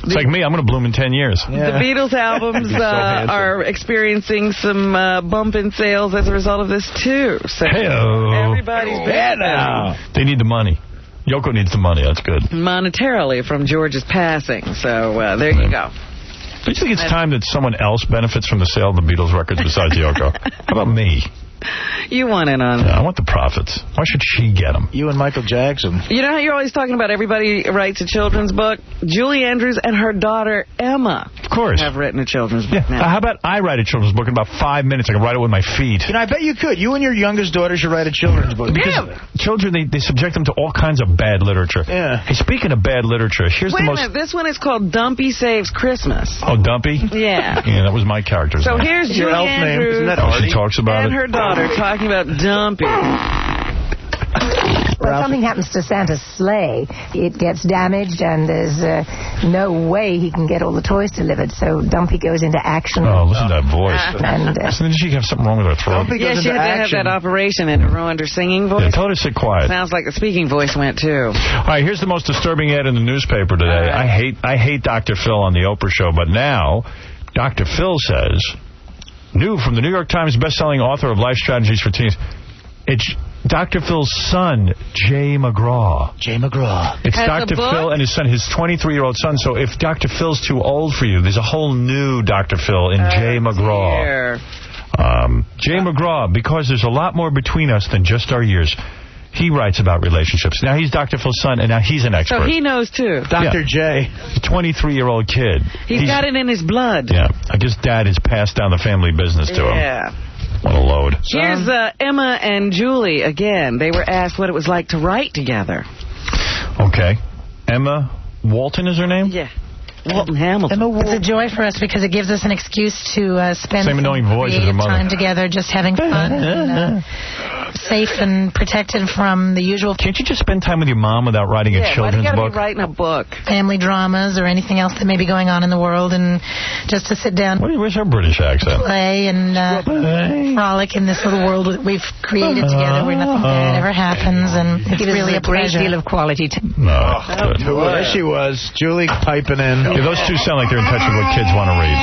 It's like me. I'm going to bloom in 10 years. Yeah. The Beatles albums are experiencing some bump in sales as a result of this, too. So everybody's better. They need the money. Yoko needs the money. That's good. Monetarily from George's passing. So there you go. Do you think it's time that someone else benefits from the sale of the Beatles records besides Yoko? How about me? You want in on it. I want the profits. Why should she get them? You and Michael Jackson. You know how you're always talking about everybody writes a children's book? Julie Andrews and her daughter, Emma, of course, have written a children's book now. How about I write a children's book in about 5 minutes? I can write it with my feet. You know, I bet you could. You and your youngest daughter should write a children's book. Because children, they subject them to all kinds of bad literature. Yeah. Hey, speaking of bad literature, here's Wait the a most... minute. This one is called Dumpy Saves Christmas. Oh, Dumpy? Yeah. Yeah, that was my character's So name. here's Julie Andrews Isn't that Artie? She talks about and her daughter talking about Dumpy. When something happens to Santa's sleigh, it gets damaged and there's no way he can get all the toys delivered, so Dumpy goes into action. Oh, listen to that voice. And, Didn't she have something wrong with her throat? Yeah, she had to have that operation and it ruined her singing voice. Yeah, tell her to sit quiet. Sounds like the speaking voice went, too. All right, here's the most disturbing ad in the newspaper today. I hate Dr. Phil on the Oprah show, but now Dr. Phil says, new from the New York Times bestselling author of Life Strategies for Teens, it's Dr. Phil's son, Jay McGraw. Jay McGraw. It's Dr. Phil and his son, his 23-year-old son. So if Dr. Phil's too old for you, there's a whole new Dr. Phil in Jay McGraw. Jay McGraw, because there's a lot more between us than just our years. He writes about relationships. Now he's Dr. Phil's son, and now he's an expert. So he knows, too. Dr. J. A 23-year-old kid. He's got it in his blood. Yeah. I guess Dad has passed down the family business to him. Yeah. What a load. Here's Emma and Julie again. They were asked what it was like to write together. Okay. Emma Walton is her name? Yeah. Walton Hamilton. It's a joy for us because it gives us an excuse to spend same annoying voice as her mother. time together just having fun and safe and protected from the usual... Can't you just spend time with your mom without writing a children's book? Why do you gotta book? be writing a book? Family dramas or anything else that may be going on in the world, and just to sit down... Where's her British accent? Play and frolic in this little world that we've created together where nothing bad ever happens, and it's really a great pleasure. deal of quality time. No. There she was. Julie piping in. Yeah, those two sound like they're in touch with what kids want to read.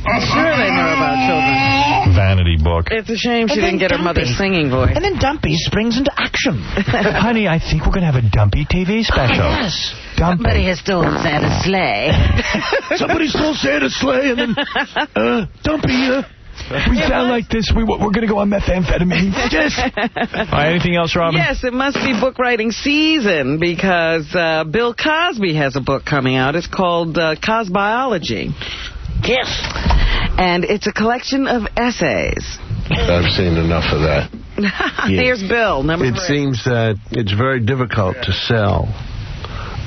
I'm sure they know about children. Vanity book. It's a shame she didn't get her mother's singing voice. And then Dumpy springs into action. Honey, I think we're going to have a Dumpy TV special. Yes. Dumpy. Somebody has stolen Santa's sleigh. Somebody stole Santa's sleigh, and then Dumpy... we sound like this. We're going to go on methamphetamine. Yes. Anything else, Robin? Yes, it must be book writing season because Bill Cosby has a book coming out. It's called Cosbiology. Yes. And it's a collection of essays. I've seen enough of that. Here's Bill, number 3. It seems that it's very difficult to sell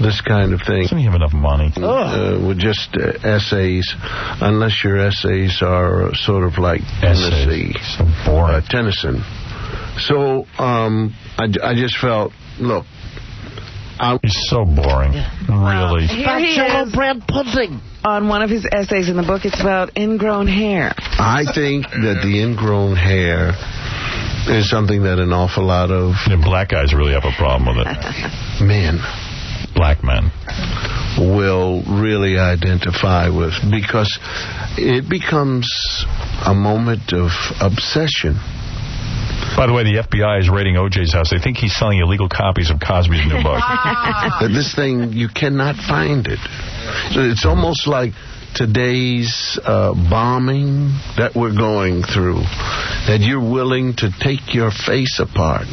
this kind of thing. Doesn't he have enough money? With just essays, unless your essays are sort of like Tennessee. So boring. Tennyson. So I just felt, look. He's so boring. Really. Here he is bread pudding. on one of his essays in the book. It's about ingrown hair. I think that the ingrown hair is something that an awful lot of... black guys really have a problem with it. Men. Black men. Will really identify with, because it becomes a moment of obsession. By the way, the FBI is raiding O.J.'s house. They think he's selling illegal copies of Cosby's new book. This thing, you cannot find it. It's almost like today's bombing that we're going through, that you're willing to take your face apart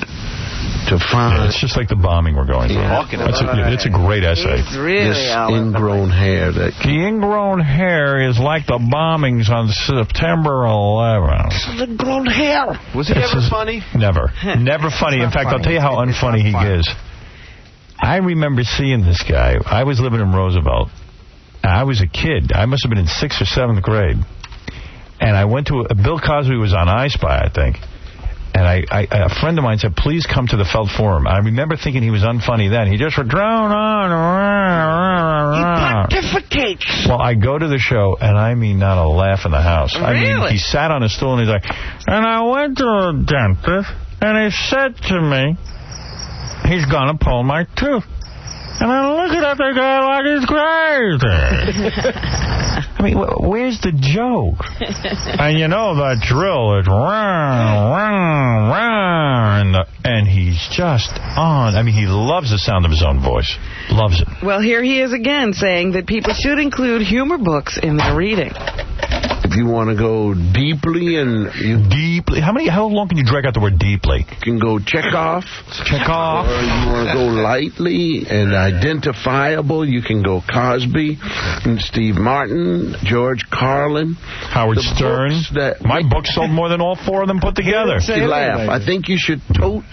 to find. Yeah, it's just like the bombing we're going through. It's a great essay. It's really this ingrown hair. The ingrown hair is like the bombings on September 11th. The ingrown hair. Was it ever funny? Never. Never funny. In fact, I'll tell you how unfunny he is. I remember seeing this guy. I was living in Roosevelt. I was a kid. I must have been in 6th or 7th grade. And I went to Bill Cosby was on I Spy, I think. And a friend of mine said, please come to the Felt Forum. I remember thinking he was unfunny then. He just would drone on. He pontificates. Well, I go to the show, and I mean not a laugh in the house. Really? I mean, he sat on a stool, and he's like, and I went to the dentist, and he said to me, he's going to pull my tooth. And I'm looking at the guy like he's crazy. I mean, where's the joke? And you know that drill is and he's just on. I mean, he loves the sound of his own voice. Loves it. Well, here he is again saying that people should include humor books in their reading. If you want to go deeply deeply, how long can you drag out the word deeply? You can go Chekhov. Chekhov. Or you want to go lightly and identifiable, you can go Cosby, and Steve Martin, George Carlin, Howard Stern. My book sold more than all 4 of them put together. You laugh. I think you should tote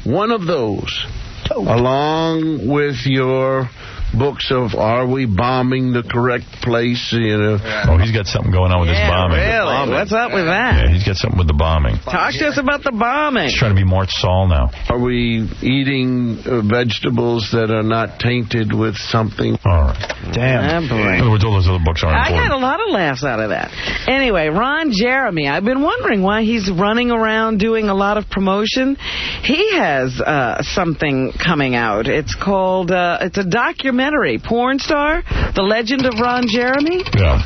one of those along with your books of Are We Bombing the Correct Place? You know. Oh, he's got something going on with his bombing. Really? What's up with that? Yeah, he's got something with the bombing. Talk to us about the bombing. He's trying to be Mort Saul now. Are we eating vegetables that are not tainted with something? All right. Damn. In other words, all those other books aren't I important. got a lot of laughs out of that. Anyway, Ron Jeremy, I've been wondering why he's running around doing a lot of promotion. He has something coming out. It's called, it's a documentary, Porn Star, The Legend of Ron Jeremy. Yeah.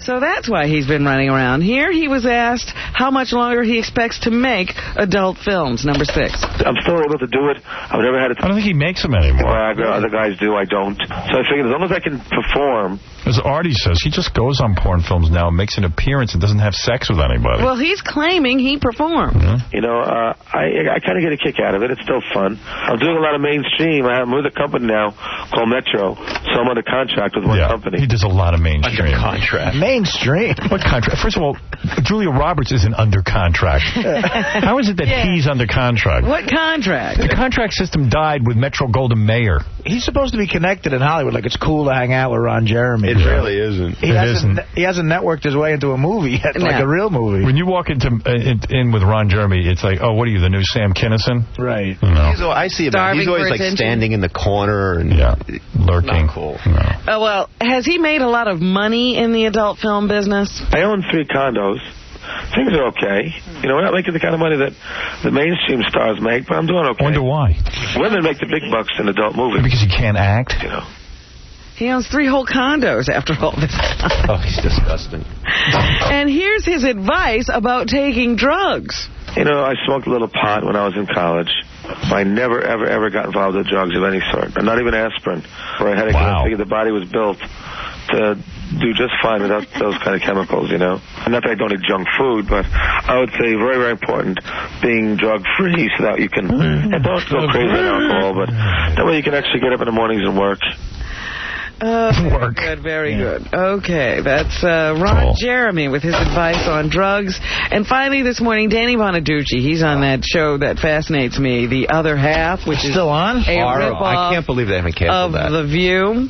So that's why he's been running around. Here he was asked how much longer he expects to make adult films. Number 6. I'm still able to do it. I've never had it. I don't think he makes them anymore. Other guys do. I don't. So I figured as long as I can perform. As Artie says, he just goes on porn films now and makes an appearance and doesn't have sex with anybody. Well, he's claiming he performed. Mm-hmm. You know, I kind of get a kick out of it. It's still fun. I'm doing a lot of mainstream. I'm with a company now called Metro, so I'm under contract with one company. He does a lot of mainstream. Under contract. Mainstream? What contract? First of all, Julia Roberts isn't under contract. How is it that he's under contract? What contract? The contract system died with Metro Goldwyn Mayer. He's supposed to be connected in Hollywood. Like, it's cool to hang out with Ron Jeremy. It really isn't. He hasn't networked his way into a movie yet, like a real movie. When you walk in with Ron Jeremy, it's like, oh, what are you, the new Sam Kinison? Right. No. I see him. He's always like standing in the corner and lurking. Not cool. No. Well, has he made a lot of money in the adult film business? I own 3 condos. Things are okay. You know, we're not making the kind of money that the mainstream stars make, but I'm doing okay. I wonder why. Women make the big bucks in adult movies. Because you can't act? You know. He owns 3 whole condos after all this time. Oh, he's disgusting. And here's his advice about taking drugs. You know, I smoked a little pot when I was in college. I never, ever, ever got involved with drugs of any sort. And not even aspirin. For a headache, I figured the body was built to do just fine without those kind of chemicals, you know. Not that I don't eat junk food, but I would say very, very important being drug-free so that you can, and don't go crazy on alcohol, but that way you can actually get up in the mornings and work. Very good, very good. Okay, that's Ron Jeremy with his advice on drugs. And finally this morning, Danny Bonaducci, he's on that show that fascinates me, The Other Half, which is still on? I can't believe they haven't canceled that. Of The View.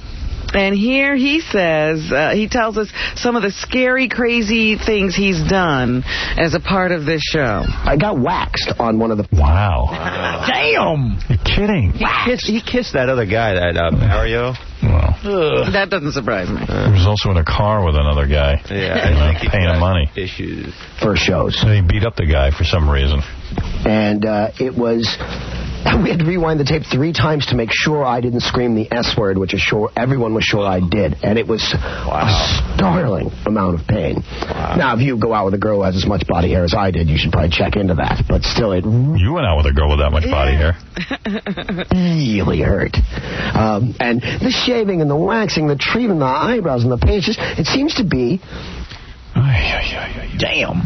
And here he says, he tells us some of the scary, crazy things he's done as a part of this show. I got waxed on one of the... Wow. Damn! You're kidding. He kissed that other guy, that Mario. Well, that doesn't surprise me. He was also in a car with another guy. Yeah, I think paying him money. For shows. And he beat up the guy for some reason. And it was We had to rewind the tape 3 times to make sure I didn't scream the S word, which is sure everyone was sure I did. And it was a startling amount of pain. Wow. Now, if you go out with a girl who has as much body hair as I did, you should probably check into that. But still, it... You went out with a girl with that much body hair. Really hurt. And the shaving and the waxing, the treatment, the eyebrows and the paint, it seems to be... Damn.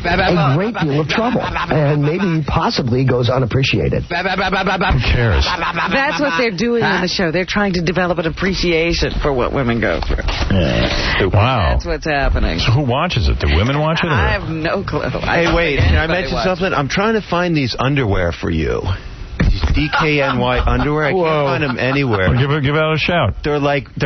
A great deal of trouble, and maybe possibly goes unappreciated. Who cares? That's what they're doing on the show. They're trying to develop an appreciation for what women go through. Wow. That's what's happening. So who watches it? Do women watch it? I have no clue. Hey, wait, can I mention something? I'm trying to find these underwear for you. DKNY underwear. I can't find them anywhere. Well, give out a shout. They're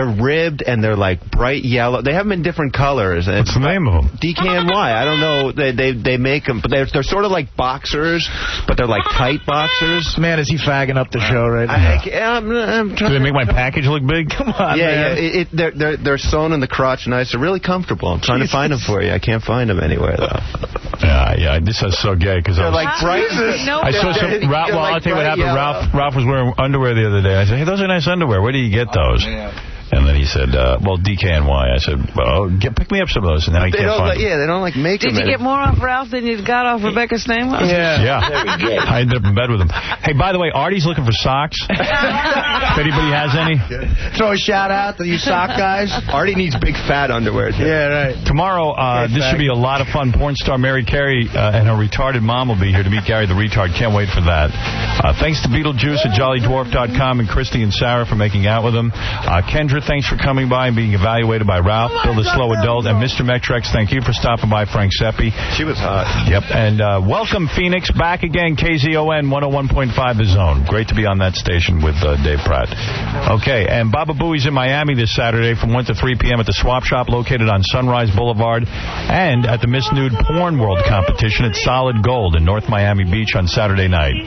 ribbed and they're like bright yellow. They have them in different colors. What's the name of them? DKNY. I don't know. They make them, but they're sort of like boxers, but they're like tight boxers. Man, is he fagging up the show right now? I'm trying. Do they make my package look big? Come on, man. Yeah. They're sewn in the crotch nice. They're really comfortable. I'm trying to find them for you. I can't find them anywhere though. Yeah. This is so gay because I was like bright. I saw some. Well, I'll tell you what happened. Ralph was wearing underwear the other day. I said, hey, those are nice underwear. Where do you get those? And then he said, well, DKNY. I said, well, pick me up some of those. And then I can't find them. Yeah, they don't make them. Did you get more off Ralph than you got off Rebecca Stamos? Yeah. I ended up in bed with him. Hey, by the way, Artie's looking for socks. If anybody has any. Throw a shout out to you sock guys. Artie needs big fat underwear. Yeah, right. Tomorrow, this should be a lot of fun. Porn star Mary Carey and her retarded mom will be here to meet Gary the Retard. Can't wait for that. Thanks to Beetlejuice at JollyDwarf.com and Christy and Sarah for making out with him. Kendra, thanks for coming by and being evaluated by Ralph, Bill the Slow Adult, and Mr. Metrex. Thank you for stopping by, Frank Seppi. She was hot. Yep. And welcome, Phoenix. Back again, KZON 101.5 The Zone. Great to be on that station with Dave Pratt. Okay, and Baba Booey's in Miami this Saturday from 1 to 3 p.m. at the Swap Shop located on Sunrise Boulevard, and at the Miss Nude Porn World competition at Solid Gold in North Miami Beach on Saturday night.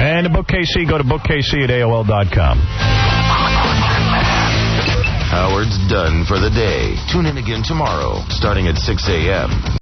And to book KC, go to bookkc at AOL.com. Howard's done for the day. Tune in again tomorrow, starting at 6 a.m.